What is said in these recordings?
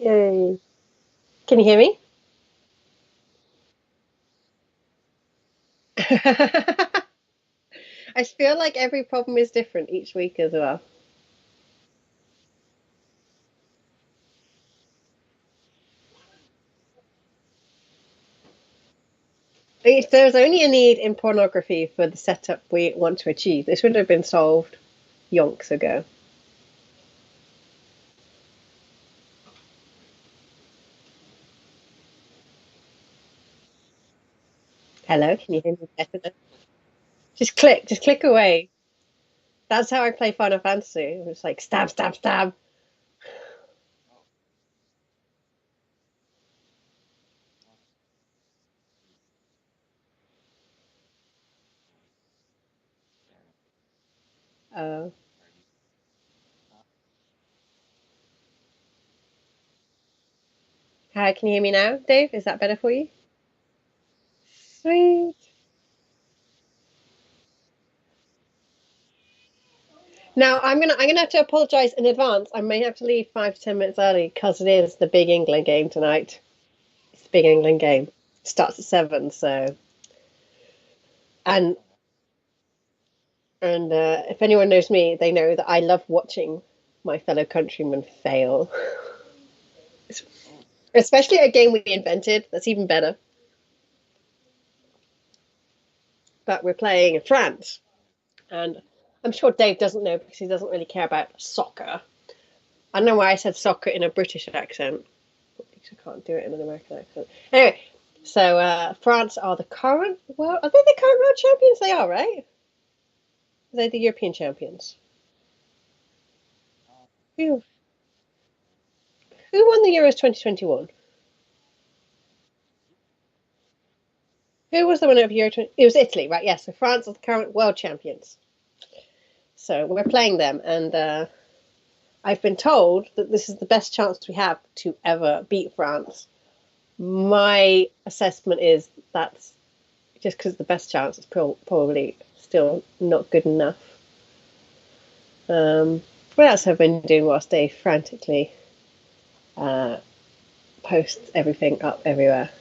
Yay. Can you hear me? I feel like every problem is different each week as well. If there's only a need in pornography for the setup we want to achieve, this would have been solved yonks ago. Hello, can you hear me better now? Just click away. That's how I play Final Fantasy. It's like stab, stab, stab. Uh, Hi, can you hear me now, Dave? Is that better for you? Sweet. Now I'm gonna have to apologise in advance. I may have to leave 5 to 10 minutes early because it is the big England game tonight. It's the big England game. Starts at 7, so and if anyone knows me, they know that I love watching my fellow countrymen fail, especially a game we invented. That's even better. But we're playing France, and I'm sure Dave doesn't know because he doesn't really care about soccer. I don't know why I said soccer in a British accent. I can't do it in an American accent. Anyway, so France are the current world. Are they the current world champions? They are, right? Are they the European champions? Who who won the Euros 2021? Who was the winner of Euro 20? It was Italy, right? Yes. So France are the current world champions. So we're playing them, and I've been told that this is the best chance we have to ever beat France. My assessment is that's just because the best chance is probably still not good enough. What else have I been doing whilst Dave frantically uh, posts everything up everywhere?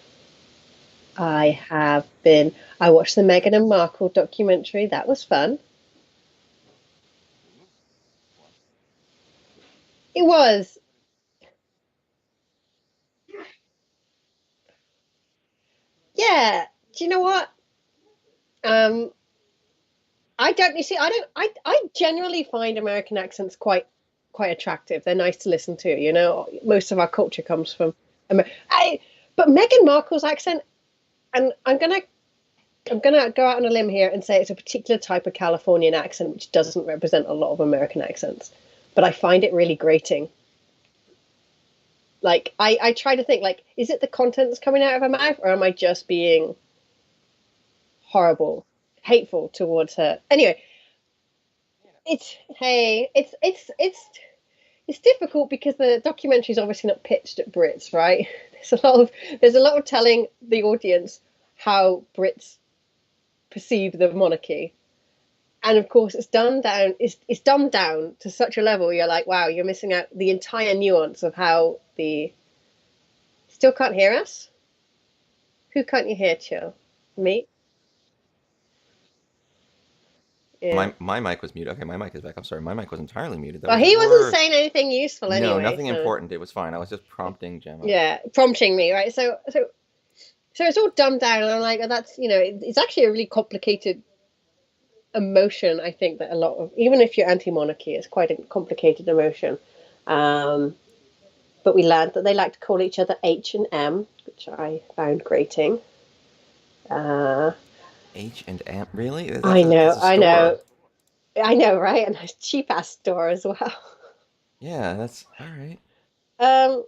I watched the Meghan and Markle documentary. That was fun. It was. Yeah. Do you know what? Um, I don't. You see, I don't. I generally find American accents quite attractive. They're nice to listen to. You know, most of our culture comes from. I. But Meghan Markle's accent, and I'm gonna go out on a limb here and say it's a particular type of Californian accent which doesn't represent a lot of American accents, but I find it really grating. Like I try to think like, is it the content that's coming out of her mouth, or am I just being horrible, hateful towards her? Anyway, it's hey, it's difficult because the documentary is obviously not pitched at Brits, right? There's a lot of telling the audience how Brits perceive the monarchy, and of course it's dumbed down to such a level you're like, wow, you're missing out the entire nuance of how the still can't hear us. Who can't you hear, Chill? Me? Yeah. My mic was muted. Okay, my mic is back. I'm sorry. My mic was entirely muted. That Well, was he wasn't worse. saying anything useful No, anyway, nothing so important. It was fine. I was just prompting Gemma. yeah, prompting me, right? So it's all dumbed down, and I'm like, oh, that's it's actually a really complicated emotion. I think that a lot of, even if you're anti-monarchy, it's quite a complicated emotion. Um, but we learned that they like to call each other H and M, which I found grating. Uh, H and M. Really? I That's know, a I know, store. I know, right? And a cheap ass store as well. Yeah, that's all right. Um,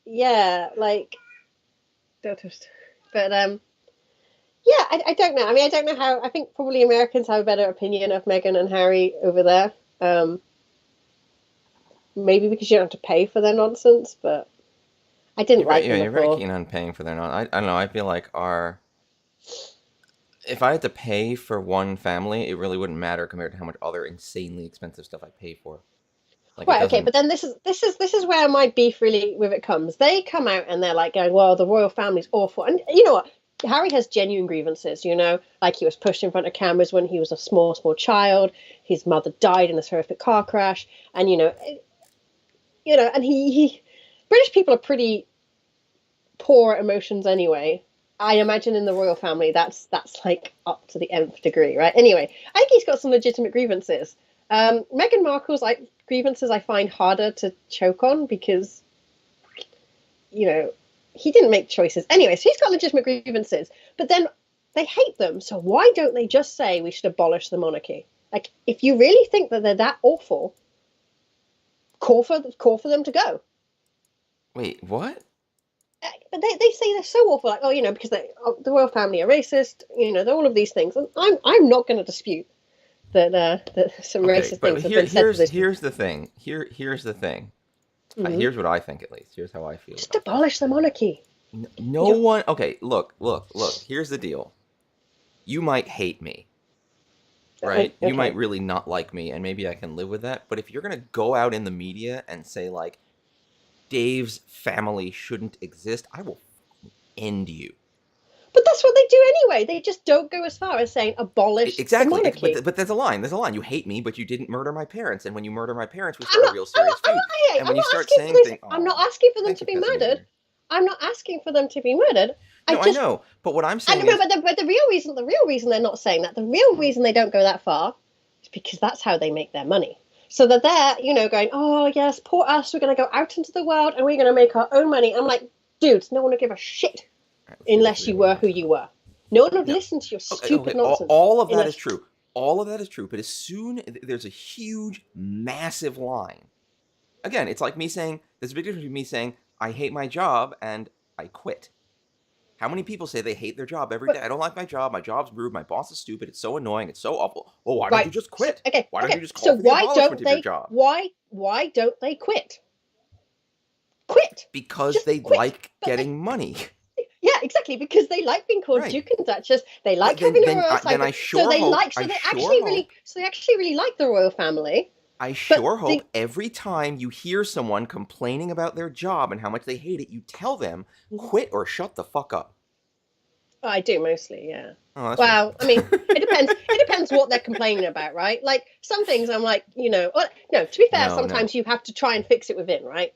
yeah, like, but yeah, I don't know. I mean, I don't know how. I think probably Americans have a better opinion of Meghan and Harry over there. Maybe because you don't have to pay for their nonsense, but I didn't like Yeah, them you're very before. keen on paying for their non. I don't know. I feel like our if I had to pay for one family, it really wouldn't matter compared to how much other insanely expensive stuff I pay for. Like it Right, okay, doesn't. but then this is where my beef really with it comes. They come out and they're like going, "Well, the royal family's awful," and you know what? Harry has genuine grievances. Like he was pushed in front of cameras when he was a small child. His mother died in this horrific car crash, and and he British people are pretty poor at emotions anyway. I imagine in the royal family, that's like up to the nth degree, right? Anyway, I think he's got some legitimate grievances. Meghan Markle's grievances I find harder to choke on because he didn't make choices anyway. So he's got legitimate grievances, but then they hate them. So why don't they just say we should abolish the monarchy? Like, if you really think that they're that awful, call for them to go. Wait, what? But they say they're so awful, like, because the royal family are racist, they're all of these things, and I'm not going to dispute that some Okay, racist but things have been said to those people. here's the thing. Here's the thing. Hmm. Here's what I think, at least. Here's how I feel Just about this. abolish the monarchy. No You one. Okay, look. Here's the deal. You might hate me, right? You might Okay, really not like me, and maybe I can live with that. But if you're gonna go out in the media and say like Dave's family shouldn't exist, I will end you. but that's what they do anyway. They just don't go as far as saying abolish the Exactly. monarchy. But there's a line. There's a line. You hate me, but you didn't murder my parents. And when you murder my parents, we I'm start a not. real I'm serious not. I'm feud. not. Hey, And I'm when you not start asking for saying this. things, I'm not oh, asking for them thanks to for be kissing me murdered. there. I'm not asking for them to be murdered. I No, I just. know. But what I'm And saying no, is, but the real reason they're not saying that, the real reason they don't go that far, is because that's how they make their money. So that they're, going, oh yes, poor us, we're going to go out into the world and we're going to make our own money. I'm like, dudes, no one would give a shit all right, let's do this unless you real one were more who time. you were. No one would No. listen to your Okay, stupid okay. nonsense All of that is unless. true. All of that is true. But as soon there's a huge, massive line. Again, it's like me saying there's a big difference between me saying I hate my job and I quit. How many people say they hate their job every day? But I don't like my job. My job's rude. My boss is stupid. It's so annoying. It's so awful. Well, why don't you right, just so quit? okay, Why don't okay. you just call So for the why abolishment don't of your they? job? Why don't they quit? Quit, Because just they quit. like But they, getting money. yeah, exactly, because they like being called Right. Duke and Duchess. They Well, like having a royal then title. So they like. So I they sure actually hope really like the royal family. I But sure hope the every time you hear someone complaining about their job and how much they hate it, you tell them, quit or shut the fuck up. I do mostly, yeah. Oh, that's Well, I mean, fair. it depends. It depends what they're complaining about, right? Like some things, I'm like, well, no. To be fair, No, no. sometimes you have to try and fix it within, right?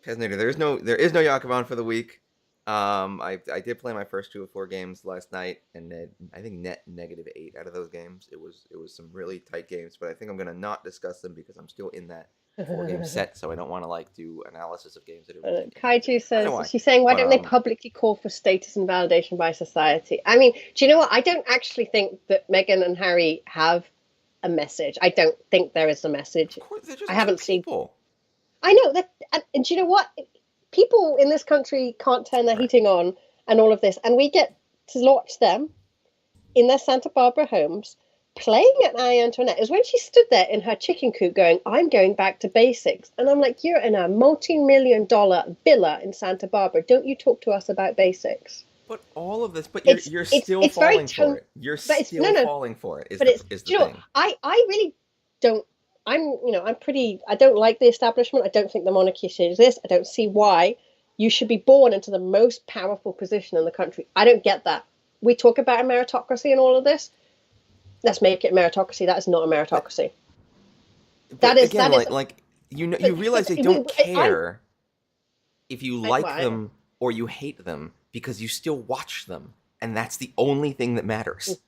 Pesnator, there is no Yakubon for the week. I did play my first 2 of 4 games last night, and I think net -8 out of those games. It was some really tight games, but I think I'm gonna not discuss them because I'm still in that 4 game set, so I don't want to like do analysis of games that are really Kaiju I know says, why, she's saying, why but don't they publicly call for status and validation by society? I mean, do you know what? I don't actually think that Meghan and Harry have a message. I don't think there is a message. of course they're I just two haven't seen. people. I know that, and do you know what? People in this country can't turn their Right. heating on and all of this, and we get to watch them in their Santa Barbara homes playing at Marie Antoinette. It was when she stood there in her chicken coop going, I'm going back to basics. And I'm like, you're in a multi-million-dollar villa in Santa Barbara. Don't you talk to us about basics? But all of this, but It's you're it's still it's very falling for it. You're but it's no still no. falling for it. Is But the it's, is the do you know what? thing? I really don't. I'm pretty. I don't like the establishment. I don't think the monarchy should exist. I don't see why you should be born into the most powerful position in the country. I don't get that. We talk about a meritocracy and all of this. Let's make it meritocracy. That is not a But meritocracy. but That again, is. you realize they don't I care if you like well, them or you hate them because you still watch them, and that's the only thing that matters.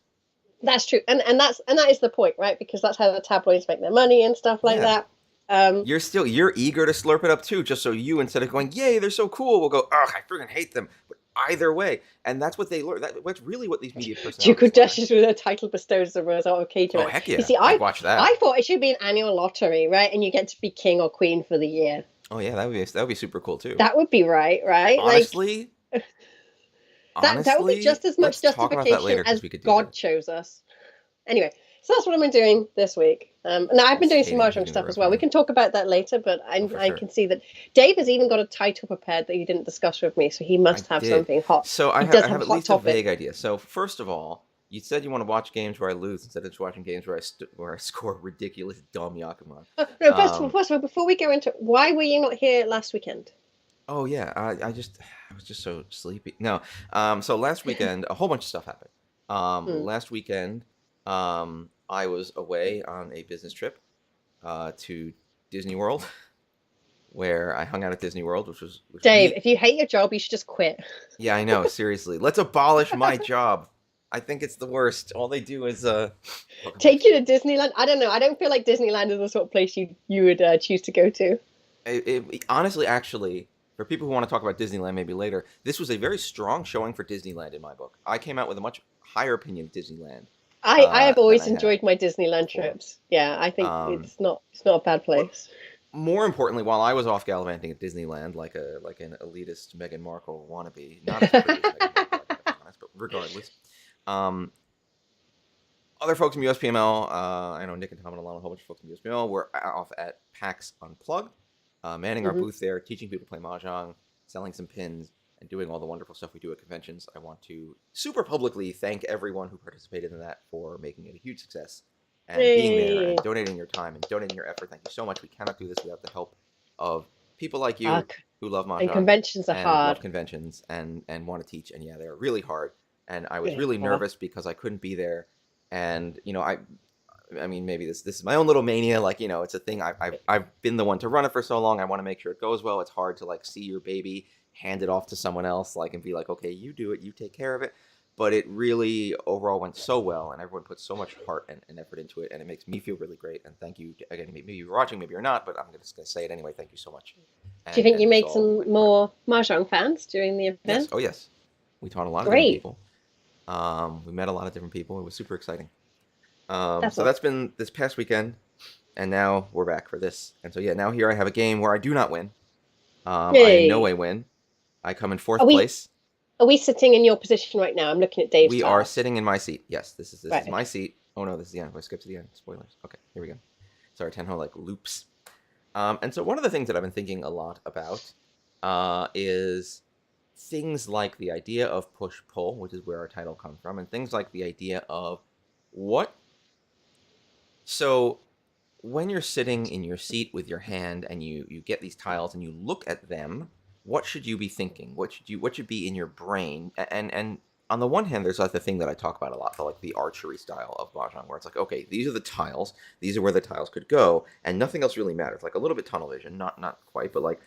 that's true, and that is the point, right? Because that's how the tabloids make their money and stuff like Yeah. that. Um, You're eager to slurp it up too, just so you, instead of going, yay, they're so cool, will go, ugh, I freaking hate them. But either way, and that's what they learn. That's really what these media Duke personalities of Duchess with a title bestowed as a result of KJ. Oh heck yeah, You see, I'd watch that. I thought it should be an annual lottery, right? And you get to be king or queen for the year. Oh yeah, that would be super cool too. That would be right? Honestly, That would be just as much let's talk about that justification later as because we could do God that. chose us. Anyway, so that's what I've been doing this week. Now I've been doing some mahjong hating the stuff as royal well. We family. can talk about that later, but For I sure. can see that Dave has even got a title prepared that he didn't discuss with me, so he must I have did. something hot. So I He does have have a at hot least topic. a vague idea. So first of all, You said you want to watch games where I lose instead of just watching games where I score ridiculous dumb Yakuman. No, Um, first of all, before we go into why were you not here last weekend? oh yeah, I was just so sleepy. No, so last weekend a whole bunch of stuff happened. Hmm. Last weekend, I was away on a business trip to Disney World, where I hung out at Disney World, which Dave, really, if you hate your job, you should just quit. yeah, I know. Seriously, let's abolish my job. I think it's the worst. All they do is welcome back, Take you to Steve. Disneyland. I don't know. I don't feel like Disneyland is the sort of place you would choose to go to. Honestly, actually, for people who want to talk about Disneyland maybe later, this was a very strong showing for Disneyland in my book. I came out with a much higher opinion of Disneyland I have than always I had enjoyed my Disneyland before. trips. Yeah, I think Um, it's not a bad but place. more importantly, while I was off gallivanting at Disneyland like an elitist Meghan Markle wannabe, not as pretty as Meghan Markle, I gotta be honest, but regardless, um, other folks from USPML, I know Nick and Tom and Alana, a whole bunch of folks from USPML, were off at PAX Unplugged, manning our Hmm. booth there, teaching people to play Mahjong, selling some pins, and doing all the wonderful stuff we do at conventions. I want to super publicly thank everyone who participated in that for making it a huge success and being there Hey. and donating your time and donating your effort. Thank you so much. We cannot do this without the help of people like Uh, you who love and Mahjong conventions are and love hard. conventions and want to teach. And yeah, they're really hard. And I was Yeah. really nervous because I couldn't be there. And I mean, maybe this is my own little mania. Like, it's a thing. I've been the one to run it for so long. I want to make sure it goes well. It's hard to like see your baby hand it off to someone else, like, and be like, okay, you do it, you take care of it. But it really overall went so well, and everyone put so much heart and effort into it, and it makes me feel really great. And thank you again. Maybe you're watching, maybe you're not, but I'm just gonna say it anyway. Thank you so much. Do you think And you it's made all some more Mahjong fans during the yes. event? Oh yes, we taught a lot of different Great. people. We met a lot of different people. It was super exciting. That's So awesome. that's been this past weekend, and now we're back for this. And so yeah, now here I have a game where I do not win. I in no Yay. way win. I come in Are fourth we place. are we sitting in your position right now? I'm looking at Dave's We are tile. sitting in my seat. Yes, this Right, is my okay. seat. Oh no, this is the end. I skip to the end. Spoilers. Okay, here we go. Sorry, Tenho like loops. And so one of the things that I've been thinking a lot about is things like the idea of push pull, which is where our title comes from, and things like the idea of what. So when you're sitting in your seat with your hand and you get these tiles and you look at them, what should you be thinking? What should be in your brain? And on the one hand, there's like the thing that I talk about a lot, like the archery style of mahjong, where it's like, okay, these are the tiles, these are where the tiles could go, and nothing else really matters. Like a little bit tunnel vision, not quite, but like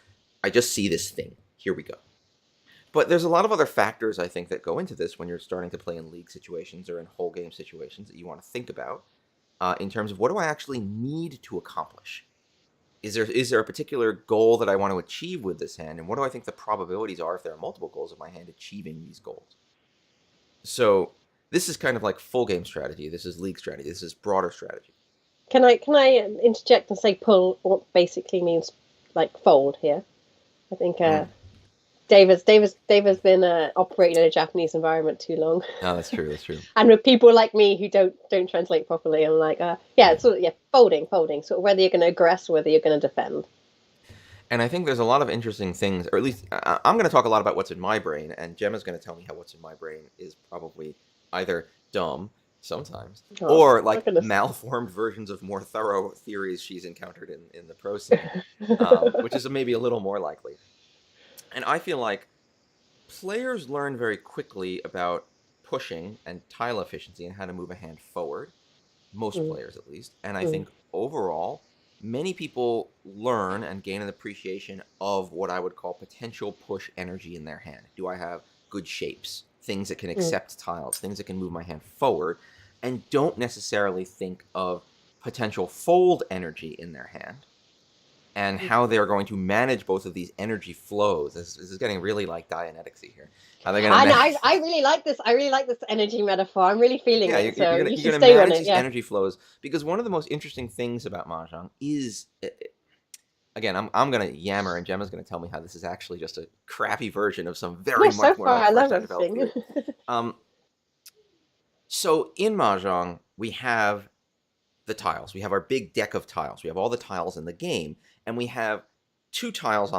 I just see this thing. Here we go. But there's a lot of other factors I think that go into this when you're starting to play in league situations or in whole game situations that you want to think about in terms of what do I actually need to accomplish? Is there a particular goal that I want to achieve with this hand, and what do I think the probabilities are if there are multiple goals in my hand achieving these goals? So this is kind of like full game strategy. This is league strategy. This is broader strategy. Can I interject and say pull what basically means like fold here? I think Mm. Dave has been operating in a Japanese environment too long, No, that's true. That's true. and with people like me who don't translate properly, I'm like, yeah, it's sort of, yeah, folding. So whether you're going to aggress or whether you're going to defend. And I think there's a lot of interesting things, or at least I'm going to talk a lot about what's in my brain, and Gemma's going to tell me how what's in my brain is probably either dumb sometimes Oh or my like goodness. malformed versions of more thorough theories she's encountered in the pro scene, which is maybe a little more likely. And I feel like players learn very quickly about pushing and tile efficiency and how to move a hand forward, most Mm, players at least. And I mm, think overall, many people learn and gain an appreciation of what I would call potential push energy in their hand. Do I have good shapes, things that can mm. accept tiles, things that can move my hand forward, and don't necessarily think of potential fold energy in their hand and how they're going to manage both of these energy flows. This is getting really like Dianeticsy here. How they're going to I know. manage. I really like this. I really like this energy metaphor. I'm really feeling Yeah, it. So you you're should gonna stay on manage it. these Yeah. energy flows because one of the most interesting things about mahjong is again I'm gonna yammer and Gemma's gonna tell me how this is actually just a crappy version of some No, very so much more far like I fleshed love out developed everything. theory. Um, so in mahjong we have the tiles. We have our big deck of tiles. We have all the tiles in the game, and we have two types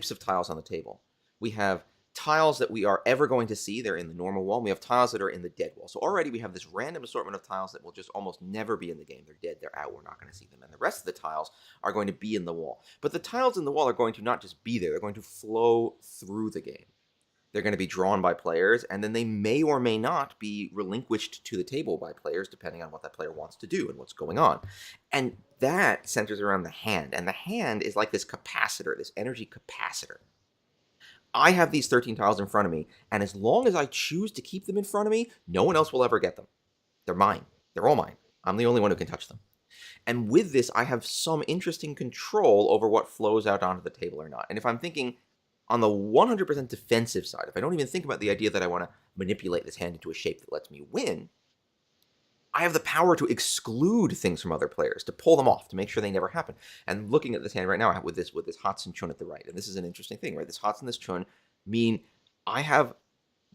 of tiles on the table. We have tiles that we are ever going to see. They're in the normal wall. We have tiles that are in the dead wall. So already we have this random assortment of tiles that will just almost never be in the game. They're dead. They're out. We're not going to see them. And the rest of the tiles are going to be in the wall. But the tiles in the wall are going to not just be there. They're going to flow through the game. They're going to be drawn by players, and then they may or may not be relinquished to the table by players, depending on what that player wants to do and what's going on. And that centers around the hand. And the hand is like this capacitor, this energy capacitor. I have these 13 tiles in front of me, and as long as I choose to keep them in front of me, no one else will ever get them. They're mine. They're all mine. I'm the only one who can touch them. And with this, I have some interesting control over what flows out onto the table or not. And if I'm thinking on the 100% defensive side, if I don't even think about the idea that I want to manipulate this hand into a shape that lets me win, I have the power to exclude things from other players, to pull them off, to make sure they never happen. And looking at this hand right now with this Hots and Chun at the right, and this is an interesting thing, right? This Hots and this Chun mean I have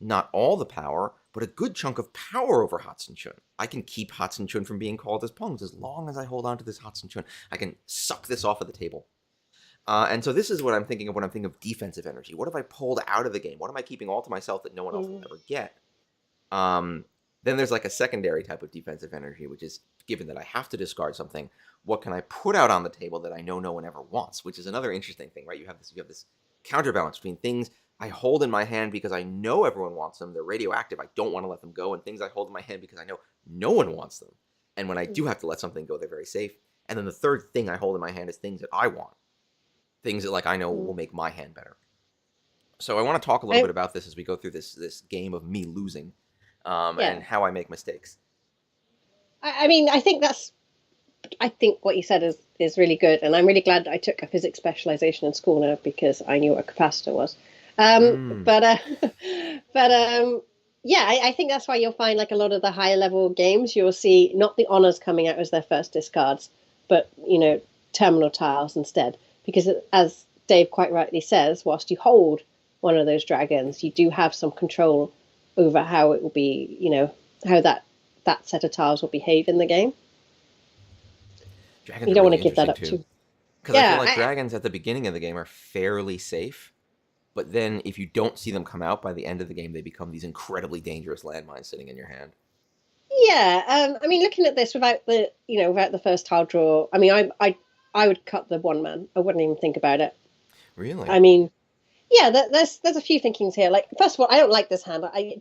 not all the power, but a good chunk of power over Hots and Chun. I can keep Hots and Chun from being called as pawns as long as I hold on to this Hots and Chun. I can suck this off of the table. And so this is what I'm thinking of when I'm thinking of defensive energy. What have I pulled out of the game? What am I keeping all to myself that no one else will ever get? Then there's like a secondary type of defensive energy, which is, given that I have to discard something, what can I put out on the table that I know no one ever wants? Which is another interesting thing, right? You have this counterbalance between things I hold in my hand because I know everyone wants them. They're radioactive. I don't want to let them go. And things I hold in my hand because I know no one wants them. And when I do have to let something go, they're very safe. And then the third thing I hold in my hand is things that I want. Things that, like, I know will make my hand better. So I want to talk a little bit about this as we go through this game of me losing and how I make mistakes. I mean, I think what you said is really good. And I'm really glad that I took a physics specialization in school now because I knew what a capacitor was. I think that's why you'll find like a lot of the higher level games, you'll see not the honors coming out as their first discards, but, terminal tiles instead. Because as Dave quite rightly says, whilst you hold one of those dragons, you do have some control over how it will be, how that set of tiles will behave in the game. Dragons you don't really want to give that up too. Because I feel like dragons at the beginning of the game are fairly safe, but then if you don't see them come out by the end of the game, they become these incredibly dangerous landmines sitting in your hand. Yeah, I mean, looking at this without the first tile draw, I mean, I would cut the one man. I wouldn't even think about it. Really? I mean, yeah, there's a few thinkings here. Like, first of all, I don't like this hand. I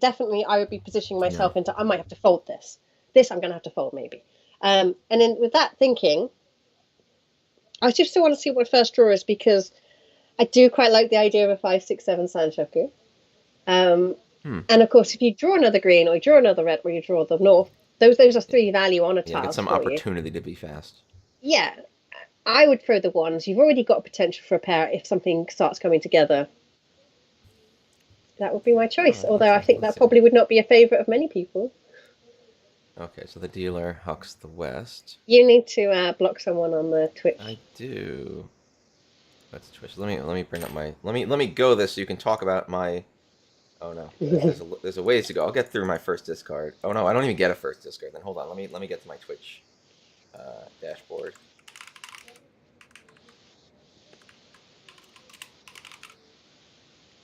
would be positioning myself into, I might have to fold this. This I'm going to have to fold maybe. And then with that thinking, I just still want to see what first draw is because I do quite like the idea of a 5, 6, 7 Sanchoku. And of course, if you draw another green or you draw another red or you draw the north, those are 3 value on a tile. Get some opportunity to be fast. Yeah. I would throw the ones. You've already got a potential for a pair if something starts coming together. That would be my choice. Although I think that probably would not be a favourite of many people. Okay, so the dealer hucks the west. You need to block someone on the Twitch. I do. That's Twitch. Let me bring up my. Let me go this so you can talk about my. Oh no, there's a ways to go. I'll get through my first discard. Oh no, I don't even get a first discard. Then hold on. Let me get to my Twitch dashboard.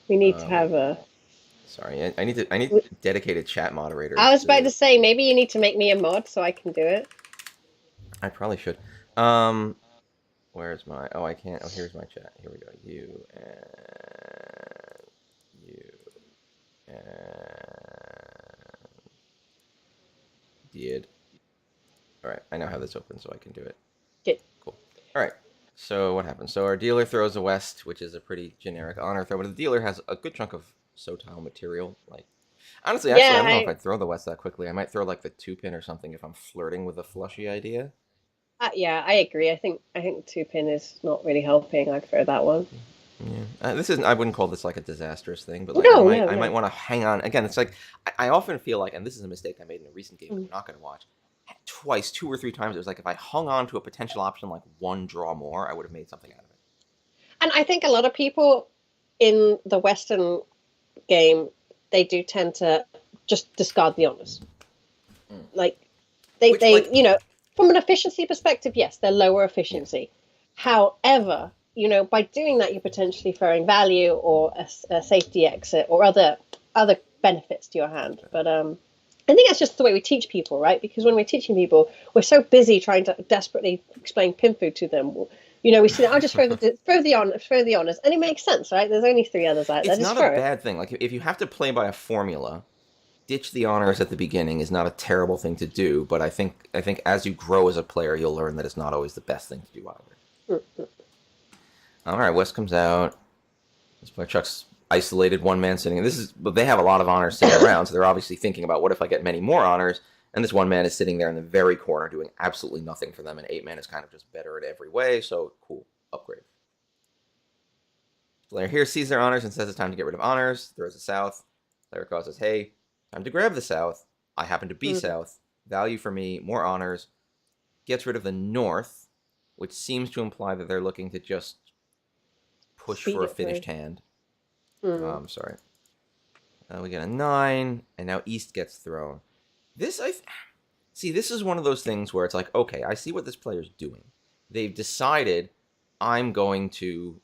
We need to have a. Sorry, I need dedicated chat moderators. I was about to say maybe you need to make me a mod so I can do it. I probably should. Where's my? Oh, I can't. Oh, here's my chat. Here we go. You and did. All right, I now have this open, so I can do it. Good. Cool. All right. So what happens? So our dealer throws a west, which is a pretty generic honor throw, but the dealer has a good chunk of Sotile material. Like, honestly, I don't know if I'd throw the west that quickly. I might throw like the 2-pin or something if I'm flirting with a flushy idea. Yeah, I agree. I think 2-pin is not really helping. I'd throw that one. Yeah, this isn't. I wouldn't call this like a disastrous thing, but like I might want to hang on. Again, it's like I often feel like, and this is a mistake I made in a recent game I'm not going to watch. Twice, 2 or 3 times, it was like if I hung on to a potential option like 1 draw more, I would have made something out of it. And I think a lot of people in the Western game, they do tend to just discard the honors. Like they from an efficiency perspective, yes, they're lower efficiency. However, by doing that, you're potentially throwing value or a safety exit or other benefits to your hand. But I think that's just the way we teach people, right? Because when we're teaching people, we're so busy trying to desperately explain pin food to them. We say, "I'll just throw the honors," and it makes sense, right? There's only three others out there. It's Just not a throw it. bad thing. Like if you have to play by a formula, ditch the honors at the beginning is not a terrible thing to do. But I think as you grow as a player, you'll learn that it's not always the best thing to do either. Mm-hmm. All right, West comes out. This player Chuck's isolated one man sitting. But they have a lot of honors sitting around, so they're obviously thinking about what if I get many more honors. And this one man is sitting there in the very corner doing absolutely nothing for them. And 8 man is kind of just better at every way. So cool, upgrade. Player here sees their honors and says it's time to get rid of honors. Throws the south. Player causes, hey, time to grab the south. I happen to be south. Value for me, more honors. Gets rid of the north, which seems to imply that they're looking to just push for a finished hand. Sorry. We get a 9, and now east gets thrown. This is one of those things where it's like, okay, I see what this player's doing. They've decided I'm going to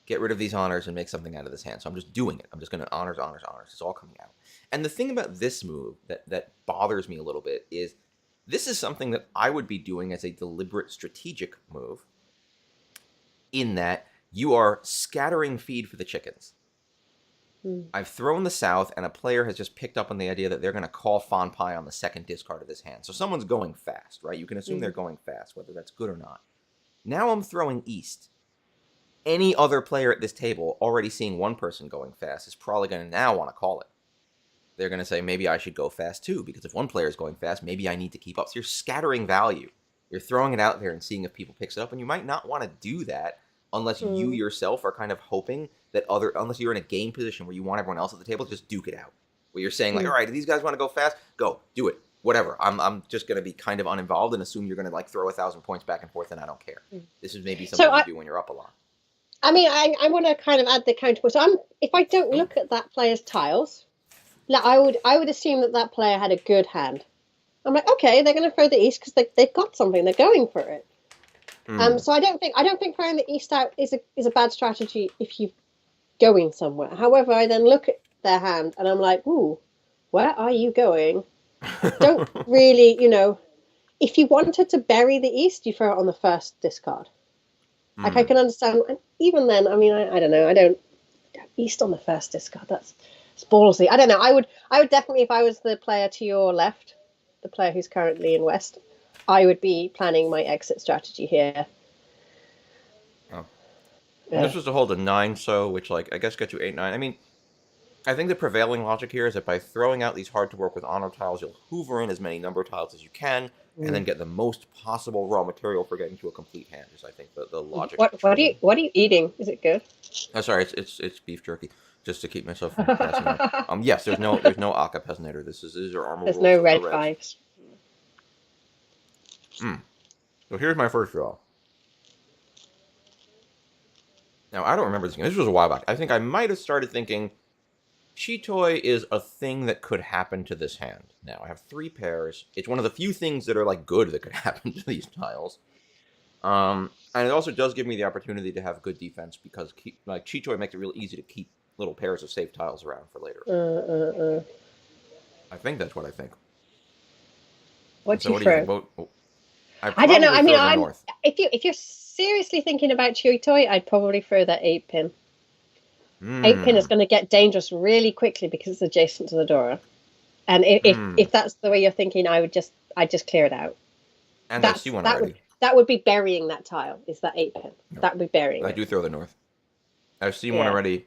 get rid of these honors and make something out of this hand. So I'm just doing it. I'm just going to honors. It's all coming out. And the thing about this move that bothers me a little bit is this is something that I would be doing as a deliberate strategic move in that you are scattering feed for the chickens. I've thrown the south, and a player has just picked up on the idea that they're going to call Fawn Pie on the second discard of this hand. So someone's going fast, right? You can assume they're going fast, whether that's good or not. Now I'm throwing east. Any other player at this table already seeing one person going fast is probably going to now want to call it. They're going to say, maybe I should go fast too, because if one player is going fast, maybe I need to keep up. So you're scattering value. You're throwing it out there and seeing if people picks it up, and you might not want to do that unless you yourself are kind of hoping that unless you're in a game position where you want everyone else at the table to just duke it out. Where you're saying, like, all right, do these guys want to go fast? Go, do it, whatever. I'm just going to be kind of uninvolved and assume you're going to, like, throw 1,000 points back and forth, and I don't care. This is maybe something you do when you're up a lot. I mean, I want to kind of add the counterpoint. So if I don't look at that player's tiles, like I would assume that player had a good hand. I'm like, okay, they're going to throw the east because they've got something. They're going for it. So I don't think throwing the east out is a bad strategy if you're going somewhere. However, I then look at their hand and I'm like, ooh, where are you going? Don't really, if you wanted to bury the east, you throw it on the first discard. Like I can understand, and even then, I mean, I don't know, I don't east on the first discard. That's ballsy. I don't know. I would definitely, if I was the player to your left, the player who's currently in West, I would be planning my exit strategy here. Oh. Yeah. This was to hold a 9, so which, like, I guess gets you 8, 9. I mean, I think the prevailing logic here is that by throwing out these hard to work with honor tiles, you'll hoover in as many number tiles as you can, and then get the most possible raw material for getting to a complete hand. Is I think the logic. What are you eating? Is it good? Oh, sorry, it's beef jerky. Just to keep myself from passing out. Yes, there's no Akka Pesnator. These are armor. There's no red 5s. So here's my first draw. Now, I don't remember this game. This was a while back. I think I might have started thinking, Chitoi is a thing that could happen to this hand. Now, I have 3 pairs. It's one of the few things that are, like, good that could happen to these tiles. And it also does give me the opportunity to have good defense because, like, Chitoi makes it real easy to keep little pairs of safe tiles around for later. I think that's what I think. What do you think? I don't know. I mean, if you're seriously thinking about Chitoi, I'd probably throw that 8 pin. 8 pin is going to get dangerous really quickly because it's adjacent to the Dora. And if that's the way you're thinking, I'd just clear it out. And I see one already. That would be burying that tile. Is that 8 pin? No. That would be burying. I do throw the north. I've seen one already,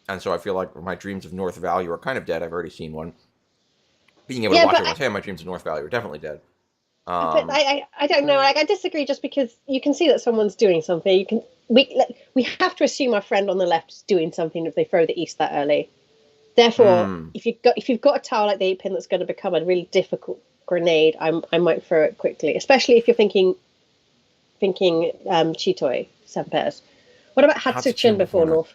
and so I feel like my dreams of north value are kind of dead. I've already seen one. Being able to watch everyone's hand, my dreams of north value are definitely dead. But I don't know. Like, I disagree just because you can see that someone's doing something. We have to assume our friend on the left is doing something if they throw the east that early. Therefore, if you've got a tile like the 8 pin that's going to become a really difficult grenade, I might throw it quickly, especially if you're thinking Chitoi 7 pairs. What about Hatsuchin before North?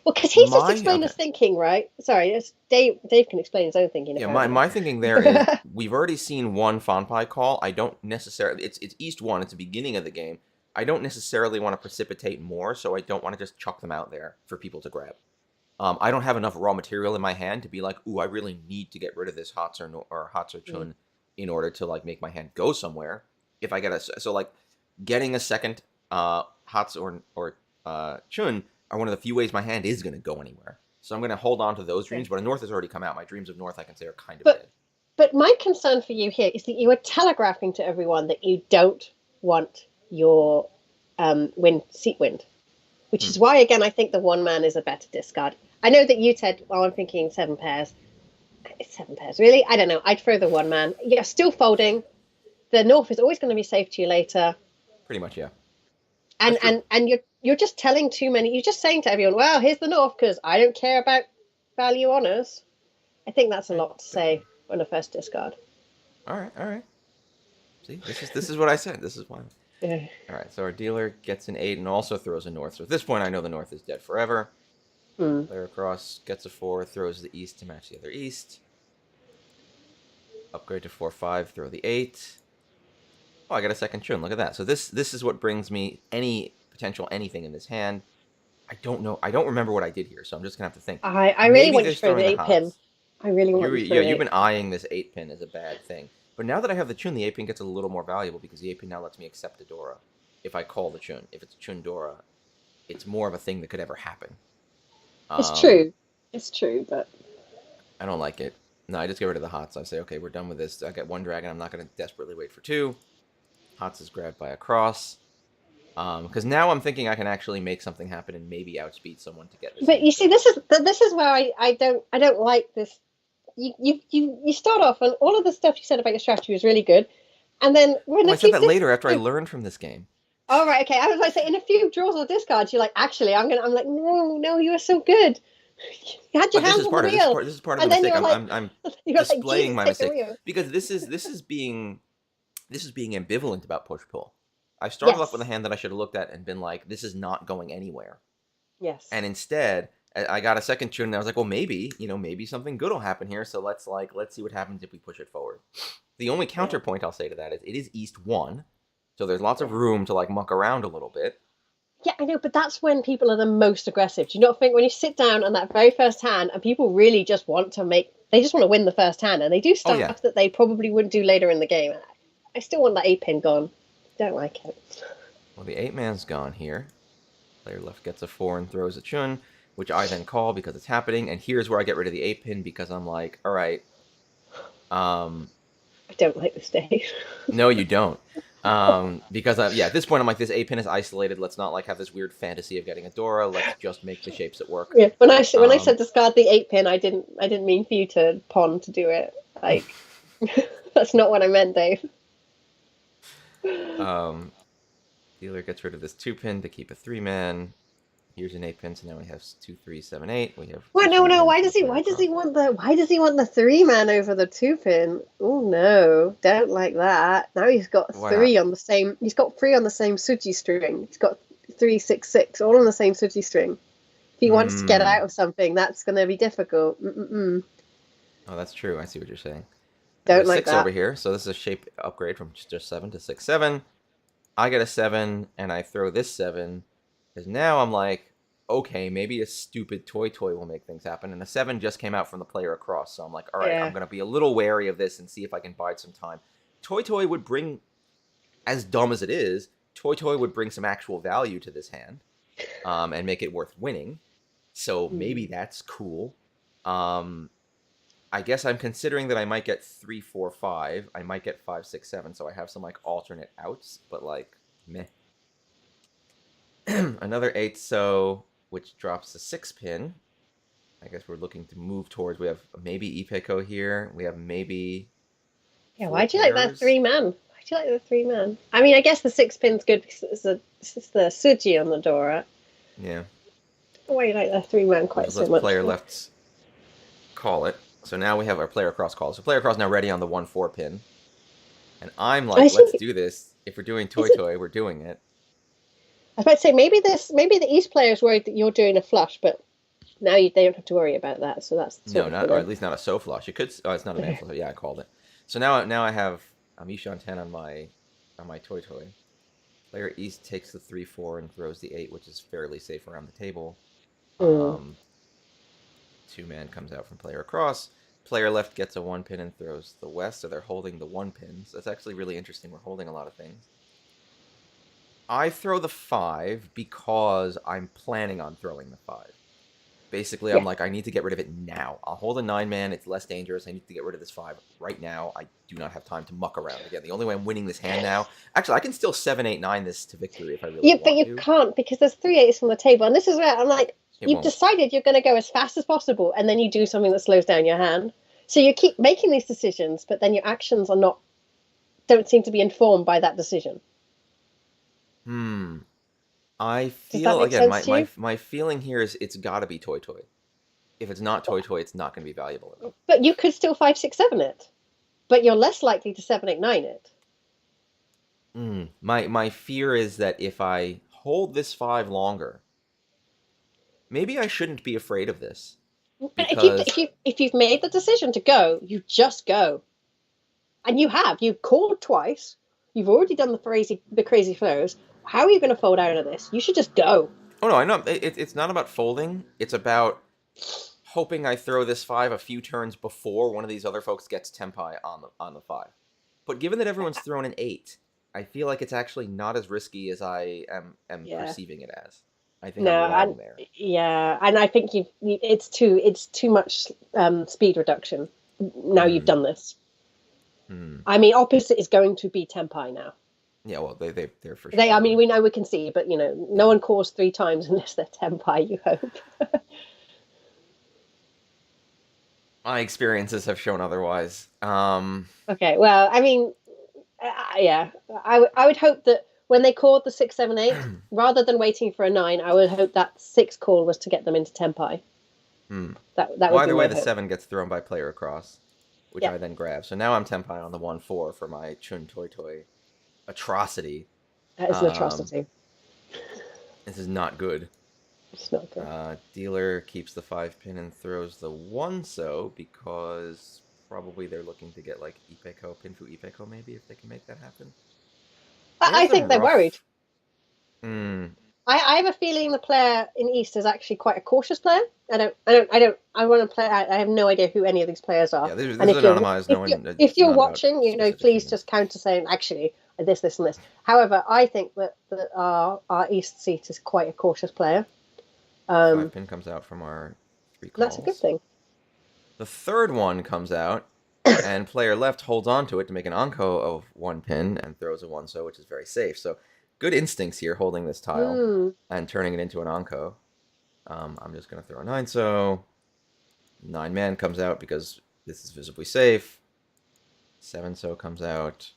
Well, because he's just explained his thinking, right? Sorry, Dave can explain his own thinking. Yeah, my thinking there is we've already seen one Fanpai call. I don't necessarily. It's East 1. It's the beginning of the game. I don't necessarily want to precipitate more, so I don't want to just chuck them out there for people to grab. I don't have enough raw material in my hand to be like, ooh, I really need to get rid of this Hatsu Chun in order to like make my hand go somewhere. If I get like getting a second Hatsu or Chun are one of the few ways my hand is going to go anywhere. So I'm going to hold on to those dreams, but a North has already come out. My dreams of North, I can say, are kind of dead. But my concern for you here is that you are telegraphing to everyone that you don't want your seat wind, which is why, again, I think the 1 man is a better discard. I know that you said, well, I'm thinking 7 pairs. It's 7 pairs, really? I don't know. I'd throw the 1 man. You're still folding. The North is always going to be safe to you later. Pretty much, yeah. And you're just telling too many. You're just saying to everyone, well, here's the North because I don't care about value honors. I think that's a lot to say on a first discard. All right. See, this is what I said. This is why. Yeah. All right, so our dealer gets an 8 and also throws a North. So at this point, I know the North is dead forever. Player across gets a 4, throws the East to match the other East. Upgrade to 4/5, throw the 8. Oh, I got a second Chun. Look at that. So this is what brings me any potential anything in this hand. I don't know. I don't remember what I did here, so I'm just gonna have to think. I really want you to throw the 8 pin. I really want you to throw the 8. You've been eyeing this 8 pin as a bad thing. But now that I have the Chun, the 8 pin gets a little more valuable because the 8 pin now lets me accept the Dora. If I call the Chun. If it's Chun Dora, it's more of a thing that could ever happen. It's true. It's true, but I don't like it. No, I just get rid of the Hots. I say, okay, we're done with this. I get 1 dragon. I'm not going to desperately wait for 2. Hots is grabbed by a cross. Because now I'm thinking I can actually make something happen and maybe outspeed someone to get this. But you see, this is where I don't like this. You start off and all of the stuff you said about your strategy was really good, and then I said that later after I learned from this game. Oh, right, okay. I was like, say in a few draws or discards, you're like, actually, I'm like, no, you were so good. You had your hands on the wheel. This is part of the mistake. I'm displaying my mistake because this is being ambivalent about push pull. I started off with a hand that I should have looked at and been like, this is not going anywhere. Yes. And instead, I got a second Chun and I was like, well, maybe something good will happen here. So let's see what happens if we push it forward. The only counterpoint I'll say to that is it is East 1. So there's lots of room to like muck around a little bit. Yeah, I know, but that's when people are the most aggressive. Do you not think when you sit down on that very first hand and people really just want to win the first hand and they do stuff that they probably wouldn't do later in the game. I still want that 8 pin gone. Don't like it. Well, the 8 man's gone here. Player left gets a 4 and throws a Chun, which I then call because it's happening. And here's where I get rid of the 8 pin because I'm like, all right. I don't like this day. No, you don't. Because at this point I'm like, this 8 pin is isolated. Let's not like have this weird fantasy of getting a Dora. Let's just make the shapes that work. Yeah. When I said discard the 8 pin, I didn't mean for you to pawn to do it. Like that's not what I meant, Dave. Dealer gets rid of this 2 pin to keep a 3 man. Here's an 8 pin, so now we have 2, 3, 7, 8. We have. What? No. Why does he want the 3 man over the 2 pin? Oh no, don't like that. Now he's got 3 on the same. He's got 3 on the same Suji string. He's got 3, 6, 6, all on the same Suji string. If he wants to get out of something, that's going to be difficult. Oh, that's true. I see what you're saying. Don't like 6 that. over here, so this is a shape upgrade from just 7 to 6, 7. I get a 7, and I throw this 7, because now I'm like, okay, maybe a stupid toy will make things happen, and a 7 just came out from the player across, so I'm like, all right, I'm going to be a little wary of this and see if I can bide some time. Toy would bring, as dumb as it is, Toy would bring some actual value to this hand, and make it worth winning, so maybe that's cool. I guess I'm considering that I might get 3, 4, 5. I might get 5, 6, 7. So I have some like alternate outs, but like meh. Another 8, so which drops the 6 pin. I guess we're looking to move towards. We have maybe Ipeko here. We have maybe. Yeah, why'd you like that 3 man? Why'd you like the 3 man? I mean, I guess the 6 pin's good because it's the Suji on the Dora. Yeah. Why you like the 3 man quite so much? Player left call it. So now we have our player cross call. So player cross now ready on the 1, 4 pin. And I'm like, let's do this. If we're doing Toy, we're doing it. I was about to say, maybe the East player is worried that you're doing a flush, but now they don't have to worry about that. So that's or at least not a so flush. It could. Oh, it's not a man flush. Yeah, I called it. So now I have Amishan 10 on my Toy. Player East takes the 3-4 and throws the 8, which is fairly safe around the table. Mm. Um, Two-man comes out from player across. Player left gets a 1 pin and throws the west, so they're holding the 1 pins. That's actually really interesting. We're holding a lot of things. I throw the 5 because I'm planning on throwing the 5. Basically, I'm Yeah. like, I need to get rid of it now. I'll hold a 9-man. It's less dangerous. I need to get rid of this 5 right now. I do not have time to muck around. Again, the only way I'm winning this hand now. Actually, I can still 7-8-9 this to victory if I really Yeah, but want you to. can't because there's three eights on the table, and this is where I'm like, It you've won't. decided you're going to go as fast as possible, and then you do something that slows down your hand. So you keep making these decisions, but then your actions are not don't seem to be informed by that decision. Hmm. I Does that feel make again. sense My to my you? my feeling here is it's got to be Toy Toy. If it's not Toy Toy, it's not going to be valuable enough. But you could still 5, 6, 7 it, but you're less likely to 7, 8, 9 it. My fear is that if I hold this 5 longer, maybe I shouldn't be afraid of this And if you because if you've made the decision to go, you just go, and you have. You've called twice. You've already done the crazy flows. How are you going to fold out of this? You should just go. oh no, I know it's not about folding. It's about hoping I throw this 5 a few turns before one of these other folks gets tempai on the 5. But given that everyone's thrown an 8, I feel like it's actually not as risky as I am Yeah. perceiving it as. I think I'm No, and wrong there. yeah, and I think it's too much speed reduction. Now you've Hmm. done this. Hmm. I mean, opposite is going to be tempai now. Yeah, well, they're for They, sure I mean, are. we know we can see, but Yeah. no one calls 3 times unless they're tempai. You hope. My experiences have shown otherwise. Okay, well, I mean, yeah, I would hope that when they called the 6, 7, 8, rather than waiting for a 9, I would hope that 6 call was to get them into tempai. hmm. That Well, would be either way, my the hope. 7 gets thrown by player across, which Yeah, I then grab. So now I'm tempai on the 1-4 for my Chun Toy Toy atrocity. that is an Um, atrocity. this is not good. It's not good. Dealer keeps the 5 pin and throws the 1 because probably they're looking to get like Ipeko, Pinfu Ipeko maybe if they can make that happen. They have I some think they're worried. rough. Hmm. I have a feeling the player in East is actually quite a cautious player. I want to play. I have no idea who any of these players are. Yeah, this And is anonymized. No one. if It's you're not about watching, specific please humans. just counter saying actually this, and this. However, I think that our East seat is quite a cautious player. Five Um, pin comes out from our 3 that's a good calls. thing. The third one comes out, and player left holds on to it to make an Anko of 1 pin and throws a 1 which is very safe. So good instincts here holding this tile Hmm. and turning it into an Anko. I'm just going to throw a 9 9-man comes out because this is visibly safe. 7 comes out.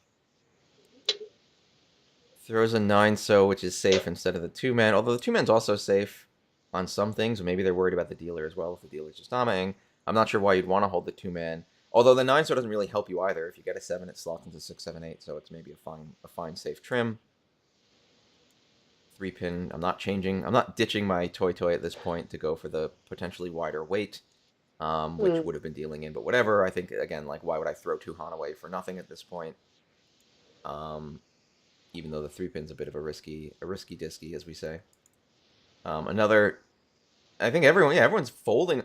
Throws a 9 which is safe instead of the 2-man. Although the 2-man's also safe on some things. Maybe they're worried about the dealer as well if the dealer's just dominating. I'm not sure why you'd want to hold the 2-man. Although the 9 doesn't really help you either. If you get a 7, it slots into 6, 7, 8, so it's maybe a fine safe trim. 3-pin. I'm not changing. I'm not ditching my Toy Toy at this point to go for the potentially wider weight, which Hmm. would have been dealing in. But whatever. I think again, like why would I throw 2 Han away for nothing at this point? Um, Even though the 3-pin's a bit of a risky disky, as we say. Another. I think everyone's folding.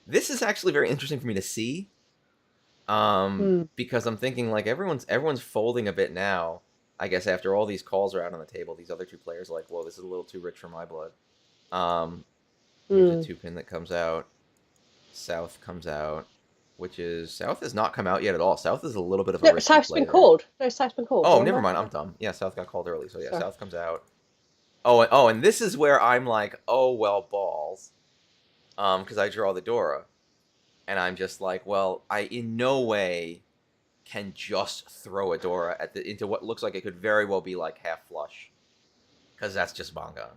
This is actually very interesting for me to see. Hmm. Because I'm thinking like everyone's folding a bit now. I guess after all these calls are out on the table, these other two players are like, well, this is a little too rich for my blood. Um, Here's a Hmm. 2-pin that comes out. South comes out, which is South has not come out yet at all. South is a little bit of a No, risky South's been player. called. No, South's been called. Oh, never Remember? mind. I'm dumb. Yeah, South got called early, so yeah, Sorry. South comes out. And this is where I'm like, oh well, balls, because I draw the Dora, and I'm just like, well, I in no way can just throw a Dora into what looks like it could very well be like half flush, because that's just Mongon.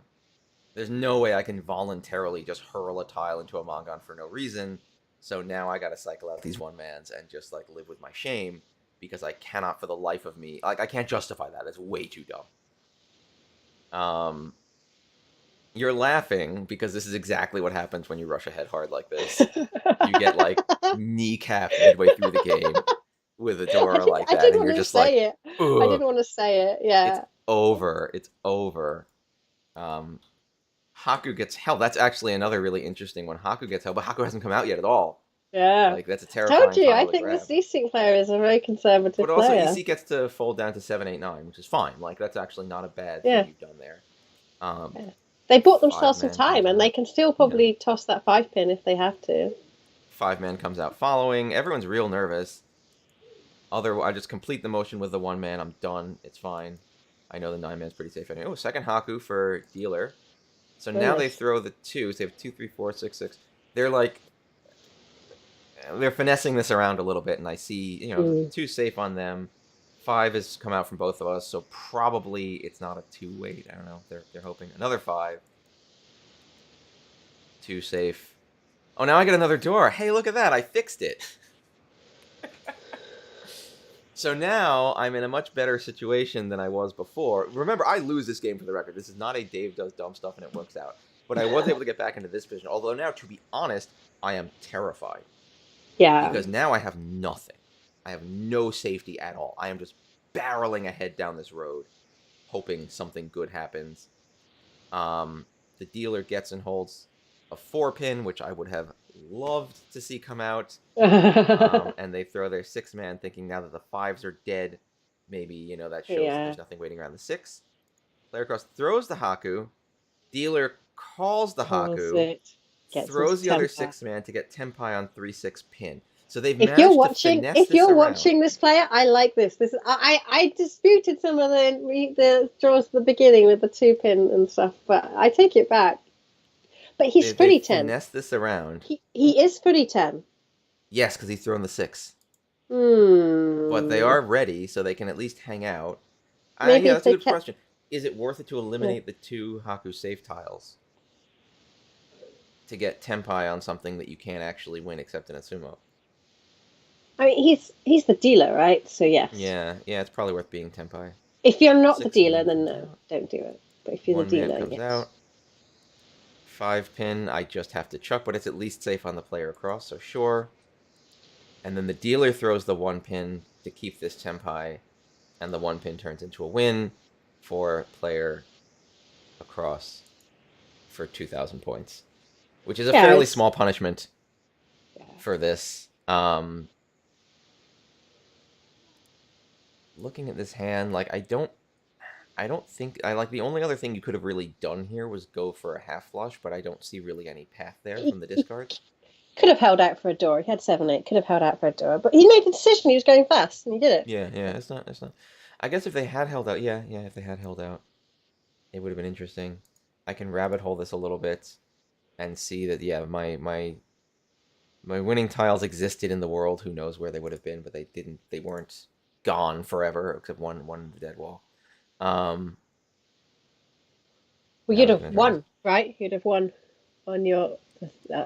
There's no way I can voluntarily just hurl a tile into a Mongon for no reason. So now I gotta cycle out these 1-mans and just like live with my shame because I cannot for the life of me I can't justify that. It's way too dumb. You're laughing because this is exactly what happens when you rush ahead hard like this. You get like kneecapped midway through the game with a Dora like I that, didn't and want you're to just like, say it. I ugh. didn't want to say it. It's Yeah. over. It's over. Um, Haku gets held. That's actually another really interesting one. Haku gets held, but Haku hasn't come out yet at all. Yeah. Like, that's a I told terrifying you, I tile to think grab. this Easting player is a very But conservative also, player. EC gets to fold down to 7-8-9, which is fine. Like, that's actually not a bad Yeah. thing you've done there. Um, Yeah. They bought themselves some 5-man comes time, and out. they can still Yeah. probably toss that 5-pin if they have to. 5-man comes out following. Everyone's real nervous. I just complete the motion with the 1-man. I'm done. It's fine. I know the 9-man's pretty safe anyway. Oh, second Haku for dealer. So Very now they nice. throw the 2s. They have 2, 3, 4, 6, 6. They're like, they're finessing this around a little bit, and I see, 2 safe on them. 5 has come out from both of us, so probably it's not a 2-weight. I don't know. They're hoping another 5. 2 safe. Oh, now I get another door. Hey, look at that. I fixed it. So now I'm in a much better situation than I was before. Remember, I lose this game for the record. This is not a Dave does dumb stuff and it works out. But I was able to get back into this position. Although now, to be honest, I am terrified. Yeah. Because now I have nothing. I have no safety at all. I am just barreling ahead down this road, hoping something good happens. The dealer gets and holds a 4-pin, which I would have loved to see come out. And they throw their 6-man, thinking now that the 5s are dead, maybe, that shows that there's nothing waiting around the 6. Player cross throws the Haku. Dealer calls the Haku. Throws the other 6-man to get Tenpai on 3-6 pin. So they've managed to finesse this If you're around. watching this player, I like this. I disputed some of the draws at the beginning with the 2-pin and stuff, but I take it back. But he's footy 10. Finesse this around. He is footy 10. Yes, because he's thrown the 6. Hmm. But they are ready, so they can at least hang out. Maybe that's a good question. Is it worth it to eliminate the 2 Haku safe tiles to get Tenpai on something that you can't actually win except in a sumo? I mean, he's the dealer, right? So yes. Yeah, it's probably worth being Tenpai. If you're not the dealer, then no, don't do it. But if you're the 1-man dealer, comes out. 5-pin, I just have to chuck, but it's at least safe on the player across, so sure. And then the dealer throws the 1-pin to keep this Tenpai, and the 1-pin turns into a win for player across for 2,000 points, which is a fairly small punishment for this. Looking at this hand, like, I don't think the only other thing you could have really done here was go for a half flush, but I don't see really any path there from the discard. Could have held out for a door. He had 7-8. Could have held out for a door, but he made the decision. He was going fast, and he did it. Yeah. It's not. I guess if they had held out, if they had held out, it would have been interesting. I can rabbit hole this a little bit and see that my winning tiles existed in the world. Who knows where they would have been, but they didn't. They weren't gone forever, except one in the dead wall. Well, you'd have won, right? You'd have won on your.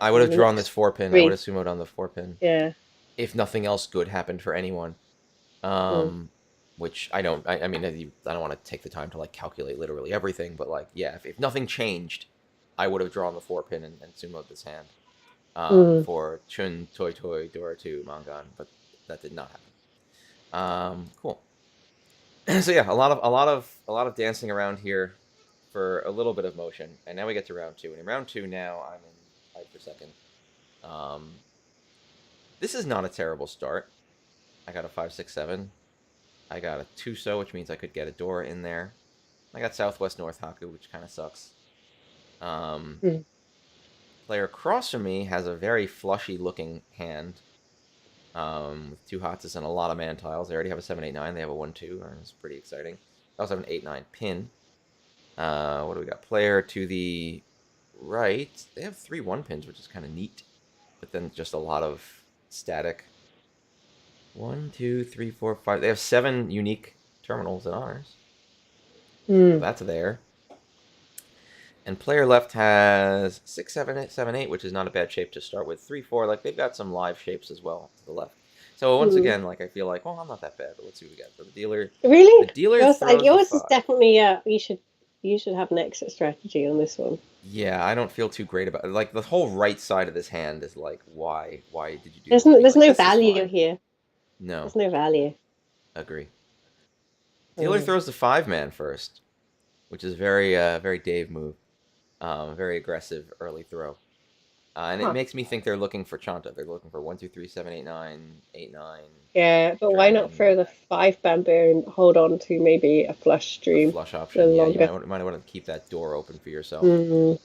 I would have drawn this 4-pin. I would have sumoed on the 4-pin. Yeah. If nothing else good happened for anyone, which I don't. I mean, I don't want to take the time to like calculate literally everything, but like, yeah, if nothing changed, I would have drawn the 4-pin and sumoed this hand for Chun Toi Toi Dora 2 Mangan, but that did not happen. Cool. So yeah, a lot of dancing around here for a little bit of motion, and now we get to round 2. And in round 2 now, I'm in fight for second. This is not a terrible start. I got a 5, 6, 7. I got a 2-so, which means I could get a door in there. I got Southwest North Haku, which kind of sucks. Player across from me has a very flushy looking hand. With 2 Hatsus and a lot of man tiles. They already have a 7, 8, 9. They have a 1, 2. It's pretty exciting. They also have an 8, 9 pin. What do we got? Player to the right. They have 3 1-pins, which is kind of neat. But then just a lot of static. 1, 2, 3, 4, 5. They have 7 unique terminals and honors. So that's there. And player left has 6, 7, 8, 7, 8, which is not a bad shape to start with. 3, 4, like they've got some live shapes as well to the left. So once again, like I feel like, well, I'm not that bad, but let's see what we got. So the dealer, really, the dealer yours throws is definitely you should have an exit strategy on this one. Yeah, I don't feel too great about it. Like the whole right side of this hand is like, why did you do? There's no value here. No, there's no value. Agree. Dealer Mm. throws the 5-man first, which is very Dave move. Very aggressive early throw. And it Huh. makes me think they're looking for Chanta. They're looking for 1, 2, 3, 7, 8, 9, 8, 9, Yeah, but why not dragon, throw the 5 bamboo and hold on to maybe a flush the stream flush a option. little Yeah, you longer? might want to keep that door open for yourself. Mm.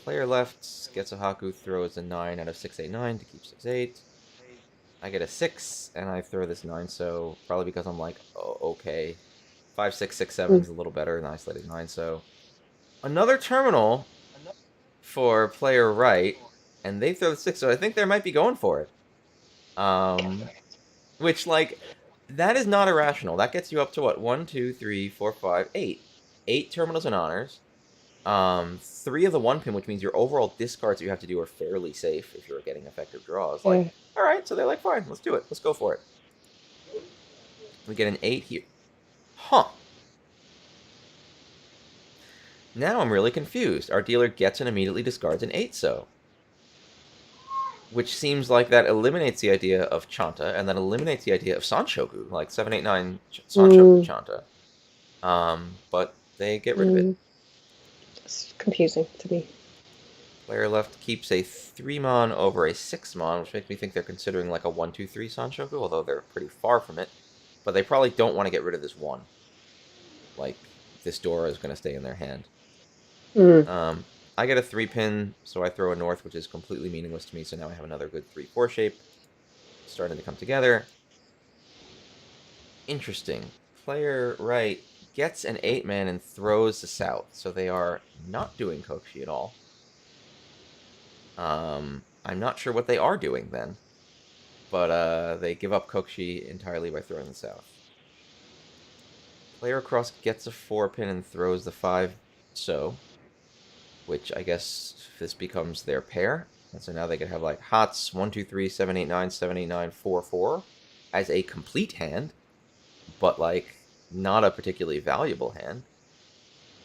Player left gets a Haku, throws a 9 out of 6, 8, 9 to keep 6, 8. I get a 6, and I throw this 9, so probably because I'm like, oh, okay. 5, 6, 6, 7 Mm. is a little better than isolated 9, so another terminal for player right, and they throw the 6, so I think they might be going for it. Which, like, that is not irrational. That gets you up to what? 1, 2, 3, 4, 5, 8. 8 terminals and honors. 3 of the 1 pin, which means your overall discards that you have to do are fairly safe if you're getting effective draws. Like, Yeah. all right, so they're like, fine, let's do it. Let's go for it. We get an 8 here. Huh. Now I'm really confused. Our dealer gets and immediately discards an 8 so. Which seems like that eliminates the idea of Chanta, and that eliminates the idea of Sanshoku, like 7, 8, 9 Sanshoku Mm. Chanta. But they get rid of it. Mm. It's confusing to me. Player left keeps a 3-mon over a 6-mon, which makes me think they're considering like a 1, 2, 3 Sanshoku, although they're pretty far from it. But they probably don't want to get rid of this 1. Like, this door is going to stay in their hand. Mm. I get a 3-pin, so I throw a north, which is completely meaningless to me, so now I have another good 3-4 shape starting to come together. Interesting. Player right gets an 8-man and throws the south, so they are not doing Kokushi at all. I'm not sure what they are doing then, but they give up Kokushi entirely by throwing the south. Player across gets a 4-pin and throws the 5 so, which I guess this becomes their pair. And so now they could have like Hots 1, 2, 3, 7, 8, 9, 7, 8, 9, 4, 4 as a complete hand, but like not a particularly valuable hand.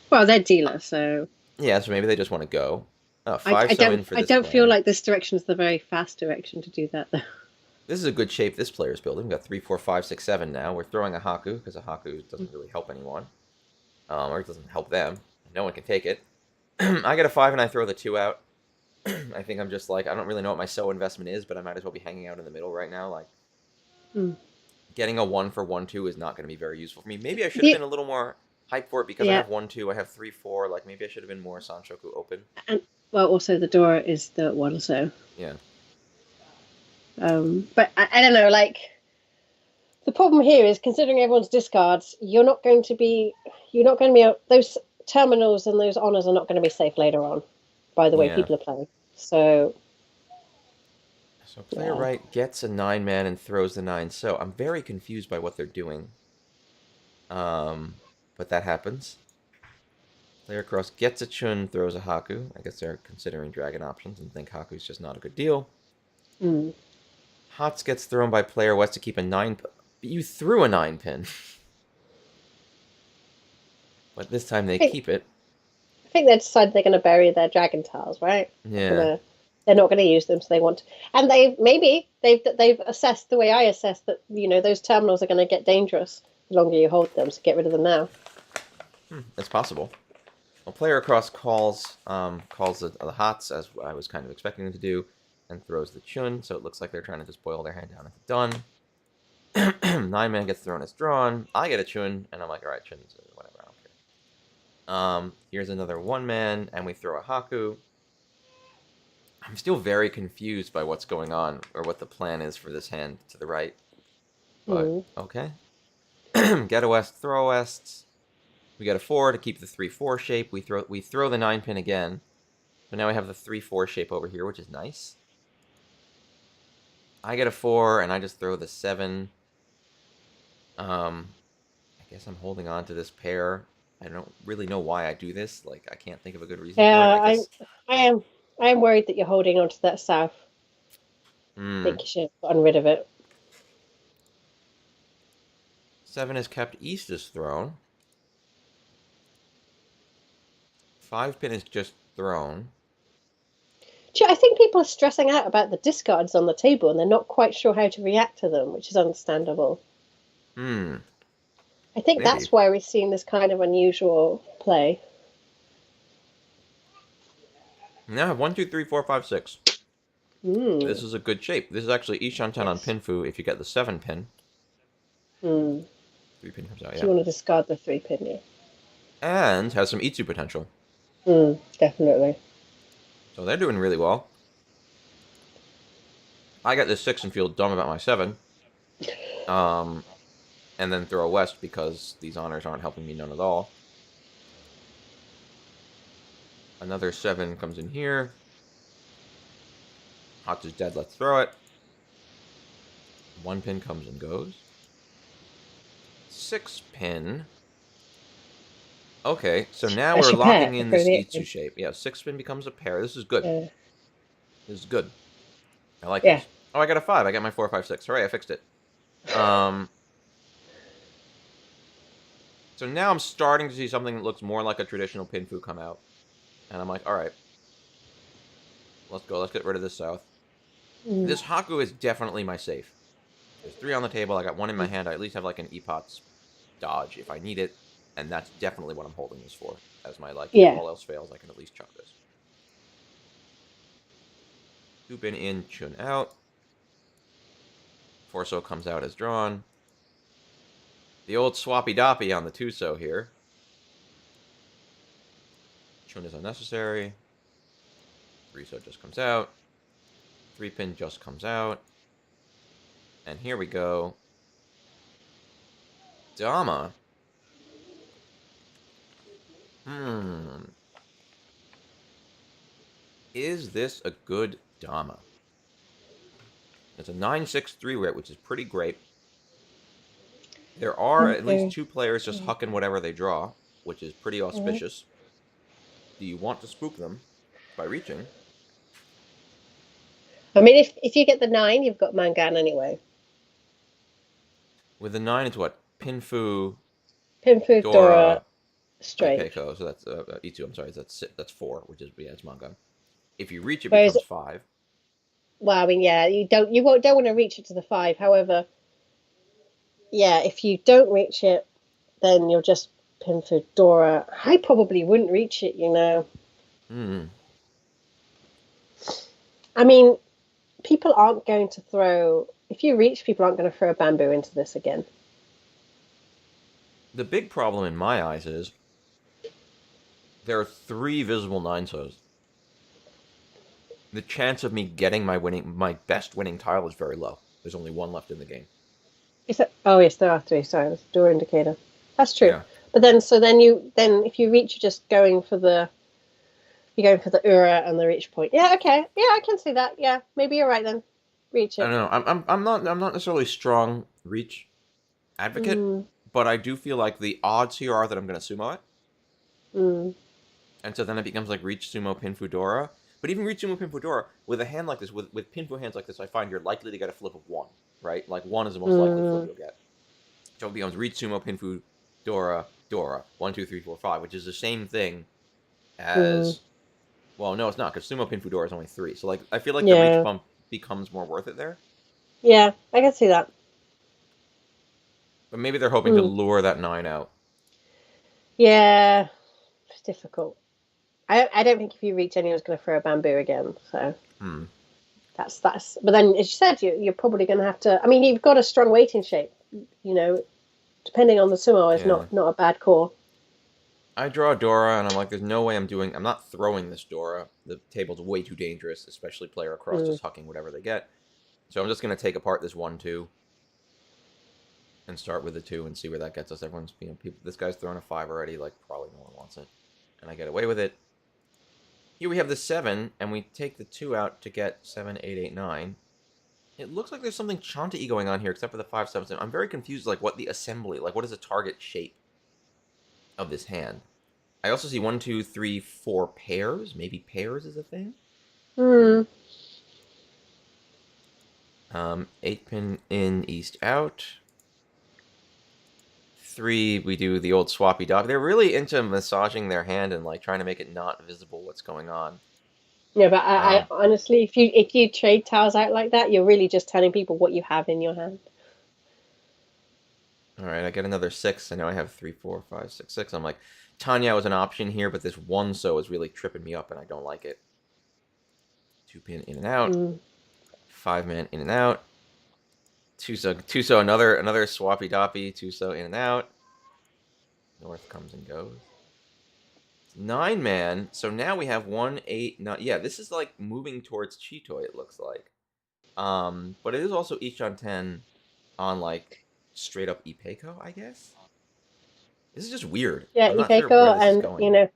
Well, they're dealer, so Yeah, so maybe they just want to go. I, 5 I so don't in for I this don't feel player. like this direction is the very fast direction to do that though. This is a good shape this player's building. We've got 3, 4, 5, 6, 7 now. We're throwing a Haku because a Haku doesn't really help anyone, or it doesn't help them. No one can take it. I get a 5 and I throw the 2 out. I think I'm just like, I don't really know what my so investment is, but I might as well be hanging out in the middle right now. Like, Mm. getting a 1 for 1, 2 is not going to be very useful for me. Maybe I should have The, been a little more hyped for it because I yeah, have 1, 2, I have 3, 4. Like, maybe I should have been more Sanshoku open. and well, also the door is the one, so Yeah. but I don't know, like the problem here is considering everyone's discards, you're not going to be those terminals and those honors are not going to be safe later on. By the way, Yeah. people are playing, so So player yeah. right gets a 9-man and throws the 9. So I'm very confused by what they're doing. But that happens. Player cross gets a Chun, throws a Haku. I guess they're considering dragon options and think Haku's just not a good deal. Mm. Hots gets thrown by player west to keep a 9. You threw a 9-pin. But this time they keep it. I think they decided they're going to bury their dragon tiles, right? Yeah. They're not going to use them, so they want. And they've assessed the way I assessed that those terminals are going to get dangerous the longer you hold them. So get rid of them now. It's possible. Well, player across calls the Hots, as I was kind of expecting them to do, and throws the Chun, so it looks like they're trying to just boil their hand down at the done. 9-man gets thrown as drawn. I get a Chun, and I'm like, alright, Chun's whatever, I don't care. Here's another 1-man, and we throw a Haku. I'm still very confused by what's going on, or what the plan is for this hand to the right. But, okay. Get a west, throw a west. We got a 4 to keep the 3-4 shape. We throw the 9-pin again. So now we have the 3-4 shape over here, which is nice. I get a 4, and I just throw the 7. I guess I'm holding on to this pair. I don't really know why I do this. Like, I can't think of a good reason for it. I guess. I am worried that you're holding on to that south. I think you should have gotten rid of it. 7 is kept, east is thrown. 5-pin is just thrown. I think people are stressing out about the discards on the table and they're not quite sure how to react to them, which is understandable. I think Maybe. that's why we're seeing this kind of unusual play. Now I have 1, 2, 3, 4, 5, 6. Hmm. This is a good shape. This is actually Ishan-ten on Yes. Pinfu if you get the 7 pin. Hmm. 3 pin comes out, So yeah. you want to discard the 3 pin, yeah. And has some Itsu potential. Hmm. Definitely. So they're doing really well. I got this 6 and feel dumb about my 7. Um, and then throw a West because these honors aren't helping me none at all. Another 7 comes in here. Hotch is dead, let's throw it. 1 pin comes and goes. 6 pin. Okay, so now we're Special locking pair in for this the Itsu shape. Yeah, 6 pin becomes a pair. This is good. This is good. I like yeah. this. Oh, I got a 5. I got my 4, 5, 6. Hooray, I fixed it. Um, so now I'm starting to see something that looks more like a traditional Pinfu come out. And I'm like, all right, let's go. Let's get rid of this south. Mm. This Haku is definitely my safe. There's 3 on the table. I got 1 in my hand. I at least have like an Epot's dodge if I need it. And that's definitely what I'm holding this for. As my, like, if Yeah. all else fails, I can at least chuck this. Chupin in, Chun out. Forso comes out as drawn. The old swappy doppy on the Tuso here. Chun is unnecessary. Riso just comes out. 3 pin just comes out. And here we go. Dama. Hmm. Is this a good Dama? It's a 9-6 3-wit, which is pretty great. There are at least 2 players just hucking whatever they draw, which is pretty Mhm. auspicious. Do you want to spook them by reaching? I mean, if you get the 9, you've got Mangan anyway. With the 9, it's what? Pinfu, Pinfu, Dora, Dora, straight. Ipeko. So that's E2. I'm sorry, that's 4, which is yeah, it's manga. If you reach, it Whereas, becomes 5. well, I mean, yeah, don't want to reach it to the 5. However, yeah, if you don't reach it, then you'll just Pinfu, Dora. I probably wouldn't reach it, you know. Hmm. I mean, people aren't going to throw. If you reach, people aren't going to throw a bamboo into this again. The big problem in my eyes is there are 3 visible 9-sos. The chance of me getting my best winning tile is very low. There's only 1 left in the game. Is that? Oh yes, there are 3. Sorry, that's the door indicator. That's true. Yeah. But then if you reach, you're just going for the Ura and the reach point. Yeah, okay. Yeah, I can see that. Yeah, maybe you're right then. Reach I it. don't know. I'm not necessarily a strong reach advocate, Mm, but I do feel like the odds here are that I'm going to sumo it, mm, and so then it becomes like reach sumo pin Fudora. But even reach sumo pin Fudora with a hand like this, with pinfu hands like this, I find you're likely to get a flip of 1, right? Like 1 is the most likely flip mm, you'll get. So it becomes reach sumo pin Fudora Dora 1 2 3 4 5, which is the same thing mm. as well. No, it's not because sumo pin Fudora is only 3. So like I feel like the reach Yeah, bump becomes more worth it there. yeah, I can see that. But maybe they're hoping to Mm. lure that 9 out. Yeah, it's difficult. I don't think if you reach, anyone's going to throw a bamboo again. So Hmm. that's. But then, as you said, you're probably going to have to. I mean, you've got a strong weighting shape. You know, depending on the sumo, is Yeah. not a bad call. I draw Dora, and I'm like, there's no way I'm not throwing this Dora. The table's way too dangerous, especially player across Mm. just hucking whatever they get. So I'm just going to take apart this 1 2 and start with the 2 and see where that gets us. Everyone's, people, this guy's throwing a 5 already, like, probably no one wants it. And I get away with it. Here we have the 7, and we take the 2 out to get 7, 8, 8, 9. It looks like there's something Chanti going on here, except for the 5, 7, 7. I'm very confused, like, what the assembly, like, what is the target shape of this hand? I also see 1, 2, 3, 4 pairs. Maybe pairs is a thing. Mm. 8 pin in, east out. 3, we do the old swappy dog. They're really into massaging their hand and like trying to make it not visible what's going on. Yeah, but I Um, honestly, if you trade tiles out like that, you're really just telling people what you have in your hand. All right, I get another 6, and now I have 3, 4, 5, 6, 6. I'm like, Tanya was an option here, but this 1 so is really tripping me up, and I don't like it. 2 pin in and out. Mm. 5 man in and out. 2 so, 2 so, another swappy doppy. 2 so in and out. North comes and goes. 9 man. So now we have 1, 8, 9. Yeah, this is like moving towards Cheetoy, it looks like. But it is also each on 10 on like straight up Ipeco, I guess. This is just weird. Yeah, I'm not sure where Ipeco, this is and going.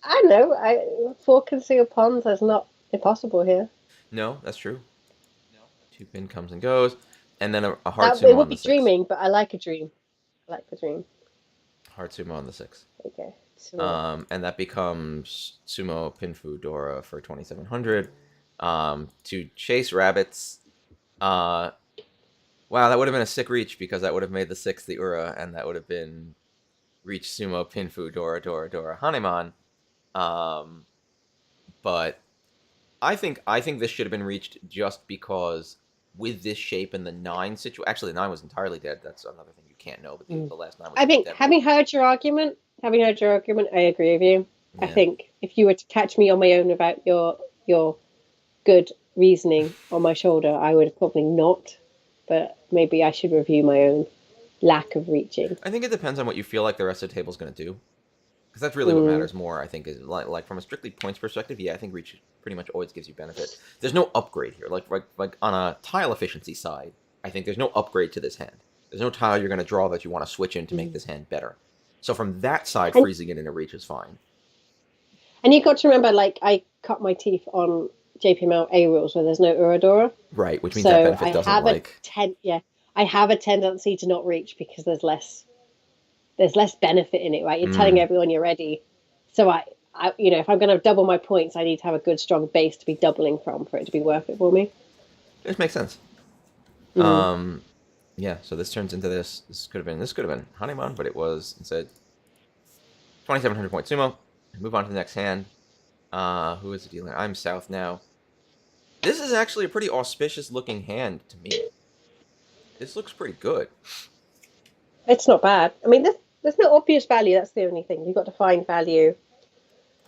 I know, four concealed pawns is not impossible here. No, that's true. 2 pin comes and goes, and then a hard That it sumo would on be the 6. dreaming, but I like a dream. I like the dream. Hard sumo on the 6. Okay, so And that becomes sumo pinfu Dora for 2,700. To chase rabbits. Wow, that would have been a sick reach because that would have made the 6 the Ura, and that would have been reach sumo pinfu Dora Dora Dora Haneman. But I think this should have been reached just because with this shape and the 9 situation. Actually, the 9 was entirely dead. That's another thing you can't know. But the last 9 was I think dead. having heard your argument, I agree with you. I Yeah. think if you were to catch me on my own without your good reasoning on my shoulder, I would probably not. But maybe I should review my own lack of reaching. I think it depends on what you feel like the rest of the table's going to do. Because that's really what matters more, I think, is like from a strictly points perspective, yeah, I think reach pretty much always gives you benefit. There's no upgrade here. Like on a tile efficiency side, I think there's no upgrade to this hand. There's no tile you're going to draw that you want to switch in to make this hand better. So from that side, And freezing it in a reach is fine. and you got to remember, like I cut my teeth on JPML A rules where there's no Uradora. Right, which means that So benefit doesn't like... I have a tendency to not reach because there's less benefit in it, right? You're telling everyone you're ready. So if I'm going to double my points, I need to have a good strong base to be doubling from for it to be worth it for me. This makes sense. Yeah, so this turns into this. This could have been Hanuman, but it was instead 2,700 point sumo. Move on to the next hand. Who is the dealer? I'm south now. This is actually a pretty auspicious looking hand to me. This looks pretty good. It's not bad. I mean, there's no obvious value. That's the only thing. You've got to find value.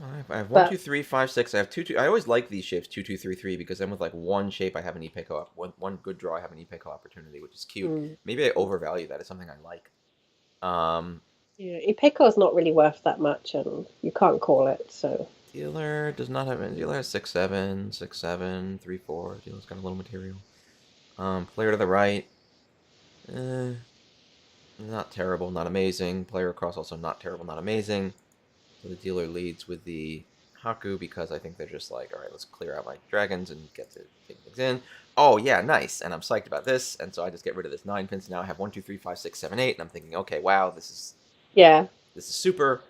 I have 1, 2, 3, 5, 6. I have 2, 2. I always like these shapes 2, 2, 3, 3 because then with like one shape I have an Ipeco one good draw I have an Ipeco opportunity, which is cute. Maybe I overvalue that. It's something I like. Yeah, Ipeco is not really worth that much, and you can't call it. So dealer does not have dealer has 6, 7, 6, 7, 3, 4. Dealer's got a little material. Player to the right. Not terrible, not amazing. Player across also not terrible, not amazing. So the dealer leads with the Haku because I think they're just like, all right, let's clear out my dragons and get to take things in. Oh, yeah, nice. And I'm psyched about this. And so I just get rid of this 9 pins. Now I have 1, 2, 3, 5, 6, 7, 8. And I'm thinking, okay, wow, this is super.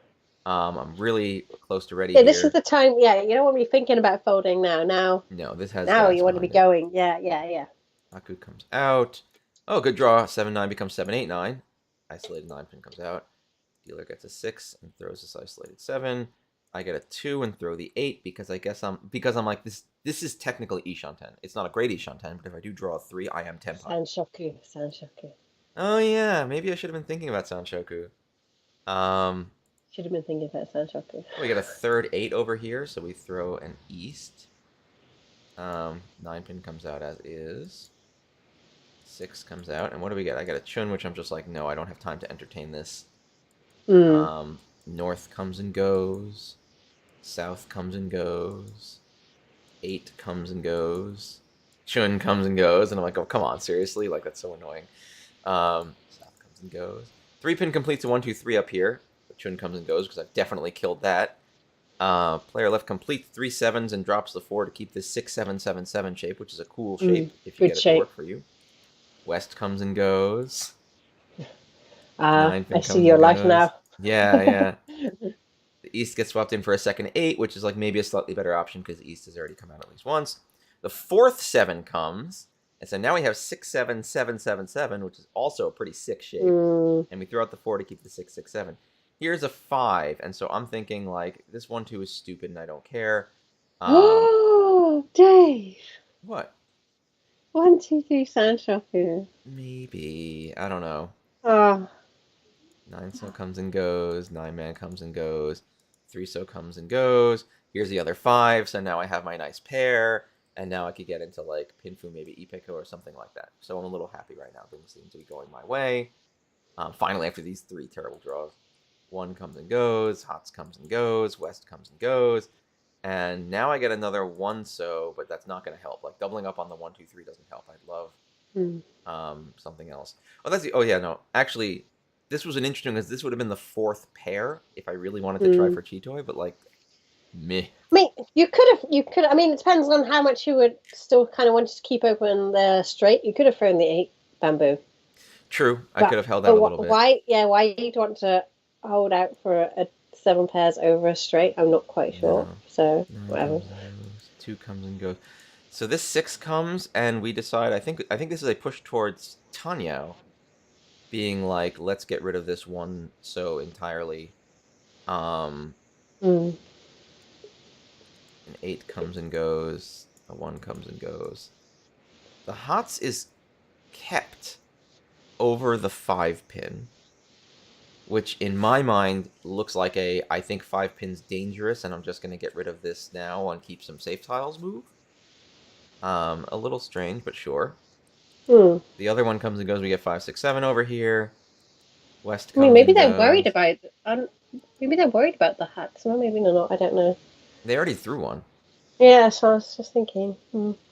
I'm really close to ready. Yeah, this is the time. Yeah, you don't want to be thinking about folding now. No, this has. Now you want to be going. Yeah. Haku comes out. Oh, good draw. 7, 9 becomes 7, 8, 9. Isolated 9 pin comes out. Dealer gets a 6 and throws this isolated 7. I get a 2 and throw the 8 because I'm like this is technically Ishanten. It's not a great Ishanten, but if I do draw a 3, I am Tenpai. Sanshoku. Oh yeah, maybe I should have been thinking about Sanshoku. Should have been thinking about Sanshoku. We got a third 8 over here, so we throw an east. 9 pin comes out as is. 6 comes out, and what do we get? I got a Chun, which I'm just like, no, I don't have time to entertain this. North comes and goes. South comes and goes. 8 comes and goes. Chun comes and goes, and I'm like, oh, come on, seriously? Like, that's so annoying. South comes and goes. 3 pin completes a 1, 2, 3 up here. But Chun comes and goes because I've definitely killed that. Player left completes 3 7s and drops the 4 to keep this 6 7 7 7 shape, which is a cool shape if you get it to work for you. West comes and goes. I see your life now. Yeah. The East gets swapped in for a second 8, which is like maybe a slightly better option because the East has already come out at least once. The fourth 7 comes, and so now we have 6 7 7 7 7, which is also a pretty sick shape. And we throw out the 4 to keep the 6 6 7. Here's a 5, and so I'm thinking like this 1 2 is stupid and I don't care. Oh, Dave! What? 1 2 3 Sanshoku. Maybe, I don't know. Oh, 9 so comes and goes. 9-man comes and goes. 3 so comes and goes. Here's the other 5. So now I have my nice pair. And now I could get into like Pinfu, maybe Ipeko or something like that. So I'm a little happy right now. Things seem to be going my way. Finally, after these 3 terrible draws, 1 comes and goes. Hots comes and goes. West comes and goes. And now I get another 1 so, but that's not going to help. Like doubling up on the 1, 2, 3 doesn't help. I'd love hmm. something else. Oh, that's the. Oh yeah, no. Actually, this was an interesting because this would have been the 4th pair if I really wanted to try Hmm. for Chitoy, but like, meh. I mean, you could. I mean, it depends on how much you would still kind of wanted to keep open the straight. You could have thrown the 8 bamboo, True, I but could have held out a little bit. why? Yeah, why you'd want to hold out for a 7 pairs over a straight? I'm not quite sure. No, So 9 whatever. comes and goes. 2 comes and goes. So this 6 comes, and we decide. I think this is a push towards Tanyao being like, let's get rid of this 1 so entirely. Um, Mm. an 8 comes and goes. A 1 comes and goes. The Hots is kept over the 5 pin, which in my mind looks like I think 5 pin's dangerous, and I'm just going to get rid of this now and keep some safe tiles move. A little strange, but sure. Hmm. The other one comes and goes. We get 5, 6, 7 over here. West I mean, comes maybe and they're worried goes. about. Maybe they're worried about the hats. Well, maybe they're not. I don't know. They already threw one. Yeah, so I was just thinking.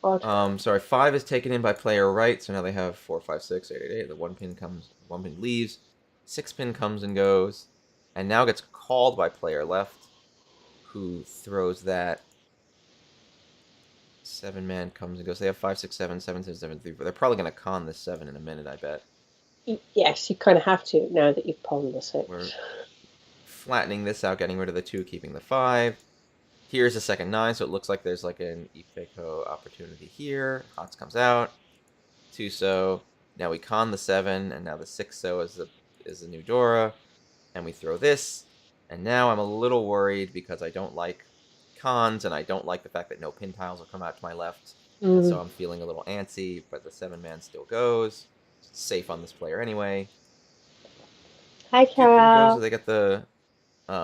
Odd. Sorry, 5 is taken in by player right, so now they have 4, 5, 6, 8, 8, 8. The 1 pin leaves. 6 pin comes and goes, and now gets called by player left, who throws that. 7-man comes and goes. They have 5, 6, 7, 7, 7, 7, 3. But they're probably gonna con this 7 in a minute, I bet. Yes, you kind of have to now that you've pawned the 6. We're flattening this out, getting rid of the 2, keeping the 5. Here's a second 9, so it looks like there's like an Ipeko opportunity here. Hots comes out. 2 so. Now we con the 7, and now the 6 so is the new Dora. And we throw this. And now I'm a little worried because I don't like cons, and I don't like the fact that no pin tiles will come out to my left. And so I'm feeling a little antsy, but the 7-man still goes. It's safe on this player anyway. Hi, 2 pin goes, so Carol. they get the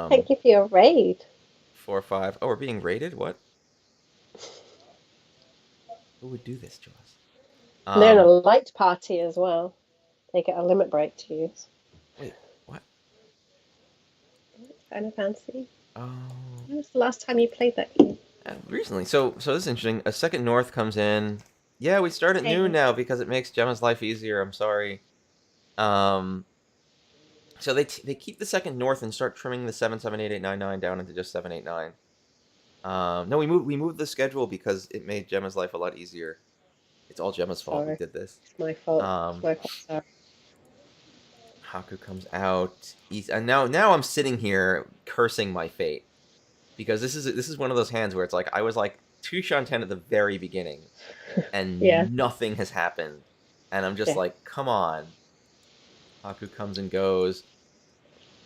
Thank you for your raid. 4, 5. Oh, we're being raided? What? Who would do this to us? And they're in a light party as well. They get a limit break to use. Wait, what? Kind of fancy. Oh, When was the last time you played that game? recently. So this is interesting. A second North comes in. Yeah, we start at noon Hey. now because it makes Gemma's life easier. I'm sorry. Um, so they keep the second North and start trimming the 7, 7, 8, 8, 9, 9 down into just 7, 8, 9. No, we moved the schedule because it made Gemma's life a lot easier. It's all Gemma's fault. We Sorry. did this. It's my fault. It's Um, my fault. Sorry. Haku comes out. And now I'm sitting here cursing my fate because this is one of those hands where it's like I was like 2-10 at the very beginning, Yeah. and nothing has happened, and I'm just Yeah. like, come on. Haku comes and goes.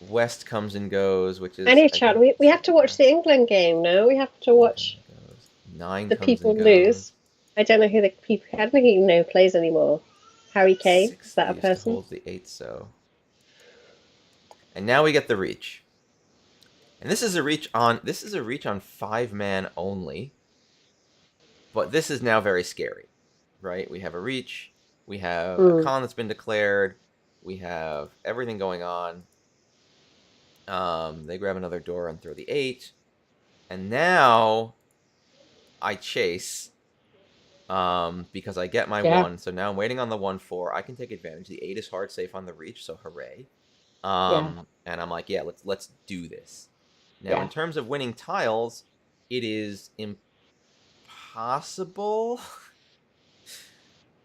West comes and goes, which is Any I chat. think We have to watch the England game now. We have to 1 comes watch and goes. 9 the comes people and goes. lose. I don't know who the people. I don't think even know who plays anymore. Harry Kane, is 6 that a leaves to person? hold the 8 so. And now we get the reach. And this is a reach on 5-man only. But this is now very scary, right? We have a reach, we have a con that's been declared, we have everything going on. They grab another door and throw the 8, and now I chase because I get my Yeah. 1. So now I'm waiting on the 1-4. I can take advantage. The 8 is hard safe on the reach, so hooray. Yeah. And I'm like, yeah, let's do this. Now, Yeah. in terms of winning tiles, it is impossible.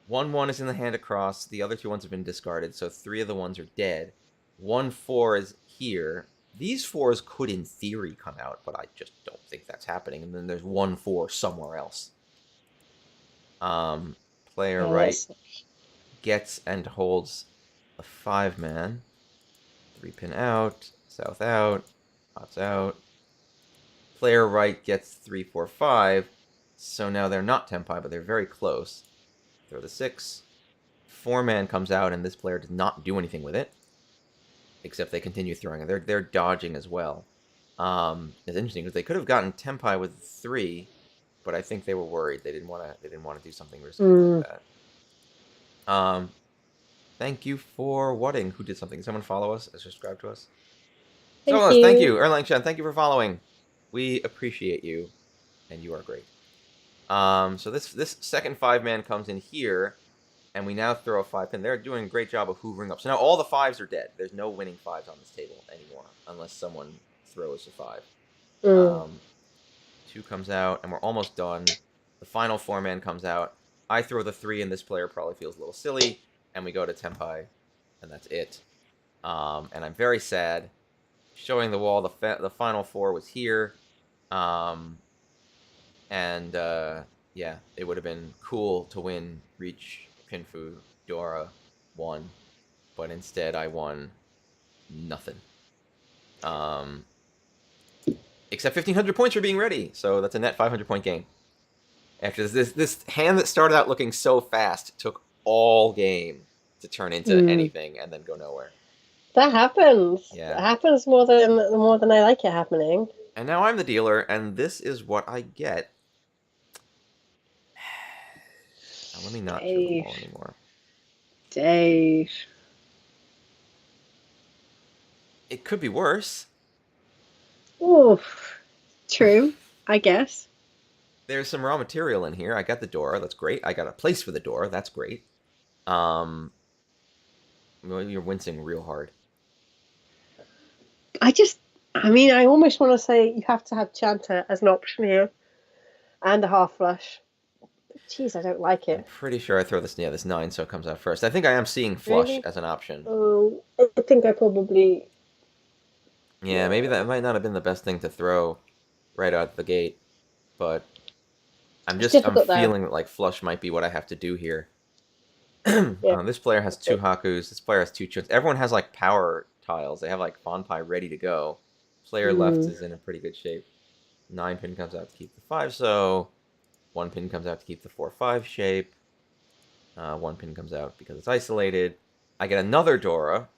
1-1 is in the hand across. The other 2 ones have been discarded, so 3 of the ones are dead. 1-4 is here. These 4s could, in theory, come out, but I just don't think that's happening. And then there's 1-4 somewhere else. Player right gets and holds a 5-man. 3-pin out, south out, hots out. Player right gets 3, 4, 5. So now they're not Tempai, but they're very close. Throw the 6. 4-man comes out, and this player does not do anything with it, except they continue throwing it. They're dodging as well. It's interesting because they could have gotten Tempai with 3, but I think they were worried. They didn't want to do something risky like Mm. that. Thank you for whatting. Who did something? Did someone follow us? Subscribe to us? Thank Thank you. you. Erlang Shen, thank you for following. We appreciate you, and you are great. So this second 5-man comes in here, and we now throw a 5-pin. They're doing a great job of hoovering up. So now all the 5s are dead. There's no winning 5s on this table anymore, unless someone throws a 5. 2 comes out, and we're almost done. The final 4-man comes out. I throw the 3, and this player probably feels a little silly, and we go to Tempai, and that's it. And I'm very sad. Showing the wall, the final 4 was here. Yeah, it would have been cool to win Reach, Pinfu, Dora 1, but instead I won nothing. Except 1,500 points for being ready, so that's a net 500-point game. After this hand that started out looking so fast took all game to turn into anything and then go nowhere. That happens. Yeah. It happens more than I like it happening. And now I'm the dealer, and this is what I get. Now, let me not show the wall anymore. Dave. It could be worse. Oof. True, I guess. There's some raw material in here. I got the door. That's great. I got a place for the door. That's great. Well, you're wincing real hard. I almost want to say you have to have Chanter as an option here. And a half flush. Jeez, I don't like it. I'm pretty sure I throw this 9, so it comes out first. I think I am seeing flush Really? as an option. Oh, I think I probably... Yeah, maybe that might not have been the best thing to throw right out the gate. But I'm feeling that like flush might be what I have to do here. Yeah. This player has 2 Hakus. This player has 2 Chuns. Everyone has like power tiles. They have like Fonpai ready to go. Player left is in a pretty good shape. 9 pin comes out to keep the 5, so 1 pin comes out to keep the 4-5 shape. 1 pin comes out because it's isolated. I get another Dora.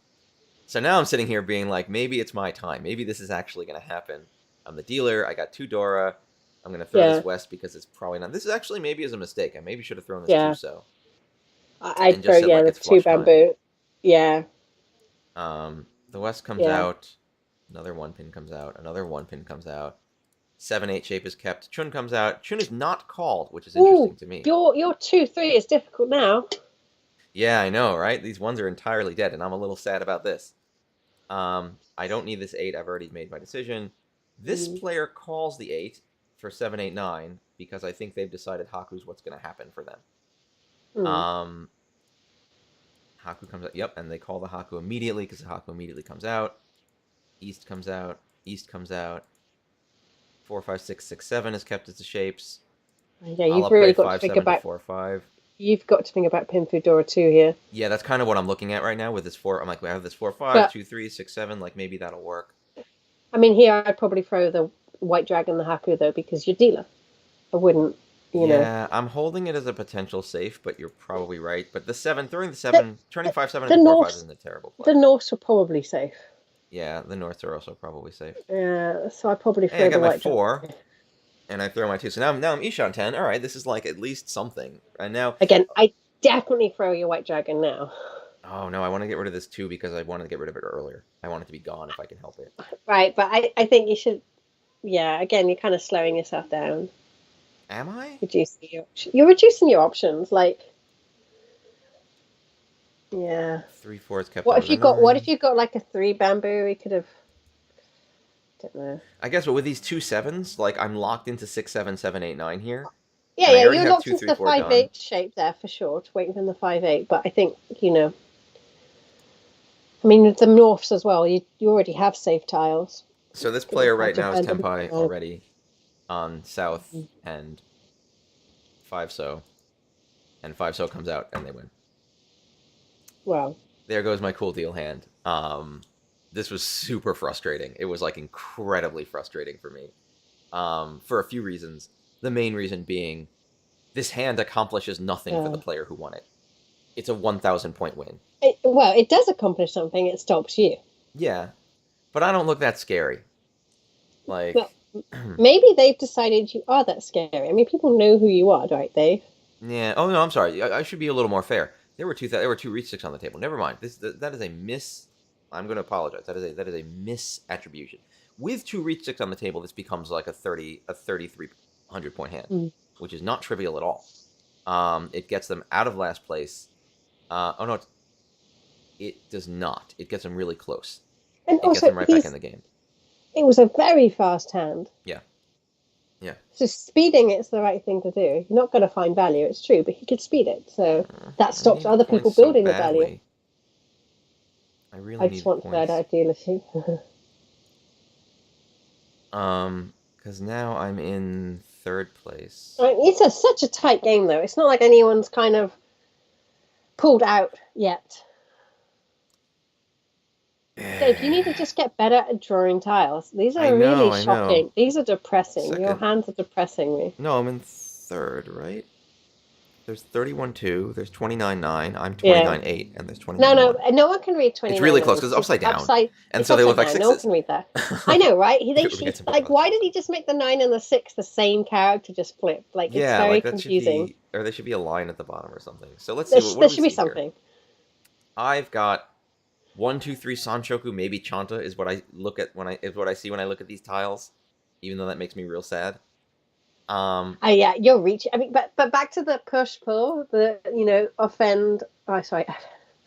So now I'm sitting here being like, maybe it's my time. Maybe this is actually going to happen. I'm the dealer. I got 2 Dora. I'm going to throw this west because it's probably not. This is actually maybe is a mistake. I maybe should have thrown this 2 so. I'd throw, the 2 bamboo. Time. Yeah. The west comes out. Another 1 pin comes out. Another 1 pin comes out. 7-8 shape is kept. Chun comes out. Chun is not called, which is interesting to me. Your 2-3 is difficult now. Yeah, I know, right? These ones are entirely dead, and I'm a little sad about this. I don't need this 8. I've already made my decision. This player calls the 8 for 7-8-9 because I think they've decided Haku's what's going to happen for them. Haku comes out. Yep, and they call the Haku immediately because the Haku immediately comes out. East comes out. East comes out. 4, 5, 6, 6, 7 is kept as the shapes. Yeah, you've really got to think about 4, 5. You've got to think about Pinfu Dora 2 here. Yeah, that's kind of what I'm looking at right now with this 4. I'm like, we have this 4, 5, 2, 3, 6, 7. Like maybe that'll work. I mean, here I'd probably throw the White Dragon, the Haku though, because you're dealer. I wouldn't. You know. Yeah, I'm holding it as a potential safe, but you're probably right. But the 7, throwing the 7, turning 5, 7 into 4, 5 isn't a terrible play. The Norths are probably safe. Yeah, the Norths are also probably safe. Yeah, so I probably throw the White Dragon. I got my 4, and I throw my 2. So now I'm Ishan 10. All right, this is like at least something. And now again, I definitely throw your White Dragon now. Oh no, I want to get rid of this 2 because I wanted to get rid of it earlier. I want it to be gone if I can help it. Right, but I think you should. Yeah, again, you're kind of slowing yourself down. Am I? You're reducing your options, like. Yeah. 3, 4 is kept. What if you got like a 3 bamboo? We could have. Don't know. I guess, but with these 2 7s, like I'm locked into 6, 7, 7, 8, 9 here. Yeah, you're locked into the 5-8 shape there for sure. Waiting for the 5-8, but I think I mean, with the Norths as well, you already have safe tiles. So this player right now is Tempai already on South and 5-so. And 5-so comes out and they win. Wow. There goes my cool deal hand. This was super frustrating. It was like incredibly frustrating for me. For a few reasons. The main reason being this hand accomplishes nothing for the player who won it. it's a 1,000 point win. Well, it does accomplish something. It stops you. Yeah, but I don't look that scary. Well, Like, maybe they've decided you are that scary. I mean, people know who you are, right, Dave? yeah. Oh no, I'm sorry. I should be a little more fair. There were two reach sticks on the table. Never mind. That is a miss. I'm going to apologize. That is a misattribution. With two reach sticks on the table, this becomes like a 300 point hand, Mm. which is not trivial at all. It gets them out of last place. Oh no, it does not. It gets them really close. And It gets also, them right back in the game. it was a very fast hand. Yeah, yeah. So speeding it's the right thing to do. You're not going to find value, it's true, but he could speed it. So that I stops need the other people points so building the value. badly. I really I need just the want third points. eye dealership. Because now I'm in third place. I mean, it's such a tight game, though. It's not like anyone's kind of pulled out yet. Dave, you need to just get better at drawing tiles. These I are really know, I know. shocking. These are depressing. Your Second. hands are depressing me. No, I'm in third, right? There's 31-2, there's 29-9, I'm Yeah. 29-8, and there's No, 29-1. no one can read 29. It's really close because it's upside down. And It's so they look upside like down. No one sixes. can read that. I know, right? It's Like, why did he just make the 9 and the 6 the same character just flip? Like, it's Yeah, very like that confusing. should be, or there should be a line at the bottom or something. So let's see. What There do we should be see here? something. I've got 1, 2, 3 Sanshoku, maybe Chanta is what I look at is what I see when I look at these tiles, even though that makes me real sad. Yeah, you're reaching. I mean, but back to the push pull, offend. Oh, sorry,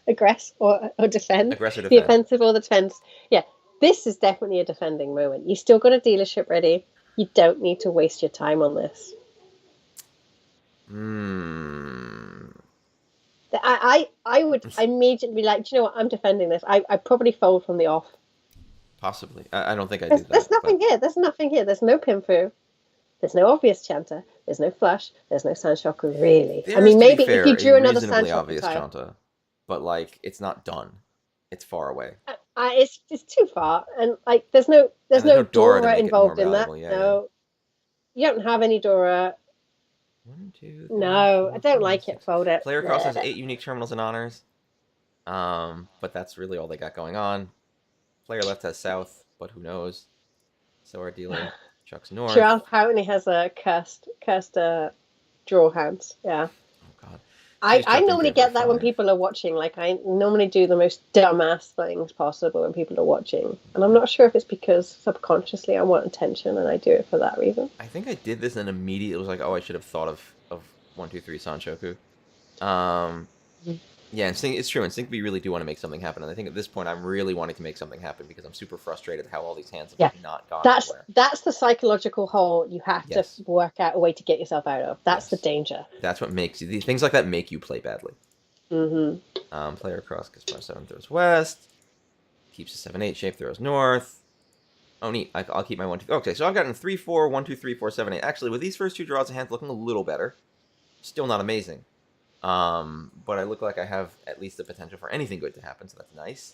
aggress or defend. Aggressor The defend. offensive or the defense. Yeah, this is definitely a defending moment. You still got a dealership ready. You don't need to waste your time on this. I would immediately be like, do you know what? I'm defending this. I probably fold from the off. Possibly. I don't think I do that. There's nothing here. There's nothing here. There's no Pinfu. There's no obvious Chanta. There's no flush. There's no Sanshoku, really. There I mean, is, to maybe be fair, if you drew a another reasonably Sanshoku obvious tile. Chanta, but like it's not done. It's far away. It's too far, and like there's no Dora to Dora make it involved more in that. valuable. Yeah, No, you don't have any Dora. 1, 2, 3, No, 4, I don't 5, like 6. it. Fold it. Player Cross has 8 unique terminals and honors. But that's really all they got going on. Player left has south, but who knows? So our dealer chucks north. Giraffe apparently has a cursed draw hands. Yeah. Oh god. I normally get that when people are watching. Like, I normally do the most dumbass things possible when people are watching. And I'm not sure if it's because subconsciously I want attention and I do it for that reason. I think I did this and immediately was like, oh, I should have thought of 1, 2, 3 Sanshoku. Yeah, it's true. Instinct, we really do want to make something happen. And I think at this point, I'm really wanting to make something happen because I'm super frustrated how all these hands have not gone anywhere. That's the psychological hole you have to work out a way to get yourself out of. That's the danger. That's what makes you... Things like that make you play badly. Mm-hmm. Player across gets 5-7, throws west. Keeps a 7-8 shape, throws north. Oh, neat. I'll keep my 1, 2... Okay, so I've gotten 3-4, 1, 2, 3, 4, 7, 8. Actually, with these first two draws, the hand's looking a little better. Still not amazing. But I look like I have at least the potential for anything good to happen, so that's nice.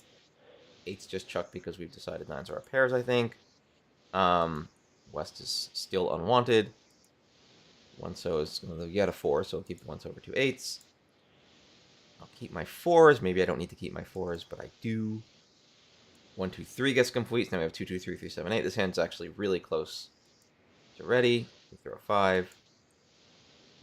8's just chucked because we've decided 9s are our pairs, I think. West is still unwanted. 1-so is going to get a 4, so I'll keep the 1-so over 2 8s. I'll keep my 4s. Maybe I don't need to keep my 4s, but I do. 1, 2, 3 gets complete, so now we have 2, 2, 3, 3, 7, 8. This hand's actually really close to ready. We throw a 5.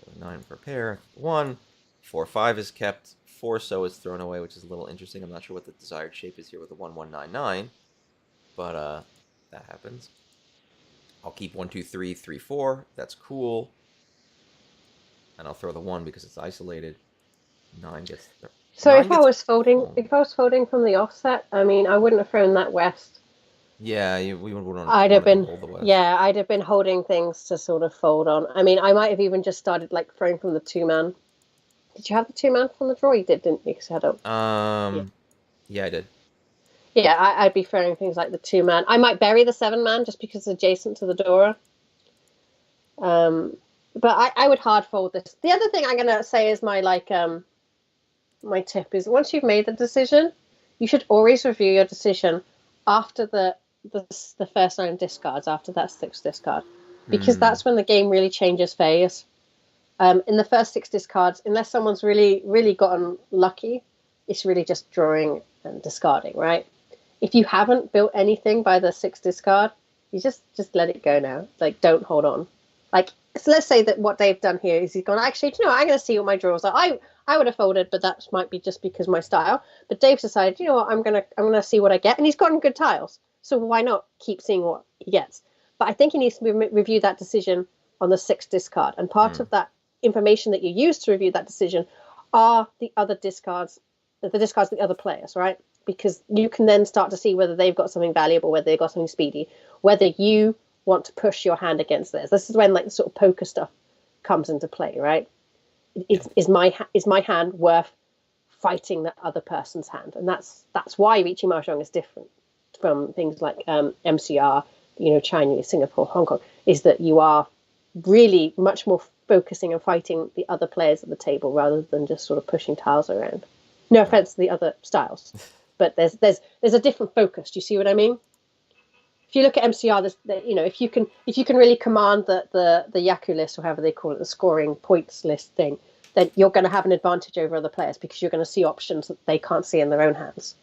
Throw a 9 for a pair. 1. 4, 5 is kept. 4-so is thrown away, which is a little interesting. I'm not sure what the desired shape is here with the 1, 1, 9, 9. But that happens. I'll keep 1, 2, 3, 3, 4. That's cool. And I'll throw the 1 because it's isolated. 9 gets... So if I was folding from the offset, I mean, I wouldn't have thrown that west. Yeah, we wouldn't. I'd have been holding things to sort of fold on. I mean, I might have even just started like throwing from the 2-man. Did you have the 2-man from the draw? You did, didn't you? Because I had yeah, I did. Yeah, I'd be throwing things like the 2-man. I might bury the 7-man just because it's adjacent to the Dora. But I would hard fold this. The other thing I'm gonna say is my tip is once you've made the decision, you should always review your decision after the first 9 discards, after that 6th discard, because that's when the game really changes phase. In the first 6 discards, unless someone's really, really gotten lucky, it's really just drawing and discarding, right? If you haven't built anything by the 6 discard, you just let it go now. Like, don't hold on. Like, so let's say that what Dave's done here is he's gone, actually, you know, I'm going to see what my draws are. I would have folded, but that might be just because my style. But Dave's decided, you know what, I'm gonna see what I get, and he's gotten good tiles. So why not keep seeing what he gets? But I think he needs to review that decision on the 6 discard, and part of that information that you use to review that decision are the other discards, the discards of the other players, right? Because you can then start to see whether they've got something valuable, whether they've got something speedy, whether you want to push your hand against theirs. This is when like the sort of poker stuff comes into play, right? Is my hand worth fighting that other person's hand? And that's why Richie Mahjong is different from things like MCR, you know, China, Singapore, Hong Kong, is that you are really much more focusing and fighting the other players at the table rather than just sort of pushing tiles around. No offense to the other styles, but there's a different focus. Do you see what I mean? If you look at MCR, you know, if you can really command the Yaku list, or however they call it, the scoring points list thing, then you're going to have an advantage over other players because you're going to see options that they can't see in their own hands.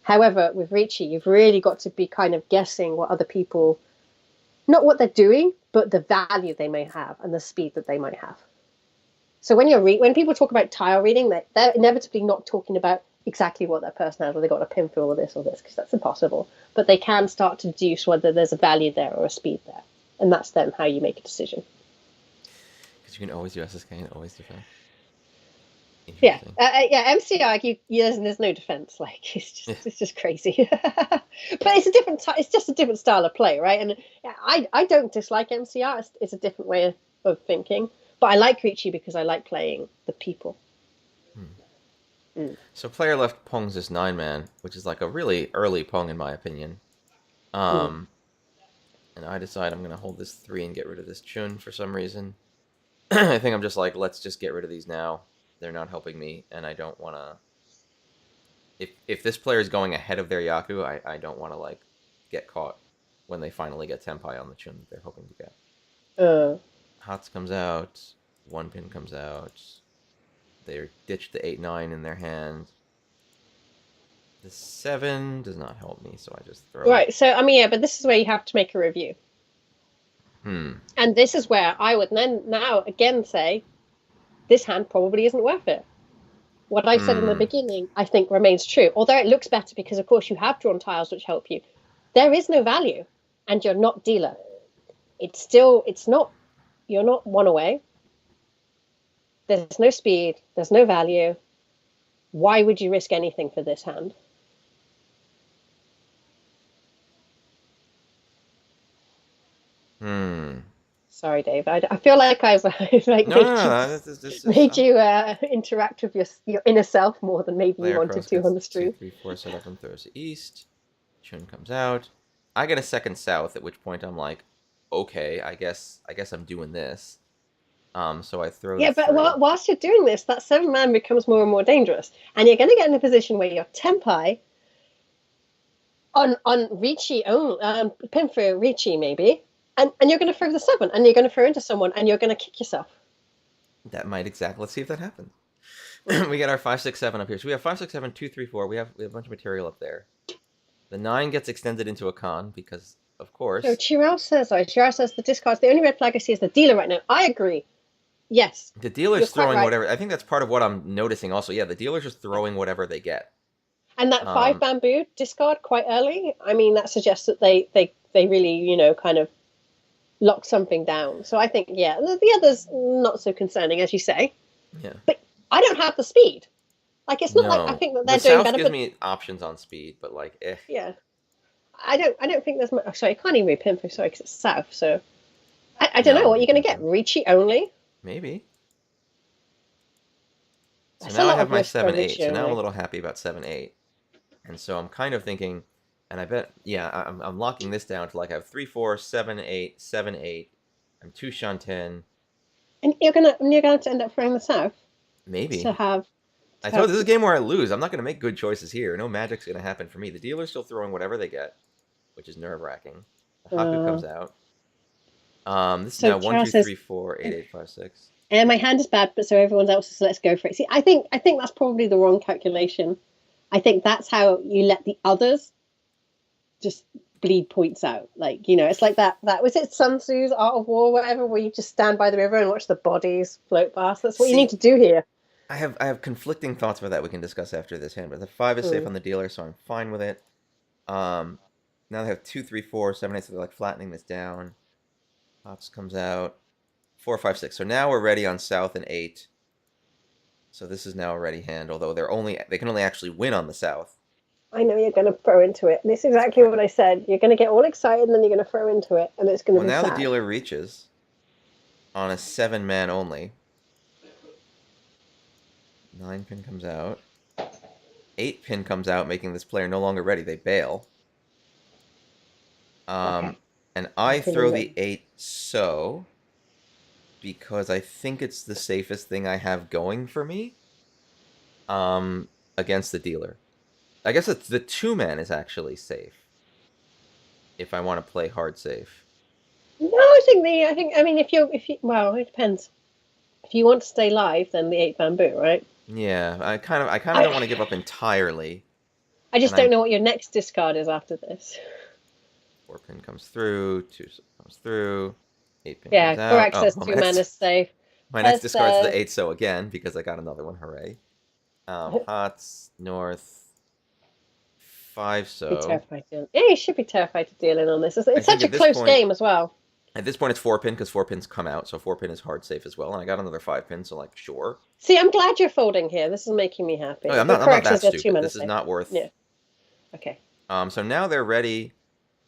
However, with Ricci, you've really got to be kind of guessing what other people, not what they're doing, but the value they may have and the speed that they might have. So when people talk about tile reading, they're inevitably not talking about exactly what that person has, or they got a pin through or this, because that's impossible. But they can start to deduce whether there's a value there or a speed there, and that's then how you make a decision. Because you can always do SSK and always defend. Yeah, MCR, there's no defense. Like it's just crazy. But it's just a different style of play, right? And I don't dislike MCR. It's a different way of thinking. But I like Ricci because I like playing the people. So player left Pongs this 9-man, which is like a really early Pong in my opinion. And I decide I'm going to hold this 3 and get rid of this Chun for some reason. I think I'm just like, let's just get rid of these now. They're not helping me, and I don't want to... If this player is going ahead of their Yaku, I don't want to like get caught when they finally get Tenpai on the Chun that they're hoping to get. Hots comes out, 1 pin comes out. They ditch the 8-9 in their hand. The 7 does not help me, so I just throw. Right, so I mean, yeah, but this is where you have to make a review. And this is where I would then now again say, this hand probably isn't worth it. What I said in the beginning, I think remains true. Although it looks better because, of course, you have drawn tiles which help you. There is no value, and you're not dealer. You're not 1 away. There's no speed. There's no value. Why would you risk anything for this hand? Sorry, Dave. I feel like I've made you interact with your inner self more than maybe you wanted to on the stream. 2, 3, 4 set up and throws east. Chun comes out. I get a second south, at which point I'm like, okay, I guess I'm doing this. So I throw. Yeah, but whilst you're doing this, that 7-man becomes more and more dangerous, and you're going to get in a position where you're Tenpai on Ricci, pin through Ricci maybe, and you're going to throw the 7, and you're going to throw into someone, and you're going to kick yourself. That might exactly. Let's see if that happens. We got our 5, 6, 7 up here. So we have 5, 6, 7, 2, 3, 4. We have a bunch of material up there. The 9 gets extended into a con because, of course. So Chirel says the discards. The only red flag I see is the dealer right now. I agree. Yes. The dealer's throwing whatever. I think that's part of what I'm noticing also. Yeah, the dealer's just throwing whatever they get. And that 5 bamboo discard quite early, I mean, that suggests that they really, you know, kind of lock something down. So I think, yeah, the other's not so concerning, as you say. Yeah. But I don't have the speed. Like, it's not like I think that they're doing better. The South gives me options on speed, but like, eh. Yeah. I don't think there's much. Oh, sorry, I can't even read Pinfo, sorry, because it's South. So I don't know what you're going to get. Ricci only? Maybe. So now I have my 7-8. So now I'm a little happy about 7-8. And so I'm kind of thinking, and I bet, yeah, I'm locking this down to like I have 3, 4, 7, 8, 7, 8. I'm 2 Shanten. And you're gonna to end up throwing the South? Maybe. I told this is a game where I lose. I'm not going to make good choices here. No magic's going to happen for me. The dealer's still throwing whatever they get, which is nerve-wracking. The Haku comes out. This is now 1, 2, 3, 4, 8, 8, 5, 6. And my hand is bad, but so everyone else is let's go for it. See, I think that's probably the wrong calculation. I think that's how you let the others just bleed points out. Like, it's like that was it Sun Tzu's Art of War, whatever, where you just stand by the river and watch the bodies float past. That's what you need See, to do here. I have conflicting thoughts about that we can discuss after this hand, but the 5 is safe Mm. on the dealer, so I'm fine with it. Um, Now they have 2, 3, 4, 7, 8, so they're like flattening this down. Pops comes out. 4, 5, 6. So now we're ready on South and 8. So this is now a ready hand, although they can only actually win on the South. I know you're going to throw into it. This is exactly what I said. You're going to get all excited and then you're going to throw into it, and it's going Well, to be now the sad. dealer reaches on a 7-man only. 9 pin comes out. 8 pin comes out, making this player no longer ready. They bail. Okay. And I I'm feeling throw ready. the 8 so because I think it's the safest thing I have going for me against the dealer. I guess it's the 2-man is actually safe if I want to play hard safe. No, I mean, well, it depends. If you want to stay live, then the 8 bamboo, right? Yeah, I kind of don't want to give I, up entirely, I and just don't I'm know what your next discard is after this. 4 pin comes through, 2 comes through, 8 pin Yeah, comes core out. Oh, access, well, 2 mana safe. my next Pez discard's the says, 8 so again because I got another one. Hooray! Hots North 5 be so. terrified to. Yeah, you should be terrified to deal in on this. I It's think such a close game as well. at this point it's 4 pin because 4 pins come out, so 4 pin is hard safe as well, and I got another 5 pin, so like sure. See, I'm glad you're folding here. This is making me happy. No, I'm But not. I'm core not that access, they're 2 stupid. mana This is safe. not worth. Yeah. Okay. So now they're ready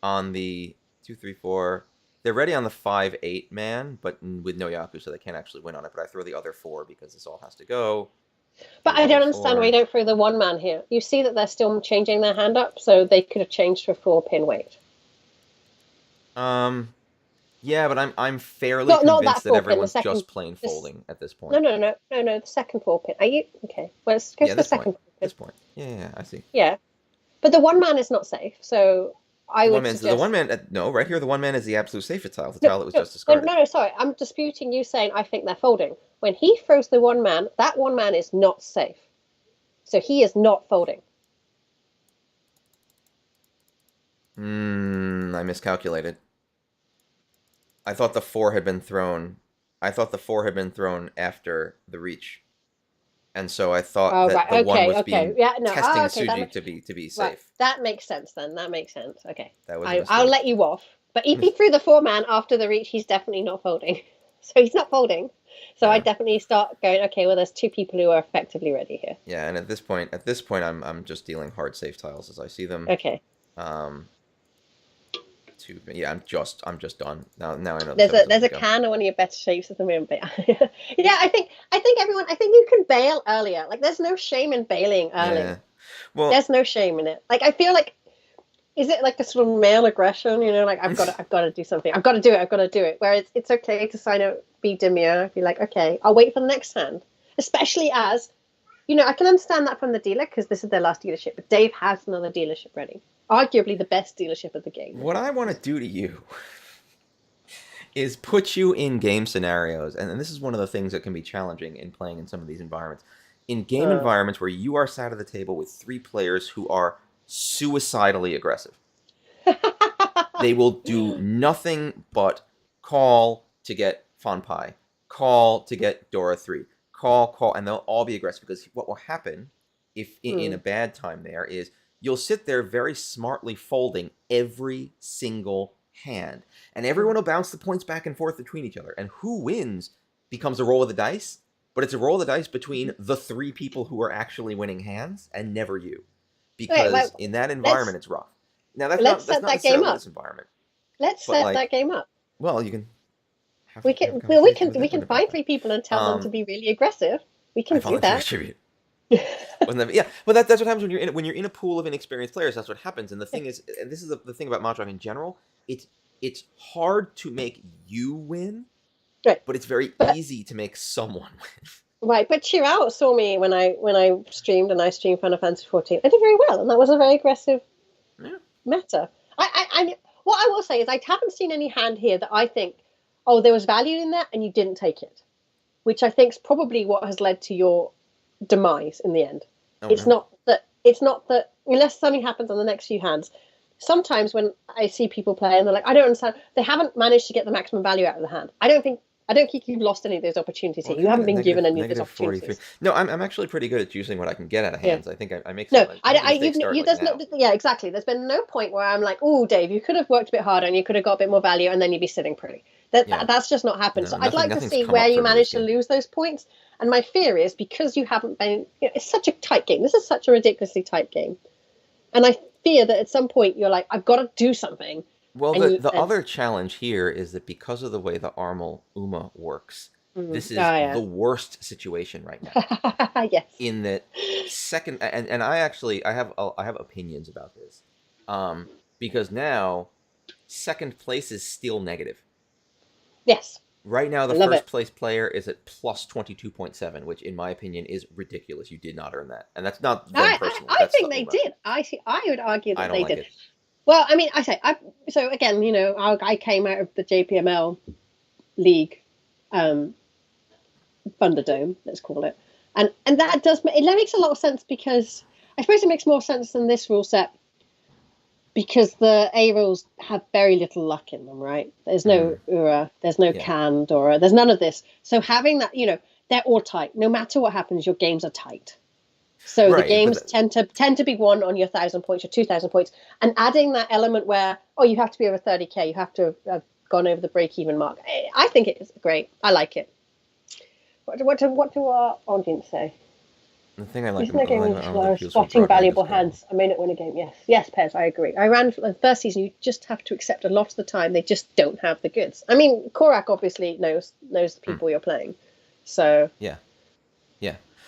on the 2, 3, 4. They're ready on the 5, 8 man, but with no Yaku, so they can't actually win on it. But I throw the other 4 because this all has to go. But The I other don't understand why you 4. don't throw the 1 man here. You see that they're still changing their hand up, so they could have changed to a 4-pin weight. Yeah, but I'm fairly Not convinced that that 4-pin, the everyone's second. just plain This, folding at this no, point. no, no, no, no, the second 4-pin. Are you okay? Well, let's go Yeah, to the this point. second 4-pin. This point. Yeah, I see. Yeah, but the 1 man is not safe, so I The would one man's the suggest. one man. No, right here, the one man is the absolute safest tile. The No, tile that was no, just no, discarded. no, sorry. I'm disputing you saying I think they're folding. When he throws the 1 man, that 1 man is not safe. So he is not folding. I miscalculated. I thought the 4 had been thrown. I thought the 4 had been thrown after the reach, and so I thought Oh, that right. the 1 Okay, was okay. being Yeah, no. testing Okay, Suji to be right. safe. That makes sense then. That makes sense. Okay. That was a I'll mistake. let you off. But if he threw the 4 man after the reach, he's definitely not folding. So he's not folding. So I Yeah, definitely start going, okay, well, there's 2 people who are effectively ready here. yeah. And at this point, I'm just dealing hard safe tiles as I see them. Okay. Um, yeah, I'm just done now. Now I know There's a can of one of your better shapes at the moment. But yeah, I think you can bail earlier. Like there's no shame in bailing early. Yeah. Well, There's no shame in it. Like I feel like is it like a sort of male aggression? Like I've got to do something. I've got to do it. I've got to do it. Where it's okay to sign up, be demure, be like, okay, I'll wait for the next hand. Especially as, I can understand that from the dealer because this is their last dealership. But Dave has another dealership ready, arguably the best dealership of the game. what I want to do to you is put you in game scenarios, and this is one of the things that can be challenging in playing in some of these environments. In game environments where you are sat at the table with 3 players who are suicidally aggressive. They will do nothing but call to get Fun Pie, call to get Dora 3, call, and they'll all be aggressive because what will happen if in a bad time there is you'll sit there very smartly folding every single hand, and everyone will bounce the points back and forth between each other, and who wins becomes a roll of the dice, but it's a roll of the dice between the 3 people who are actually winning hands and never you. Because in that environment, it's rough. Now that's not necessarily this environment. Let's set that game up. Well, you can. We can find 3 people and tell them to be really aggressive. We can do that. Tribute. Yeah, well, that's what happens when you're in a pool of inexperienced players. That's what happens. And the thing is, and this is the thing about Mahjong in general. It's hard to make you win, right? But it's very easy to make someone win. Right, but Cheer Out saw me when I streamed, and I streamed Final Fantasy 14. I did very well, and that was a very aggressive meta. What I will say is I haven't seen any hand here that I think, oh, there was value in that, and you didn't take it. which I think is probably what has led to your demise in the end. It's Okay. not that unless something happens on the next few hands. Sometimes when I see people play and they're like, I don't understand, they haven't managed to get the maximum value out of the hand. I don't think you've lost any of those opportunities Well, here. look You at haven't that, been given any of those negative 43. opportunities. No, I'm actually pretty good at choosing what I can get out of Yeah. hands. I think No, I make a mistake starting there's no, now. yeah, exactly. There's been no point where I'm like, oh, Dave, you could have worked a bit harder and you could have got a bit more value and then you'd be sitting pretty. Yeah. That's just not happened. No, So I'd like to nothing's see come where up you for me this manage to game. lose those points. And my fear is because you haven't been, it's such a tight game. This is such a ridiculously tight game. And I fear that at some point you're like, I've got to do something. Well, And the other challenge here is that because of the way the Armel Uma works, this is yeah. the worst situation right now. Yes. In that second, and I have opinions about this, because now second place is still negative. Yes. Right now, I the love first it. place player is at plus 22.7, which in my opinion is ridiculous. You did not earn that, and that's not them personally. I That's think the they Uma. did. I would argue I that don't they like did. it. Well, I mean, so again, I came out of the JPML league, Thunderdome, let's call it, and that makes a lot of sense because I suppose it makes more sense than this rule set because the A rules have very little luck in them, right? There's no Ura, there's no Yeah. canned Dora, there's none of this. So having that, they're all tight. No matter what happens, your games are tight. So the Right, games tend to be won on your 1,000 points, your 2,000 points, and adding that element where you have to be over 30k, you have to have gone over the break-even mark. I think it is great. I like it. What do our audience say? the thing I like, Using the game about is Armel slow, appeals from spotting broadening the valuable scope. hands. I may not win a game. Yes, Pez, I agree. I ran for the first season. You just have to accept a lot of the time they just don't have the goods. I mean, Korak obviously knows the people you're playing, so Yeah.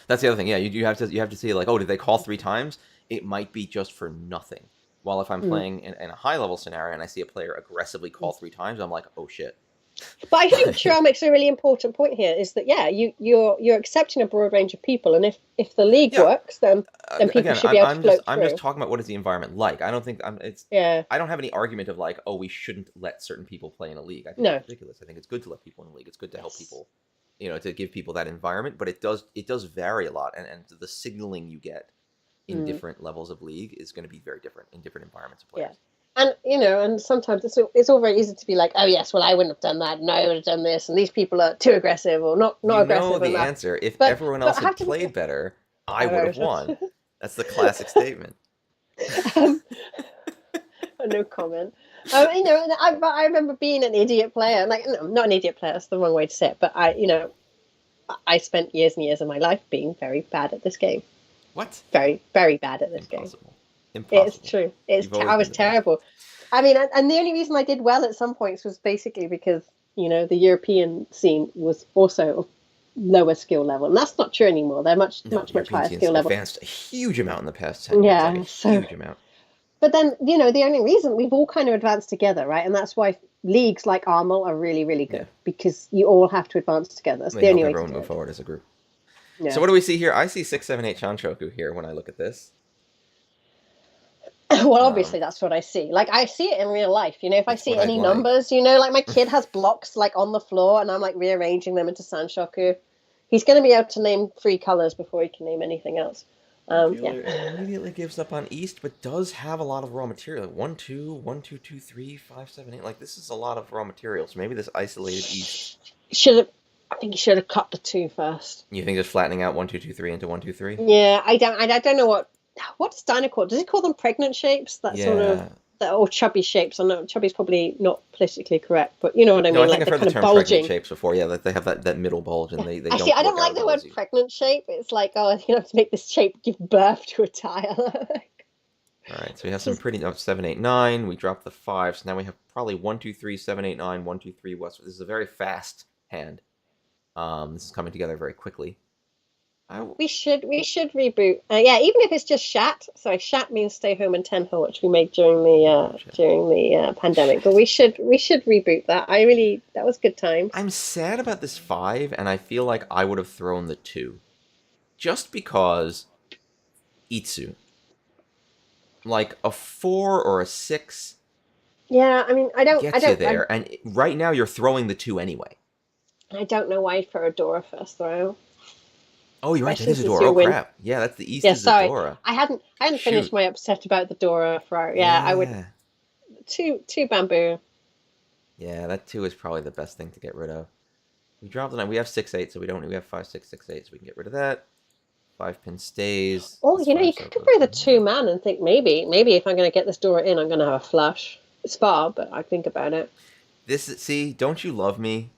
That's the other thing. Yeah, you have to see like, oh, did they call 3 times? It might be just for nothing. While if I'm playing in a high level scenario and I see a player aggressively call 3 times, I'm like, oh shit. But I think Sherelle makes a really important point here: is that you're accepting a broad range of people, and if the league Yeah. works, then people Again, should be able to float I'm just through. talking about what is the environment like. I don't think Yeah, I don't have any argument of like, oh, we shouldn't let certain people play in a league. I think no, it's ridiculous. I think it's good to let people in a league. It's good to help yes, people, to give people that environment. But it does vary a lot, and the signaling you get in different levels of league is going to be very different in different environments of yeah. players. And sometimes it's all very easy to be like, oh yes, well I wouldn't have done that, no, I would have done this, and these people are too aggressive or not You know aggressive the enough. answer. If But everyone but else I have had to be played better, I would have careful. won. That's the classic statement. um, no comment. But I remember being an idiot player. Like, no, not an idiot player. That's the wrong way to say it. But I spent years and years of my life being very bad at this game. What? Very, very bad at this Impossible. game. Impossible. It's true. Always I was been the best. terrible. I mean, and the only reason I did well at some points was basically because the European scene was also of lower skill level, and that's not true anymore. They're much No, much the much European higher team's skill level. advanced a huge amount in the past 10 years. Yeah. Like a So, huge amount. but then the only reason we've all kind of advanced together, right? And that's why leagues like Armel are really really good because you all have to advance together. That's They the help only way to everyone do move it. forward as a group. Yeah. So what do we see here? I see 6, 7, 8 Chanshoku here when I look at this. Well, obviously that's what I see. Like I see it in real life. If I It's see what I any like. numbers, like my kid has blocks like on the floor, and I'm like rearranging them into Sanshoku. He's going to be able to name 3 colors before he can name anything else. Immediately gives up on East, but does have a lot of raw material. 1, 2, 1, 2, 2, 3, 5, 7, 8. Like this is a lot of raw material. So maybe this isolated East. I think he should have cut the 2 first. You think just flattening out 1, 2, 2, 3 into 1, 2, 3? Yeah, I don't know what does Dino call? Does he call them pregnant shapes? That sort of or chubby shapes. I know chubby's probably not politically correct, but you know what I mean. No, I think like I've the heard kind the of term bulging pregnant shapes before. Yeah, that they have that middle bulge and they I don't see. I work don't out like as the well word as you. pregnant shape. It's like, you have to make this shape give birth to a tile. All right, so we have some pretty 7, 8, 9. We dropped the 5, so now we have probably 1, 2, 3, 7, 8, 9, 1, 2, 3 West. This is a very fast hand. This is coming together very quickly. We should reboot. Yeah, even if it's just Shat. Sorry, Shat means stay home and 10 hole, which we made during the pandemic. But we should reboot that. That was good times. I'm sad about this 5, and I feel like I would have thrown the 2, just because Itsu, like a 4 or a 6. Yeah, I mean, I don't. Gets you there, and right now you're throwing the 2 anyway. I don't know why for a Dora first throw, Oh, you're right. That especially is a since Dora. you Oh win. crap. Yeah, that's the East Yeah, is the sorry, Dora. I hadn't finished Shoot. my upset about the Dora throw. Yeah, I would Yeah. two bamboo. Yeah, that two is probably the best thing to get rid of. We dropped the nine. We have 6-8, so we don't. We have 5-6-6-8, so we can get rid of that. 5 pin stays. Oh, This you 5 could so go goes for the in two here. man and think maybe if I'm going to get this Dora in, I'm going to have a flush. It's far, but I think about it. See, don't you love me?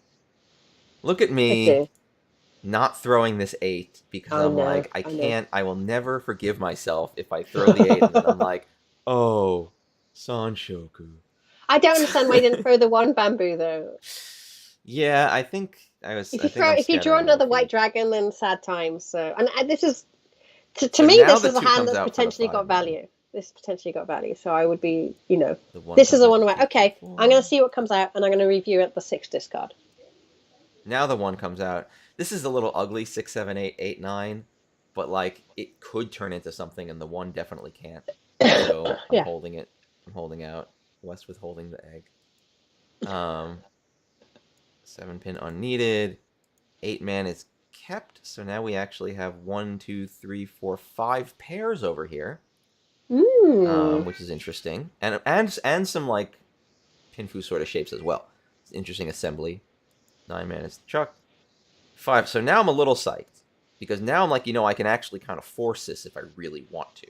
Look at I me do. not throwing this 8 because I I'm know. like, I I know. can't, I will never forgive myself if I throw the 8 and then I'm like, oh, Sanshoku. I don't understand why you didn't throw the one bamboo though. Yeah, I think I'm If you draw scattering my another white feet. dragon, then sad times. So, and this is to So me, now this the is a 2 hand comes that's out for the potentially got 5 man. value. This potentially got value. So I would be, The 1 this is comes the out one to where keep okay, I'm 4. going to see what comes out, and I'm going to review at the 6 discard. Now the 1 comes out. This is a little ugly, 6, 7, 8, 8, 9, but like it could turn into something and the 1 definitely can't. So I'm Yeah. holding it. I'm holding out. West withholding the egg. Um, 7 pin unneeded. 8 man is kept. So now we actually have 1, 2, 3, 4, 5 pairs over here, Hmm. which is interesting, and some like pinfu sort of shapes as well. It's an interesting assembly. 9 man is Chuck. 5. So now I'm a little psyched because now I'm like, I can actually kind of force this if I really want to.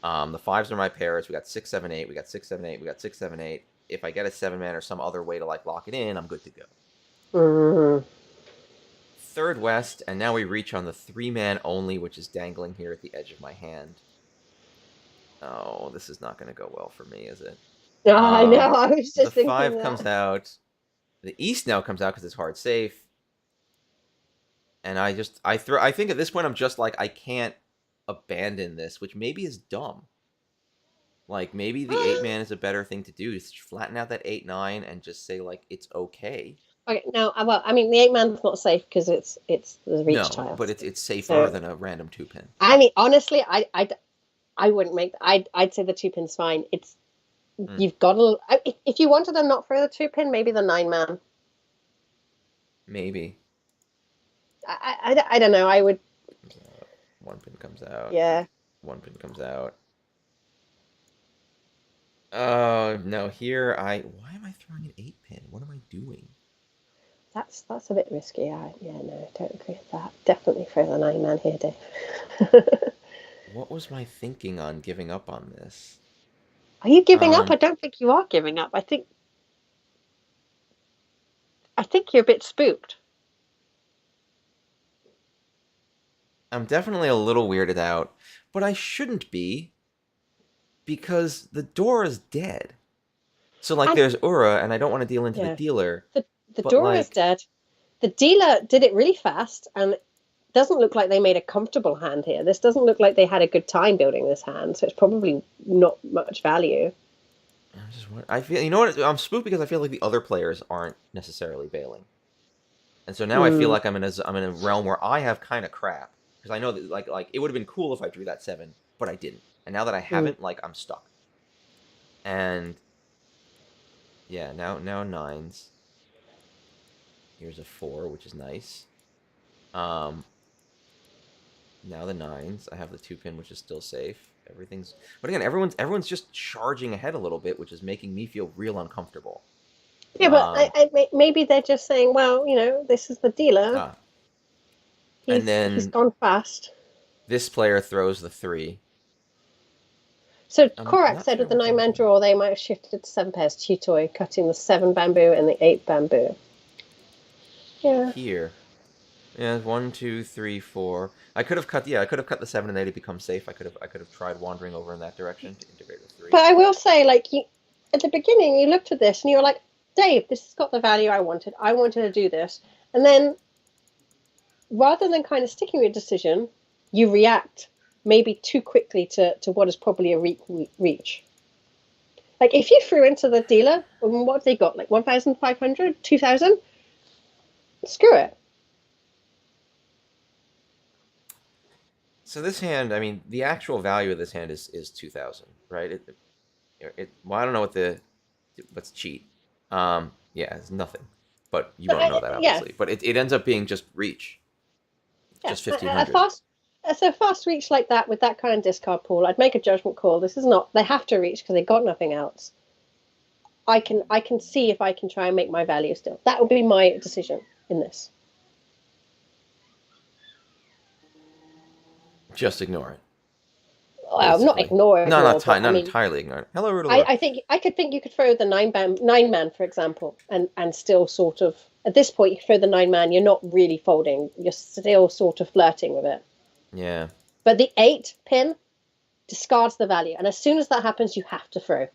The 5s are my pairs. We got 6, 7, 8. We got 6, 7, 8. We got 6, 7, 8. If I get a 7 man or some other way to like lock it in, I'm good to go. Hmm. Third West, and now we reach on the 3 man only, which is dangling here at the edge of my hand. Oh, this is not going to go well for me, is it? I know. I was The just thinking 5 that. comes out. The East now comes out because it's hard safe. And I think at this point I'm just like, I can't abandon this, which maybe is dumb. Like maybe the 8 man is a better thing to do. Just flatten out that 8-9 and just say like it's okay. Okay, no, well, I mean, the 8 man's not safe because it's the reach No, tile. but it's safer So, than a random 2 pin. I mean, honestly, I wouldn't make. I'd say the 2 pin's fine. It's Hmm, you've got to. If you wanted to not throw the 2 pin, maybe the 9 man. maybe. I don't know. I would. Comes out. 1 pin comes out. Yeah, 1 pin comes out. Oh no! Here why am I throwing an 8 pin? What am I doing? that's a bit risky. Yeah, no, don't agree with that. Definitely throw the 9 man here, Dave. What was my thinking on giving up on this? Are you giving up? I Um, don't think you are giving up. I think you're a bit spooked. I'm definitely a little weirded out, but I shouldn't be because the door is dead. So like And there's Ura, and I don't want to deal into the yeah, dealer, the but door is like dead. The dealer did it really fast, and it doesn't look like they made a comfortable hand here. This doesn't look like they had a good time building this hand, so it's probably not much value. I feel what I'm spooked because I feel like the other players aren't necessarily bailing, and so now I feel Hmm. like I'm in a realm where I have kind of crap because I know that like it would have been cool if I drew that 7, but I didn't, and now that I Hmm. haven't, like I'm stuck. And yeah, now 9s. Here's a 4, which is nice. Um, Now the 9s. I have the 2 pin, which is still safe. But again, everyone's just charging ahead a little bit, which is making me feel real uncomfortable. Yeah, but Um, maybe they're just saying, well, this is the dealer. ah, and He's then gone fast. this player throws the 3. So I'm Korak not said sure with the what's 9 man happening. draw, they might have shifted to 7 pairs Chitoy, cutting the 7 bamboo and the 8 bamboo. Yeah. Here, yeah, 1, 2, 3, 4. I could have cut. Yeah, I could have cut the 7 and 8 to become safe. I could have tried wandering over in that direction to integrate the 3. But I will say, like, at the beginning, you looked at this and you were like, Dave, this has got the value I wanted. I wanted to do this. And then rather than kind of sticking with your decision, you react maybe too quickly to what is probably a reach. Like, if you threw into the dealer, what have they got? Like 1,500, 2,000. Screw it. So this hand, I mean, the actual value of this hand is 2,000, right? Well, I don't know what's cheat. Yeah, it's nothing. but you won't know that Yeah, obviously. But it ends up being just reach, yeah. just 1,500. So fast reach like that with that kind of discard pool, I'd make a judgment call. This is not. They have to reach because they got nothing else. I can see if I can try and make my value still. That would be my decision in this. Just ignore it. Well, not Basically. ignore, No, ignore, but I not mean, entirely ignore it. Hello, Rudalor. I think you could throw the nine man, for example, and still sort of at this point you throw the 9 man. You're not really folding. You're still sort of flirting with it. Yeah. But the 8 pin discards the value, and as soon as that happens, you have to throw.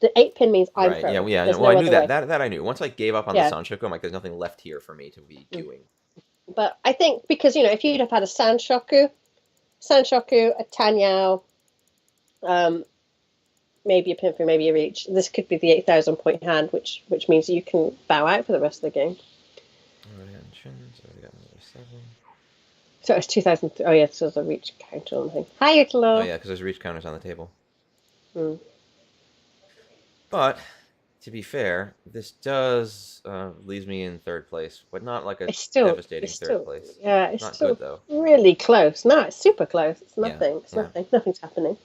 The 8 pin means I'm Right. throwing. Yeah. There's Well, no I knew other that. way. That I knew. Once I gave up on the Yeah. Sanchoku, I'm like, there's nothing left here for me to be doing. But I think because if you'd have had a Sanshoku, a Tanyao, maybe a pin through, maybe a reach. This could be the 8,000 point hand, which means you can bow out for the rest of the game. Already got chins. Already got another 7. So it's 2,000. Oh yeah, so there's a reach counter on the thing. Hi, Italo. Oh yeah, because there's reach counters on the table. Hmm. But to be fair, this does leaves me in third place, but not like a devastating third place. Yeah, it's not still good though. really close. No, it's super close. It's nothing. Yeah, It's nothing. Nothing's happening.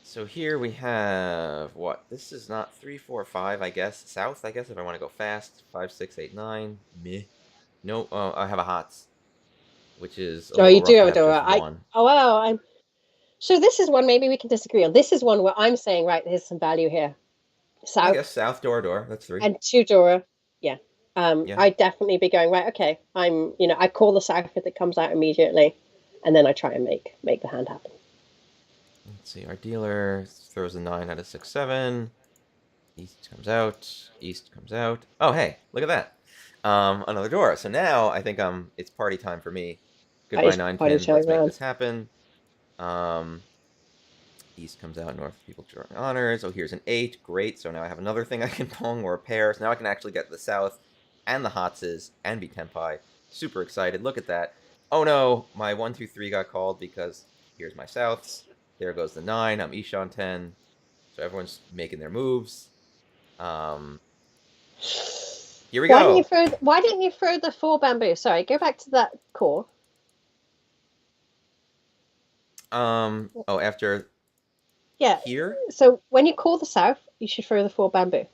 So here we have what? This is not 3, 4, 5. I guess south. I guess if I want to go fast, 5, 6, 8, 9. Meh. No. I have a hots, which is a You little do rough have a to Dora. have just one. Oh wow. So this is one maybe we can disagree on. This is one where I'm saying, right, there's some value here. South. I guess south door. That's 3. And 2 Dora. Yeah. Yeah. I'd definitely be going, right, okay, I call the south if it comes out immediately, and then I try and make the hand happen. Let's see. Our dealer throws a 9 out of 6, 7. East comes out. East comes out. Oh, hey, look at that. Another Dora. So now I think it's party time for me. Goodbye 9 pins. Let's make this happen. East comes out. North people drawing honors. Oh, here's an 8. Great. So now I have another thing I can pong or a pair. So now I can actually get the south and the hotses and be tenpai. Super excited. Look at that. Oh no, my 1, 2, 3 got called because here's my souths. There goes the 9. I'm Ishan 10. So everyone's making their moves. Here we go. Why didn't you throw the 4 bamboo? Sorry, go back to that core. After here? So when you call the south, you should throw the 4 bamboo.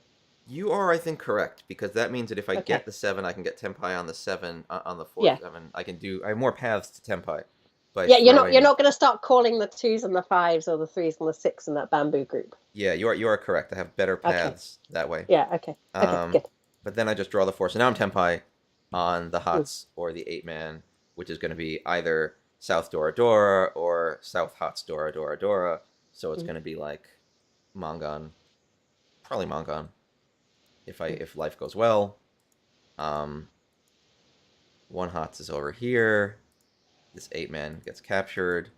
You are, I think, correct, because that means that if I get the 7, I can get tenpai on the 7, on the 4, 7. I have more paths to tenpai. You're not going to start calling the 2s and the 5s or the 3s and the 6 in that bamboo group. Yeah, you are correct. I have better paths that way. Yeah, okay. Good. But then I just draw the 4. So now I'm tenpai on the hots or the 8-man, which is going to be either south Dora or south hots Dora. So it's going to be like Mongon, probably Mongon, if life goes well. 1 hots is over here. This 8-man gets captured.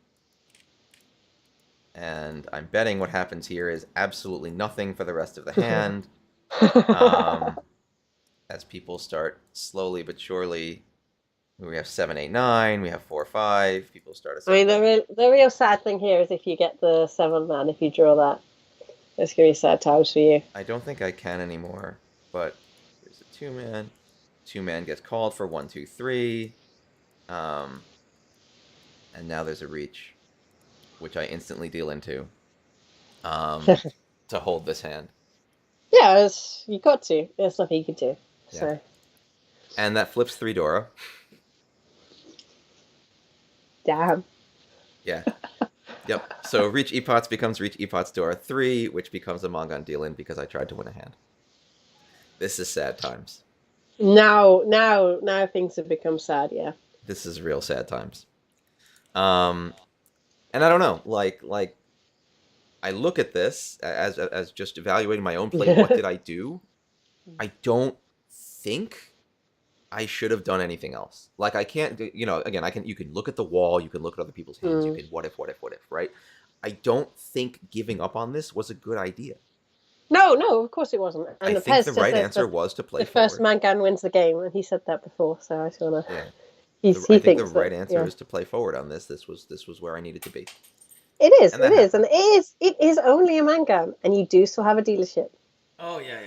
And I'm betting what happens here is absolutely nothing for the rest of the hand. As people start slowly but surely, we have 7, 8, 9, we have 4, 5, people start a 7. The real sad thing here is if you get the 7-man, if you draw that, it's going to be sad times for you. I don't think I can anymore, but there's a 2-man. 2-man gets called for 1, 2, 3. And now there's a reach, which I instantly deal into to hold this hand. Yeah, you got to. There's nothing you can do. Yeah. So. And that flips 3 Dora. Damn. Yeah. Yep. So reach Epots becomes reach Epots Dora 3, which becomes a Mongon deal-in because I tried to win a hand. This is sad times. Now things have become sad, yeah. This is real sad times. And I don't know, like I look at this as just evaluating my own play. What did I do? I don't think I should have done anything else. Like I can't, again, you can look at the wall, you can look at other people's hands, you can what if, right? I don't think giving up on this was a good idea. No, of course it wasn't. And I think the right answer was to play forward. The first Mangan wins the game, and he said that before, so I just want to... Yeah. I think the right answer is to play forward on this. This was where I needed to be. It is, and it is only a Mangan, and you do still have a dealership. Oh yeah.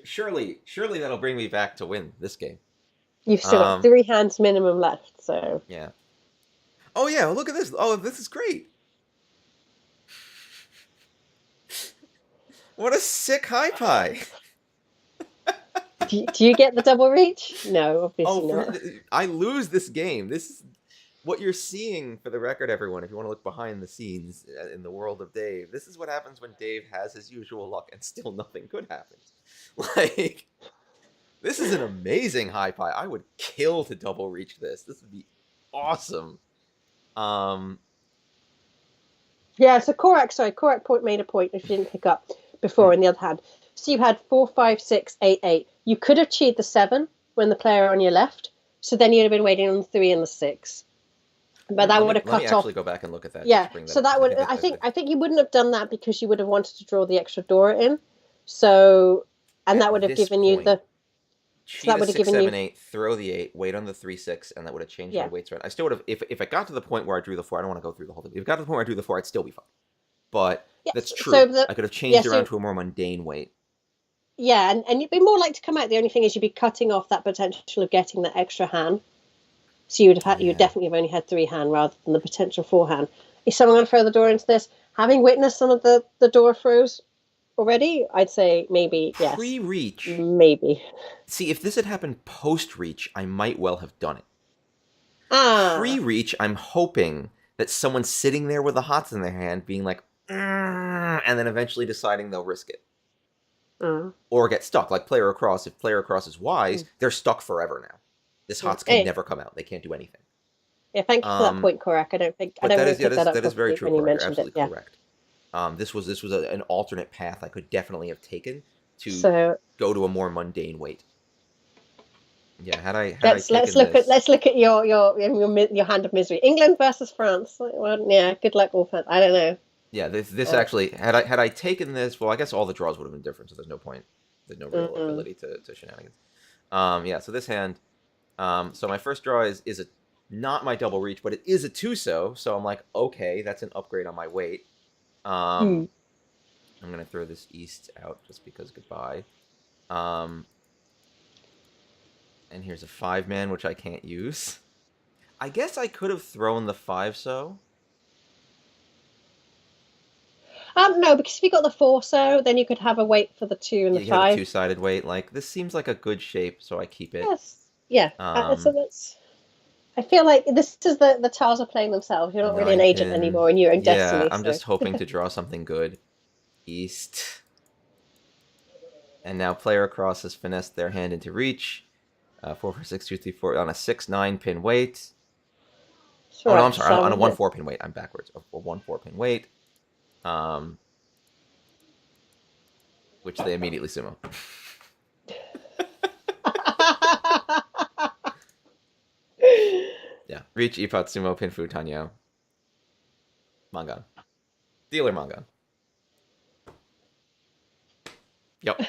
Surely that'll bring me back to win this game. You've still got Um, 3 hands minimum left, so yeah. Oh yeah, look at this. Oh, this is great. What a sick high pie. do you get the double reach? No, Oh, obviously not. I lose this game. This is what you're seeing for the record, everyone. If you want to look behind the scenes in the world of Dave, this is what happens when Dave has his usual luck and still nothing good happens. Like, this is an amazing high pie. I would kill to double reach this. This would be awesome. Um, Yeah, so Korak point made a point if you didn't pick up before in the other hand. So you had 4, 5, 6, 8, 8. You could have cheated the 7 when the player on your left, so then you'd have been waiting on the 3 and the 6. But that would have let me cut off. actually go back and look at that. Yeah, Just bring that so up, that 'cause would I think you wouldn't have done that because you would have wanted to draw the extra Dora in. So and that at would have this given you point, the so cheat that a would have 6, given 7, you 8, throw the 8, wait on the 3, 6, and that would have changed my yeah. weights around. I still would have, if it got to the point where I drew the 4, I don't want to go through the whole thing. If it got to the point where I drew the 4, I'd still be fine. But Yes. that's So true. the I could have yeah, changed around so to a more mundane weight. yeah, and you'd be more likely to come out. The only thing is you'd be cutting off that potential of getting that extra hand. So you'd Yeah. definitely have only had 3 hand rather than the potential 4 hand. Is someone going to throw the door into this? Having witnessed some of the door throws already, I'd say maybe yes, Pre-reach. maybe. See, if this had happened post-reach, I might well have done it. Ah, Pre-reach, I'm hoping that someone's sitting there with the hots in their hand, being like, and then eventually deciding they'll risk it. mm, Or get stuck. Like player across. If player across is wise, they're stuck forever now. This hots can Hey, never come out. They can't do anything. yeah, thank you for that point, Korak. I But don't that really is pick that up that is very properly true, when you correct. You're mentioned it. absolutely Yeah. correct. This was an alternate path I could definitely have taken to So go to a more mundane weight. Yeah, had I let's taken look at this, your hand of misery. England versus France. Well, yeah, good luck, all fans. I don't know. yeah, this Uh, actually had I taken this, well, I guess all the draws would have been different, so there's no point. There's no real mm, ability to shenanigans. Yeah, so this hand, so my first draw is a not my double reach, but it is a two-so, so I'm like, okay, that's an upgrade on my weight. mm. I'm gonna throw this east out just because goodbye. Um, and here's a 5-man, which I can't use. I guess I could have thrown the 5-so. No, because if you got the 4 so, then you could have a weight for the 2 and Yeah, the you can have a 5. two-sided weight. Like, this seems like a good shape, so I keep it. Yes. Yeah. So Um, that's. I feel like this is the tiles are playing themselves. You're not really an 9 agent pin. anymore in your own Yeah, destiny. I'm So just hoping to draw something good. East. And now player across has finessed their hand into reach. 4, 4, 6, 2, 3, 4 on a 6, 9 pin weight. it's Oh no, right. I'm sorry. On a 1, 4 pin weight. I'm backwards. A 1, 4 pin weight. Which they immediately sumo. Yeah. Reach, Ipot, sumo, pinfu, tanyo. Mangan. Dealer Mangan. Yep.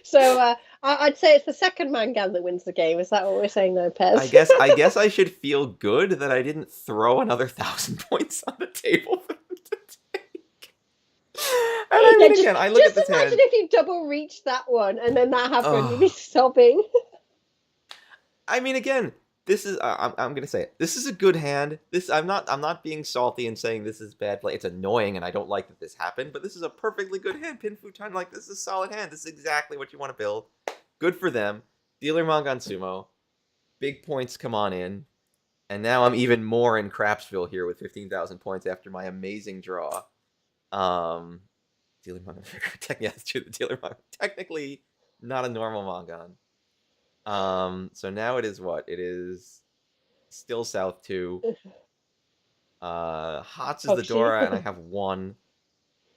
So I'd say it's the second Mangan that wins the game. Is that what we're saying, though, Pez? I guess I should feel good that I didn't throw another 1,000 points on the table for them to take. And I mean, again, I look at this hand. Just imagine if you double reached that one and then that happened, you'd be Oh, sobbing. I mean, again, this is I'm gonna say it. This is a good hand. I'm not being salty and saying this is bad play. It's annoying and I don't like that this happened, but this is a perfectly good hand. Pin Futon, like this is a solid hand. This is exactly what you want to build. Good for them. Dealer Mangan Sumo. Big points come on in. And now I'm even more in Crapsville here with 15,000 points after my amazing draw. Dealer Mangan. Yeah, it's true. The Dealer Mangan. Technically not a normal Mangan. So now it is what? It is still South 2. Hots is Oh, the Dora, and I have 1.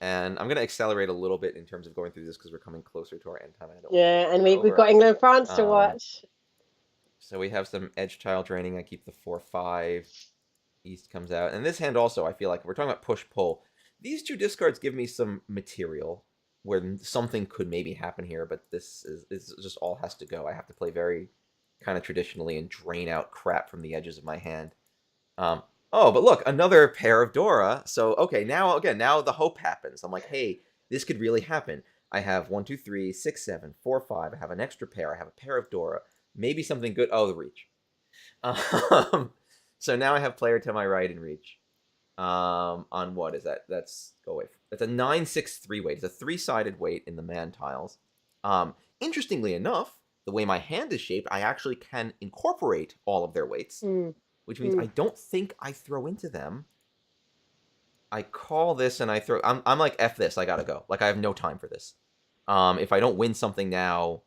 And I'm gonna accelerate a little bit in terms of going through this because we're coming closer to our end time. I don't Yeah, and want to we've got England and France to watch. So we have some edge tile draining. I keep the 4/5. East comes out, and this hand also. I feel like we're talking about push pull. These 2 discards give me some material where something could maybe happen here, but this is just all has to go. I have to play very kind of traditionally and drain out crap from the edges of my hand. Oh, but look, another pair of Dora. So, okay, now the hope happens. I'm like, hey, this could really happen. I have 1, 2, 3, 6, 7, 4, 5. I have an extra pair. I have a pair of Dora. Maybe something good. Oh, the reach. So now I have player to my right in reach. On what is that? That's go away. That's a 9-6-3 weight. It's a three-sided weight in the man tiles. Interestingly enough, the way my hand is shaped, I actually can incorporate all of their weights, which means I don't think I throw into them. I call this and I throw. I'm like F this. I gotta go. Like I have no time for this. If I don't win something now,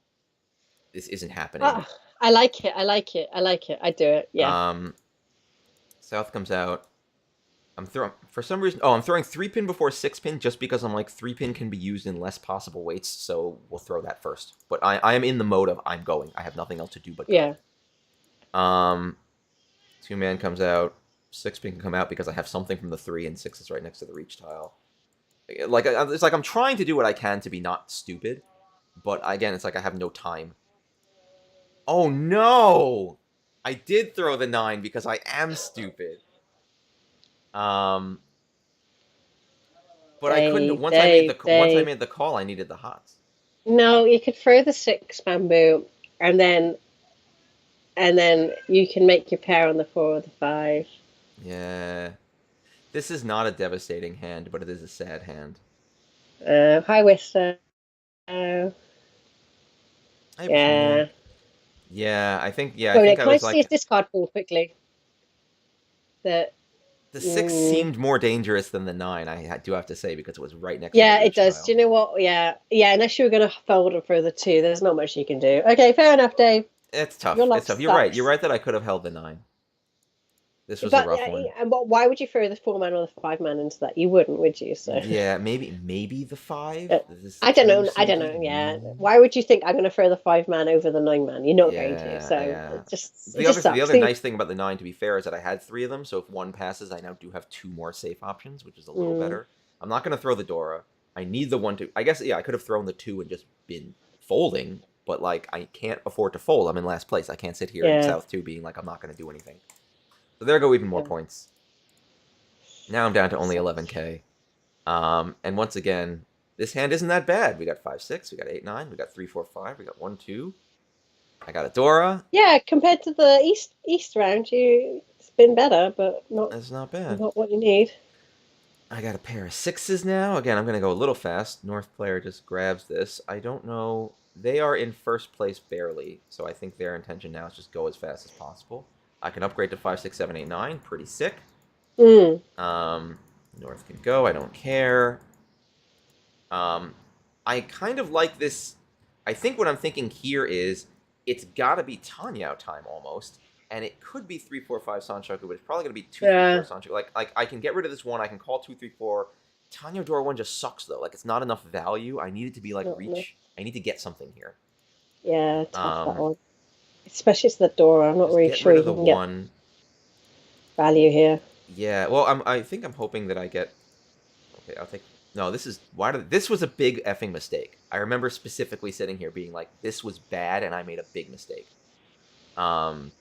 this isn't happening. I like it. I like it. I like it. I do it. Yeah. South comes out. I'm throwing for some reason. Oh, I'm throwing 3-pin before 6-pin just because I'm like 3-pin can be used in less possible weights, so we'll throw that first. But I am in the mode of I'm going. I have nothing else to do but go. Yeah. 2-man comes out. 6-pin can come out because I have something from the 3 and 6 is right next to the reach tile. Like it's like I'm trying to do what I can to be not stupid, but again, it's like I have no time. Oh no! I did throw the 9 because I am stupid. But I couldn't. Once I made the call, I needed the hots. No, you could throw the 6 bamboo, and then you can make your pair on the 4 or the 5. Yeah, this is not a devastating hand, but it is a sad hand. Hi, Whistler. Yeah. Yeah, I think. Yeah, I think can I see his discard pool quickly? The 6 seemed more dangerous than the 9. I do have to say because it was right next. Yeah, to the it does. tile. Do you know what? Yeah. Unless you were going to fold and throw the 2, there's not much you can do. Okay, fair enough, Dave. It's tough. It's tough. You're right. You're right that I could have held the 9. This was a rough one. And why would you throw the 4-man or the 5-man into that? You wouldn't, would you? So yeah, maybe the 5. I don't know. Yeah, why would you think I'm going to throw the 5-man over the 9-man? You're not going to. So the other nice thing about the 9, to be fair, is that I had 3 of them. So if one passes, I now do have 2 more safe options, which is a little better. I'm not going to throw the Dora. I need the 1 2. I guess I could have thrown the 2 and just been folding, but like I can't afford to fold. I'm in last place. I can't sit here in South 2 being like I'm not going to do anything. So there go even more points. Now I'm down to only 11k. And once again, this hand isn't that bad. We got 5 6, we got 8 9, we got 3 4 5, we got 1 2. I got a Dora. Yeah, compared to the east round, it's been better, but not. That's not bad. Not what you need. I got a pair of 6s now. Again, I'm gonna go a little fast. North player just grabs this. I don't know. They are in first place barely, so I think their intention now is just go as fast as possible. I can upgrade to 5 6 7 8 9. Pretty sick. North can go. I don't care. I kind of like this. I think what I'm thinking here is it's got to be Tanyao time almost, and it could be 3 4 5 Sanshoku, but it's probably gonna be 2 3 4 Sanshoku. Like I can get rid of this one. I can call 2 3 4. Tanyao Dora 1 just sucks though. Like it's not enough value. I need it to be like reach. I need to get something here. Yeah, tough that one. Especially it's the Dora. I'm not really sure you can get value here. Yeah, well, I think I'm hoping that I get. Okay, I'll take. No, this is this was a big effing mistake. I remember specifically sitting here being like, "This was bad," and I made a big mistake.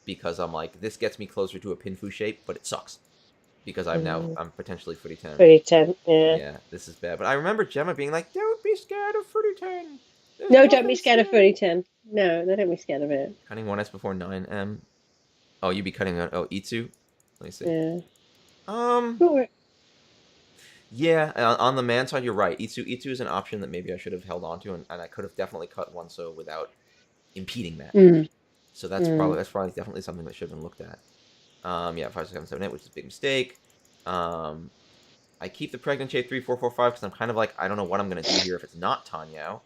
Because I'm like, this gets me closer to a Pinfu shape, but it sucks because I'm potentially footy 10. Footy 10, yeah. Yeah, this is bad. But I remember Gemma being like, "Don't be scared of footy 10." No, don't be scared of footy 10. No, don't be scared of it. Cutting 1S before 9M. Oh, you'd be cutting Itsu. Let me see. Yeah. Yeah, on the man side, you're right. Itsu is an option that maybe I should have held on to, and I could have definitely cut one so without impeding that. So that's probably definitely something that should have been looked at. Yeah, 5 6 7 7 8, which is a big mistake. I keep the pregnant shape 3 4 4 5 because I'm kind of like I don't know what I'm gonna do here if it's not Tanyao.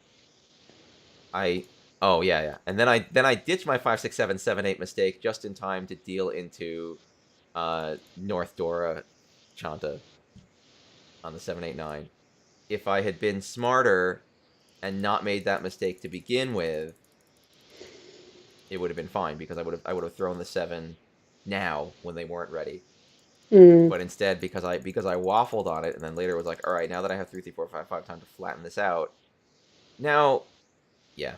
Oh yeah. And then I ditch my 5 6 7 7 8 mistake just in time to deal into North Dora Chanta on the 7 8 9. If I had been smarter and not made that mistake to begin with, it would have been fine because I would have thrown the 7 now when they weren't ready. But instead, because I waffled on it and then later was like, all right, now that I have 3 3 4 5 5 time to flatten this out. Now, yeah.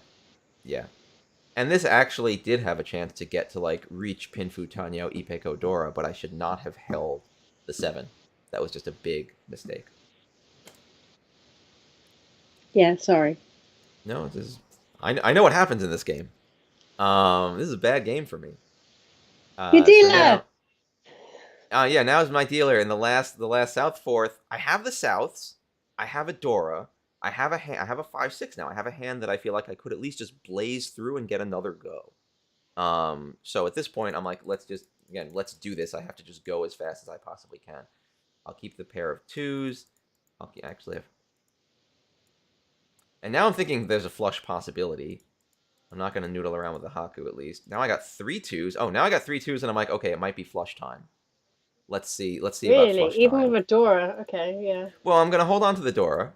And this actually did have a chance to get to like reach Pinfu Tanyao Ipeko Dora, but I should not have held the 7. That was just a big mistake. Yeah, sorry. No, this is, I know what happens in this game. This is a bad game for me. Your So dealer. now, yeah, now is my dealer in the last South fourth. I have the Souths. I have a Dora. I have a 5-6 now. I have a hand that I feel like I could at least just blaze through and get another go. So at this point, I'm like, let's do this. I have to just go as fast as I possibly can. I'll keep the pair of twos. Actually have, and now I'm thinking there's a flush possibility. I'm not gonna noodle around with the Haku at least. Now I got three twos. Oh, now I got three twos, and I'm like, okay, it might be flush time. Let's see. Let's see about Really? flush Even time. with a Dora? Okay, yeah. Well, I'm gonna hold on to the Dora,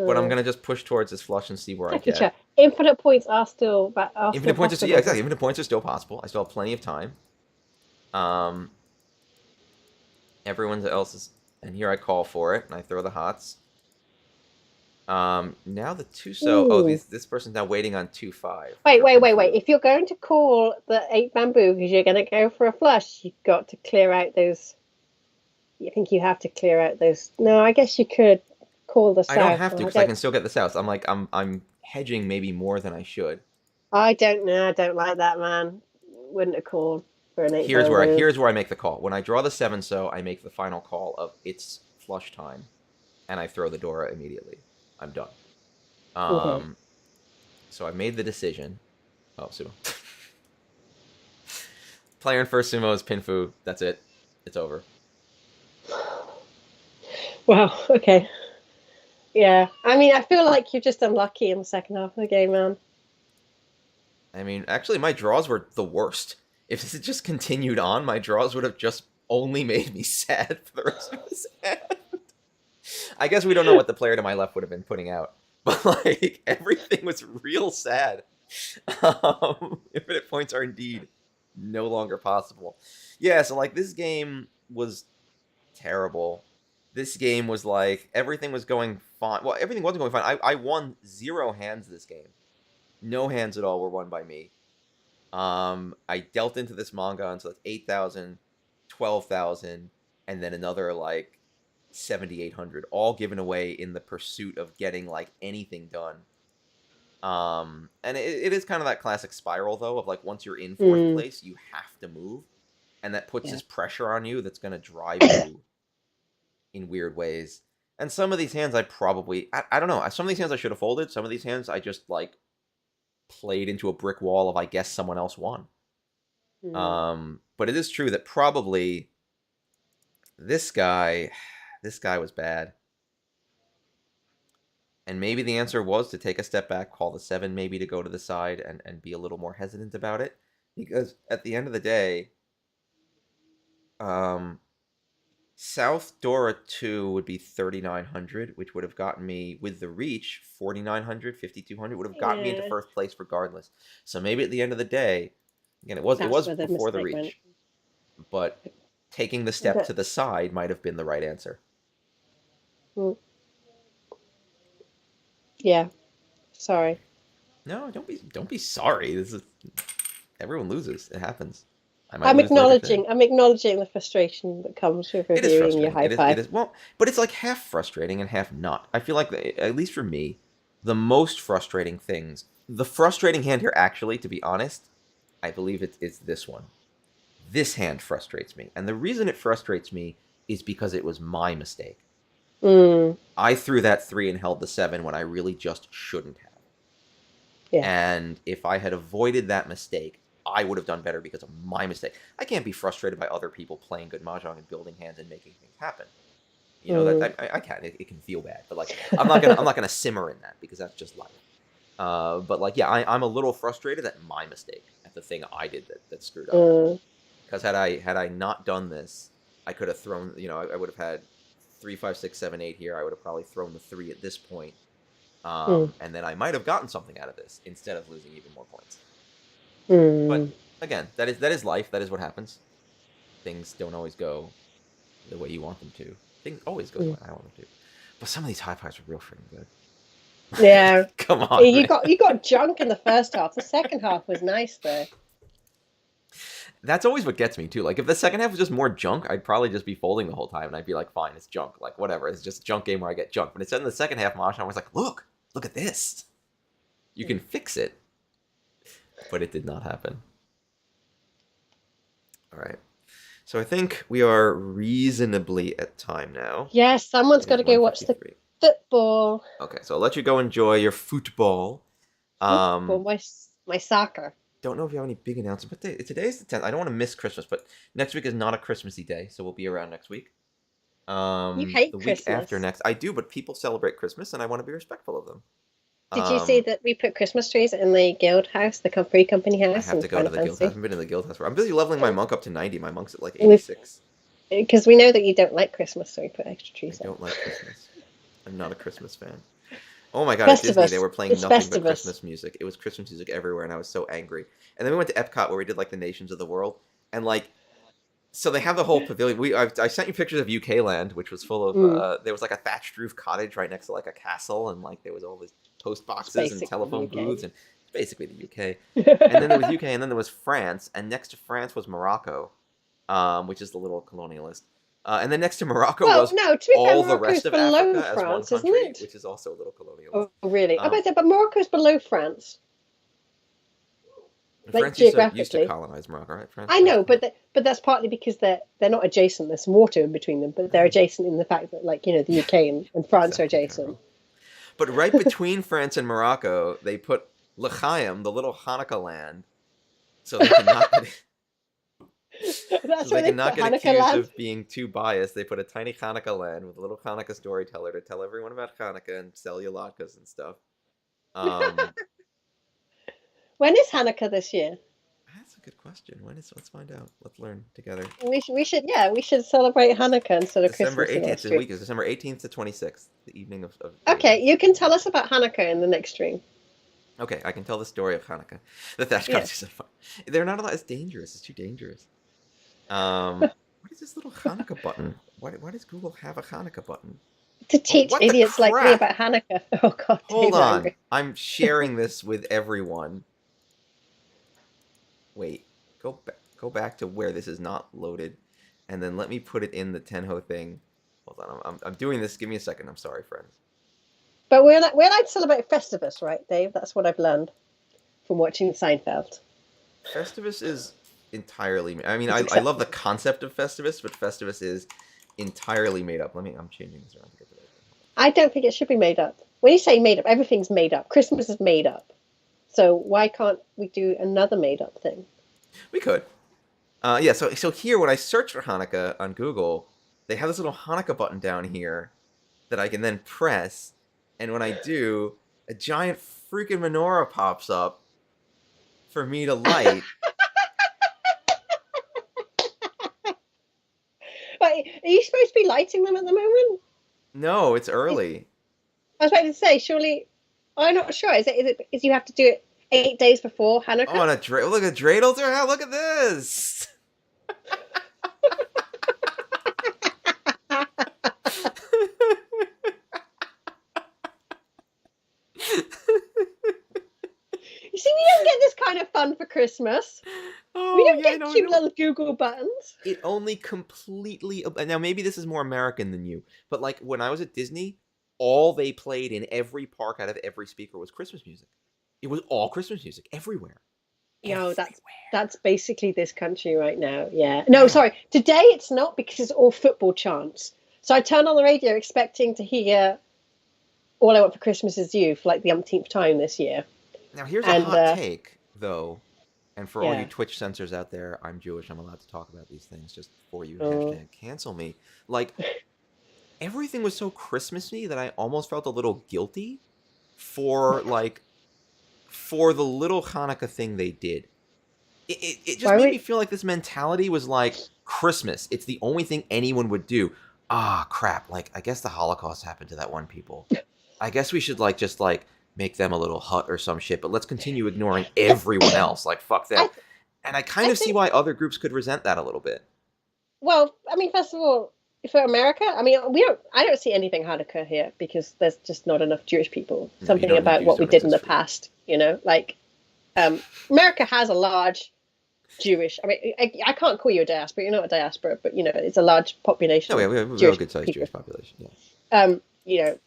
but I'm Mm. gonna just push towards this flush and see where I Technically, get. infinite points are still Infinite points are, yeah, possible. exactly. Infinite points are still possible. I still have plenty of time. Um, everyone else is, and here I call for it, and I throw the hots. Now the two. So, oh, Ooh. this person's now waiting on 2-5 Wait, for wait, wait, wait. Pinfu. If you're going to call the 8 bamboo because you're going to go for a flush, you've got to clear out those. I think you have to clear out those. No, I guess you could call the I don't south. have to Well, because I can still get the South. I'm hedging maybe more than I should. I don't know. I don't like that, man. Wouldn't have called for an 8 Here's where I bamboo. here's where I make the call. When I draw the 7, so I make the final call of it's flush time, and I throw the Dora immediately. I'm done. Okay. Um, so I made the decision. Oh, sumo. Player in first sumo is Pinfu. That's it. It's over. Wow. Okay. Yeah. I mean, I feel like you're just unlucky in the second half of the game, man. I mean, actually, my draws were the worst. If this had just continued on, my draws would have just only made me sad for the rest of this hand. I guess we don't know what the player to my left would have been putting out, but like everything was real sad. Infinite points are indeed no longer possible. Yeah, so like this game was terrible. This game was like everything was going fine. Well, everything wasn't going fine. I won 0 hands this game. No hands at all were won by me. I dealt into this manga until it's 8,000, 12,000, and then another like 7,800, all given away in the pursuit of getting like anything done. And it is kind of that classic spiral though of like once you're in fourth Mm, place, you have to move, and that puts yeah. this pressure on you that's gonna drive you in weird ways. And some of these hands I don't know. Some of these hands I should have folded. Some of these hands I just like played into a brick wall of I guess someone else won. Mm, But it is true that probably this guy this guy was bad. And maybe the answer was to take a step back, call the 7 maybe to go to the side and be a little more hesitant about it. Because at the end of the day, um, South Dora 2 would be 3,900, which would have gotten me, with the reach, 4,900, 5,200, would have gotten me into yeah. first place regardless. So maybe at the end of the day, again, it was That's where the before the mistake went. reach, but taking the step to But, the side might have been the right answer. mm, yeah. Sorry. No, don't be sorry. This is everyone loses. It happens. I might I'm lose later today. acknowledging. I'm acknowledging the frustration that comes with It is reviewing your frustrating. high It five. is well, but it's like half frustrating and half not. I feel like at least for me, the most frustrating things, the frustrating hand here actually, to be honest, I believe it's this one. This hand frustrates me, and the reason it frustrates me is because it was my mistake. Mm, I threw that 3 and held the 7 when I really just shouldn't have. yeah. And if I had avoided that mistake, I would have done better because of my mistake. I can't be frustrated by other people playing good mahjong and building hands and making things happen. You know Mm. that I can. It can feel bad, but like I'm not gonna simmer in that because that's just life. But like yeah, I'm a little frustrated at my mistake, at the thing I did that screwed up. Mm, Because had I not done this, I could have thrown. I would have had 3, 5, 6, 7, 8 here. I would have probably thrown the 3 at this point. mm, And then I might have gotten something out of this instead of losing even more points. But mm. again, that is life. That is what happens. Things don't always go the way you want them to. Things always go the Mm. way I want them to. But some of these high fives are real freaking good. Yeah. Come on, You man. got junk in the first half. The second half was nice though. That's always what gets me too. Like if the second half was just more junk, I'd probably just be folding the whole time, and I'd be like, fine, it's junk. Like whatever, it's just a junk game where I get junk. But instead in the second half, Mosh, I was like, look, look at this. You can fix it. But it did not happen. All right. So I think we are reasonably at time now. Yes, someone's It got is to go watch the 1:53. football. Okay, so I'll let you go enjoy your football. Football, my soccer. Don't know if you have any big announcements, but today's the 10th. I don't want to miss Christmas, but next week is not a Christmassy day, so we'll be around next week. You hate The week after Christmas. next, I do, but people celebrate Christmas, and I want to be respectful of them. Did you see Um, that we put Christmas trees in the guild house, the free company I house have in to go to Final the guild. I Fantasy? haven't been in the guild house. I'm busy leveling my monk up to 90. My monk's at like We've 86. Because we know that you don't like Christmas, so we put extra I trees up. don't like Christmas. I'm not a Christmas fan. Oh my god, at Disney they Festivus. were playing It's nothing but Festivus. Christmas music. It was Christmas music everywhere, and I was so angry. And then we went to Epcot where we did like the nations of the world, and like, so they have the whole pavilion. I sent you pictures of UK Land, which was full of. Mm, There was like a thatched roof cottage right next to like a castle, and like there was all these post it's boxes and basically telephone booths, the and it's basically the UK. And then there was UK. UK, and then there was France, and next to France was Morocco, which is the little colonialist. And then next to Morocco Well, was no, to be fair, all the Morocco's rest of below Africa as one France, isn't country, it? which is also a little colonialist. Oh, really? I Um, bet, but Morocco's below France, like France used to geographically. colonize Morocco, right? I France. know, but that's partly because they're not adjacent. There's some water in between them, but they're adjacent in the fact that, like, you know, the UK and France are Exactly, adjacent. Carol. But right between France and Morocco, they put L'Chaim, the little Hanukkah land, so they cannot so That's they where they cannot put get Hanukkah accused land. of being too biased. They put a tiny Hanukkah land with a little Hanukkah storyteller to tell everyone about Hanukkah and sell you latkes and stuff. Um, When is Hanukkah this year? that's a good question. When is? Let's find out. Let's learn together. We should celebrate Hanukkah instead of December Christmas in our 18th. The stream. week is December 18th to 26th, the evening of the Okay, 18th. you can tell us about Hanukkah in the next stream. Okay, I can tell the story of Hanukkah. The thatch Yeah. cottages are fun. They're not allowed. It's dangerous. It's too dangerous. What is this little Hanukkah button? Why does Google have a Hanukkah button? To Oh, teach what the idiots like me crap? about Hanukkah. Oh God, Hold Dave's on. angry. I'm sharing this with everyone. Wait. Go back to where this is not loaded, and then let me put it in the Tenho thing. Hold on. I'm doing this. Give me a second. I'm sorry, friends. But we're like to celebrate Festivus, right, Dave? That's what I've learned from watching Seinfeld. Festivus is entirely. I mean, It's I love the acceptable. concept of Festivus, but Festivus is entirely made up. I'm changing this around to get the right thing. I don't think it should be made up. When you say made up, everything's made up. Christmas is made up. So why can't we do another made up thing? We could. Yeah. So here, when I search for Hanukkah on Google, they have this little Hanukkah button down here that I can then press, and when I do, a giant freaking menorah pops up for me to light. But are you supposed to be lighting them at the moment? No, it's early. I was about to say, surely. I'm not sure. Is you have to do it 8 days before Oh, Hanukkah? and look at dreidels are out. Look at this. You see, we don't get this kind of fun for Christmas. We Oh don't yeah, get cute little Google buttons. it only completely. Now maybe this is more American than you, but like when I was at Disney, all they played in every park out of every speaker was Christmas music. It was all Christmas music everywhere. No, Everywhere. that's basically this country right now. Yeah. No, Yeah. sorry. Today it's not because it's all football chants. So I turn on the radio expecting to hear "All I Want for Christmas Is You" for like the umpteenth time this year. Now here's a And hot take, though, and for all you yeah. Twitch censors out there, I'm Jewish. I'm allowed to talk about these things. Just for you, Oh. hashtag cancel me. Like everything was so Christmassy that I almost felt a little guilty for the little Hanukkah thing they did. It just Why made would me feel like this mentality was like Christmas. It's the only thing anyone would do. Ah, crap. Like I guess the Holocaust happened to that one people. I guess we should just make them a little hut or some shit, but let's continue ignoring everyone else. Like fuck them. I And I kind I of see think why other groups could resent that a little bit. well, I mean, first of all, for America, I mean, I don't see anything Hanukkah here because there's just not enough Jewish people. No, you Something don't. about Jews what we don't did in exist the for you. past, like America has a large Jewish. I mean, I can't call you a diaspora. You're not a diaspora, but it's a large population No, of we have a Jewish good sized people. Jewish population. Yeah. You know,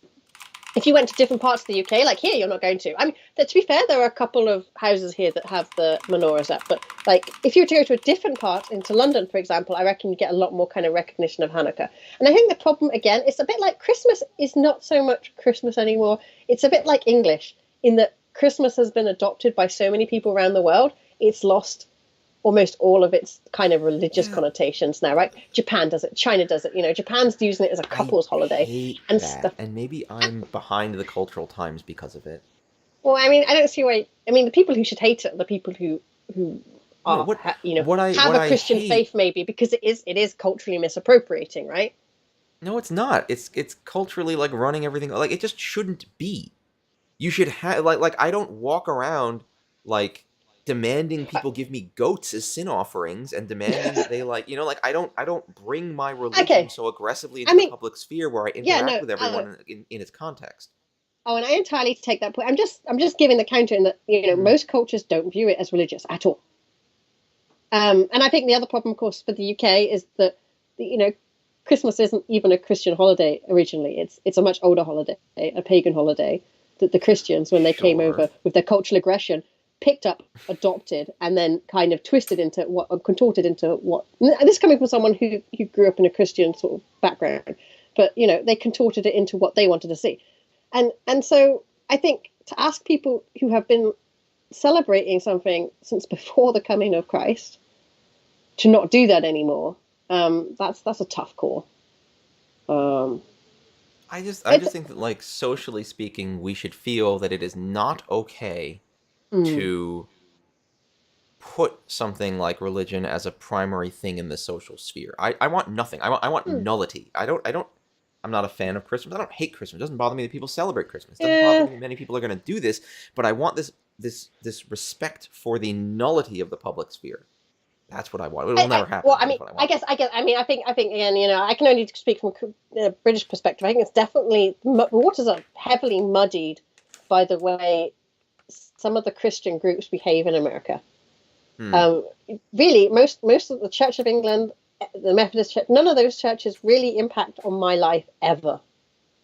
if you went to different parts of the UK, like here, you're not going to. I mean, to be fair, there are a couple of houses here that have the menorahs up, but like if you were to go to a different part into London, for example, I reckon you get a lot more kind of recognition of Hanukkah. And I think the problem again, it's a bit like Christmas is not so much Christmas anymore. It's a bit like English in that Christmas has been adopted by so many people around the world. It's lost almost all of its kind of religious connotations now, right? Japan does it, China does it. Japan's using it as a couple's holiday and stuff. And maybe I'm behind the cultural times because of it. Well, I mean, I don't see why. I mean, the people who should hate it are the people who are, have a Christian faith, maybe, because it is culturally misappropriating, right? No, it's not. It's culturally like running everything. Like it just shouldn't be. You should have like I don't walk around like demanding people give me goats as sin offerings and demanding that they I don't bring my religion so aggressively into the public sphere where I interact with everyone in its context. Oh, and I entirely take that point. I'm just giving the counter in that most cultures don't view it as religious at all. And I think the other problem, of course, for the UK is that Christmas isn't even a Christian holiday originally. It's a much older holiday, a pagan holiday that the Christians, when they came over with their cultural aggression, picked up, adopted, and then kind of contorted into what. And this coming from someone who grew up in a Christian sort of background, but they contorted it into what they wanted to see, and so I think to ask people who have been celebrating something since before the coming of Christ to not do that anymore, that's a tough call. I just think that, like, socially speaking, we should feel that it is not okay to put something like religion as a primary thing in the social sphere. I want nothing. I want nullity. I'm not a fan of Christmas. I don't hate Christmas. It doesn't bother me that people celebrate Christmas. It doesn't bother me many people are going to do this, but I want this respect for the nullity of the public sphere. That's what I want. It will never happen. Well, I mean, I think again, I can only speak from a British perspective. I think it's definitely the waters are heavily muddied by the way some of the Christian groups behave in America. Really, most of the Church of England, the Methodist Church, none of those churches really impact on my life ever,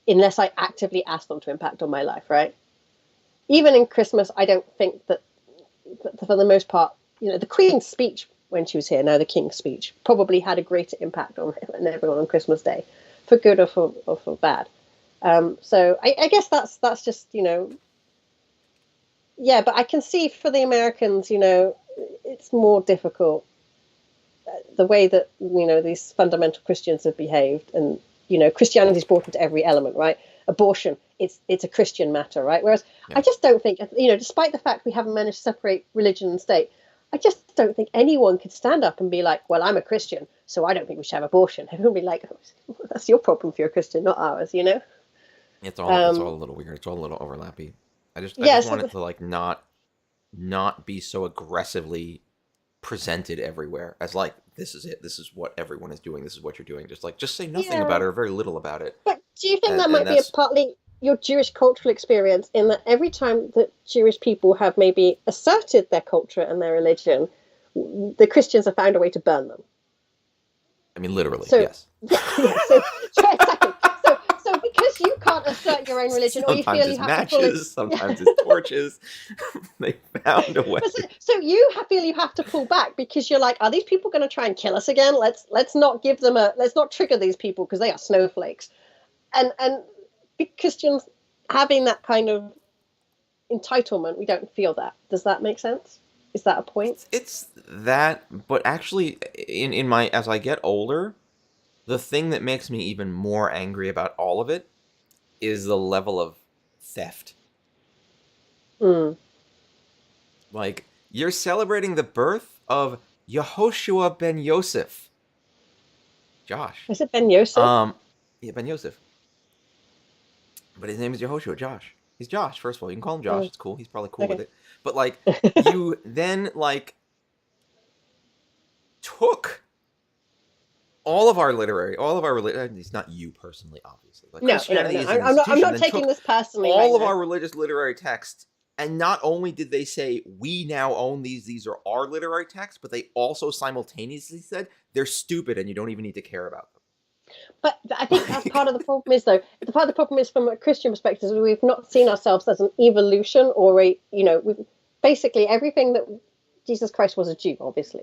unless I actively ask them to impact on my life. Right? Even in Christmas, I don't think that for the most part, the Queen's speech when she was here, now the King's speech, probably had a greater impact on everyone on Christmas Day, for good or for bad. So I guess that's just, yeah, but I can see for the Americans, it's more difficult the way that, these fundamental Christians have behaved, and, Christianity is brought into every element, right? Abortion, it's a Christian matter, right? Whereas I just don't think, despite the fact we haven't managed to separate religion and state, I just don't think anyone could stand up and be like, well, I'm a Christian, so I don't think we should have abortion. Everyone would be like, oh, that's your problem if you're a Christian, not ours, It's all a little weird. It's all a little overlappy. I just want it to like not be so aggressively presented everywhere as like, this is it. This is what everyone is doing. This is what you're doing. Just say nothing about it or very little about it. But do you think that might be partly your Jewish cultural experience, in that every time that Jewish people have maybe asserted their culture and their religion, the Christians have found a way to burn them? I mean, literally, yes. Yeah, so exactly. So because you can't assert your own religion, or you feel you have matches, sometimes it's torches. They found a way. So you feel you have to pull back because you're like, are these people going to try and kill us again? Let's not give them let's not trigger these people because they are snowflakes, and Christians having that kind of entitlement, we don't feel that. Does that make sense? Is that a point? It's that, but actually, in my as I get older, the thing that makes me even more angry about all of it is the level of theft. Like, you're celebrating the birth of Yehoshua ben Yosef. Josh. Is it Ben Yosef? Yeah, Ben Yosef. But his name is Yehoshua, Josh. He's Josh, first of all. You can call him Josh. It's cool. He's probably cool with it. But, like, you then, like, took all of our literary, it's not you personally, obviously. Like, no. I'm not taking this personally. All of our religious literary texts, and not only did they say, we now own these are our literary texts, but they also simultaneously said, they're stupid and you don't even need to care about them. But I think that's part of the problem is, though, the part of the problem is from a Christian perspective, is we've not seen ourselves as an evolution or we've basically everything that Jesus Christ was a Jew, obviously,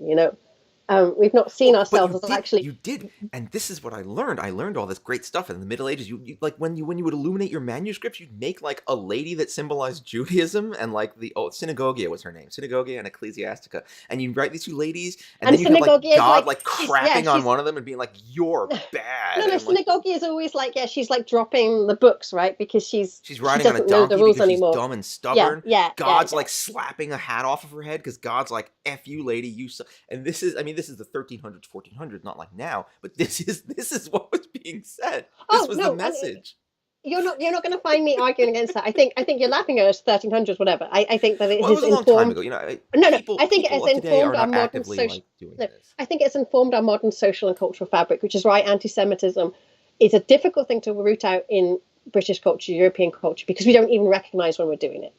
we've not seen Well, but ourselves as actually. you did, and this is what I learned. I learned all this great stuff in the Middle Ages. You like when you would illuminate your manuscripts, you'd make like a lady that symbolized Judaism, and like the Synagogia was her name, Synagogia and Ecclesiastica, and you'd write these two ladies, and And then you'd have like synagogue is God like like she's yeah crapping on she's one of them and being like, "You're bad." no, And like, synagogue is always like, yeah, she's like dropping the books, right? Because she's she riding on a doesn't know the donkey rules because she's anymore. dumb and Yeah, stubborn. yeah, yeah, God's yeah. like slapping a hat off of her head because God's like, "F you, lady, you." And this is, I mean, this is the 1300s, 1400s, not like now, but this is what was being said. This Oh was the no, and message. you're not going to find me arguing against that. I think you're laughing at us 1300s, whatever. I think that it Well, it has was a long time informed. ago. You know, No. people I think it has of today informed are our not modern actively social. like doing No, this. I think it's informed our modern social and cultural fabric, which is why anti-Semitism is a difficult thing to root out in British culture, European culture, because we don't even recognise when we're doing it.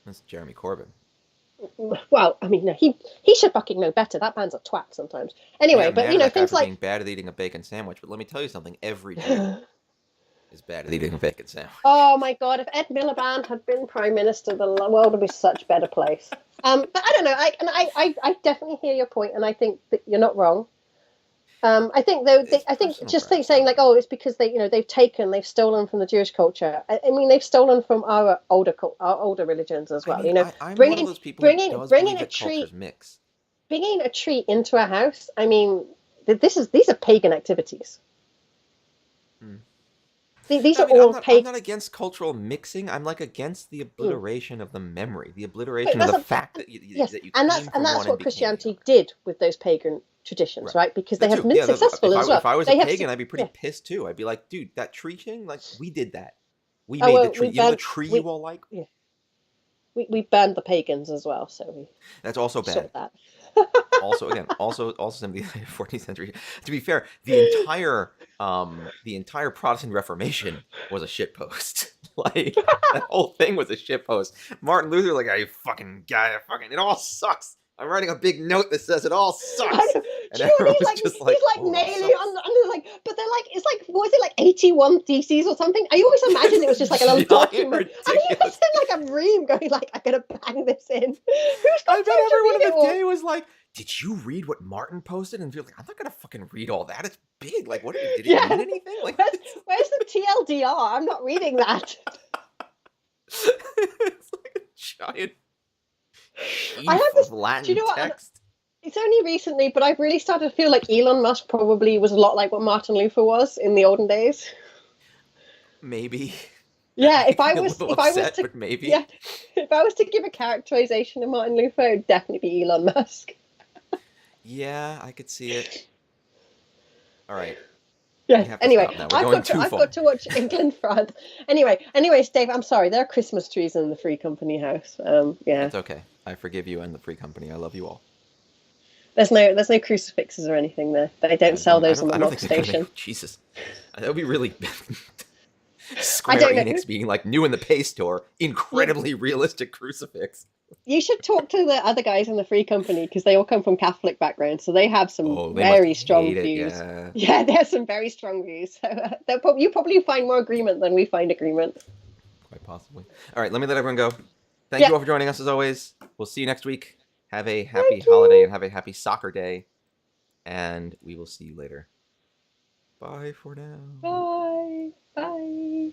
That's Jeremy Corbyn. Well, I mean, no, he should fucking know better. That man's a twat sometimes. I Anyway, got but mad at that guy things for like. being bad at eating a bacon sandwich, but let me tell you something. Every Jew is bad at eating a bacon sandwich. Oh my God! If Ed Miliband had been prime minister, the world would be such a better place. But I don't know. I definitely hear your point, and I think that you're not wrong. I think though, It's I think personal just saying preference. like, oh, it's because they've stolen from the Jewish culture. I mean, they've stolen from our older religions as I well. mean, I'm one of Bringing those people who bringing does bringing believe a that tree cultures mix. bringing a tree into a house. I mean, these are pagan activities. Hmm. These No, I are mean, I'm all not. I'm pagan. not against cultural mixing. I'm like against the Mm. obliteration of the memory, the But obliteration of that's the fact that yes, that you and came from that's one and what became the Christianity other. did with those pagan traditions, Right. right? Because they That have too. been Yeah. successful as If well. I was a They have, pagan, I'd be pretty yeah. pissed too. I'd be like, dude, that tree thing, like we did that. We Oh made the well, tree. You know the tree you we all like? yeah we burned the pagans as well, so we That's also bad. sort that. Also, again, also some of the 14th century. To be fair, the entire Protestant Reformation was a shitpost. Like that whole thing was a shitpost. Martin Luther, like, "Are you fucking guy? Fucking, it all sucks. I'm writing a big note that says it all I sucks," know. and Do you know what everyone was just he's like, like "Oh, it all nailing it sucks." on, and they're like, but they're like, it's like, what was it, like 81 theses or something? I always imagine it was just like a little Giant, document, and he was ridiculous. in like a room going like, I gotta bang this in. Who's got I bet time to everyone read in it the all? day was like, "Did you read what Martin posted?" And feel like, "I'm not gonna fucking read all that. It's big. Like, what did it Yeah. mean anything? Like, Where's the TLDR? I'm not reading that. it's like a giant I sheaf have of this. Do you Latin know what? text." It's only recently, but I've really started to feel like Elon Musk probably was a lot like what Martin Luther was in the olden days. Maybe. That Yeah, makes me a little if I was upset, to but maybe. yeah, if I was to give a characterization of Martin Luther, it'd definitely be Elon Musk. Yeah, I could see it. All right, we Yeah. have to Anyway, stop now. We're going too I've far. got to watch England France. Anyways, Dave, I'm sorry. There are Christmas trees in the Free Company house. Yeah. It's okay. I forgive you and the free company. I love you all. There's no crucifixes or anything there. They don't sell those in the I don't mob think they're gonna station. make. Jesus, that would be really. I Square don't know. Enix being like new in the Pay Store, You, incredibly realistic crucifix. you should talk to the other guys in the Free Company because they all come from Catholic backgrounds, so they have some Oh, they must very strong hate it. views. Yeah, Yeah, they have some very strong views. So you probably find more agreement than we find agreement. quite possibly. All right, let me let everyone go. Thank Yeah, you all for joining us as always. We'll see you next week. Have a happy thank holiday you. and have a happy soccer day. And we will see you later. Bye for now. Bye. Bye.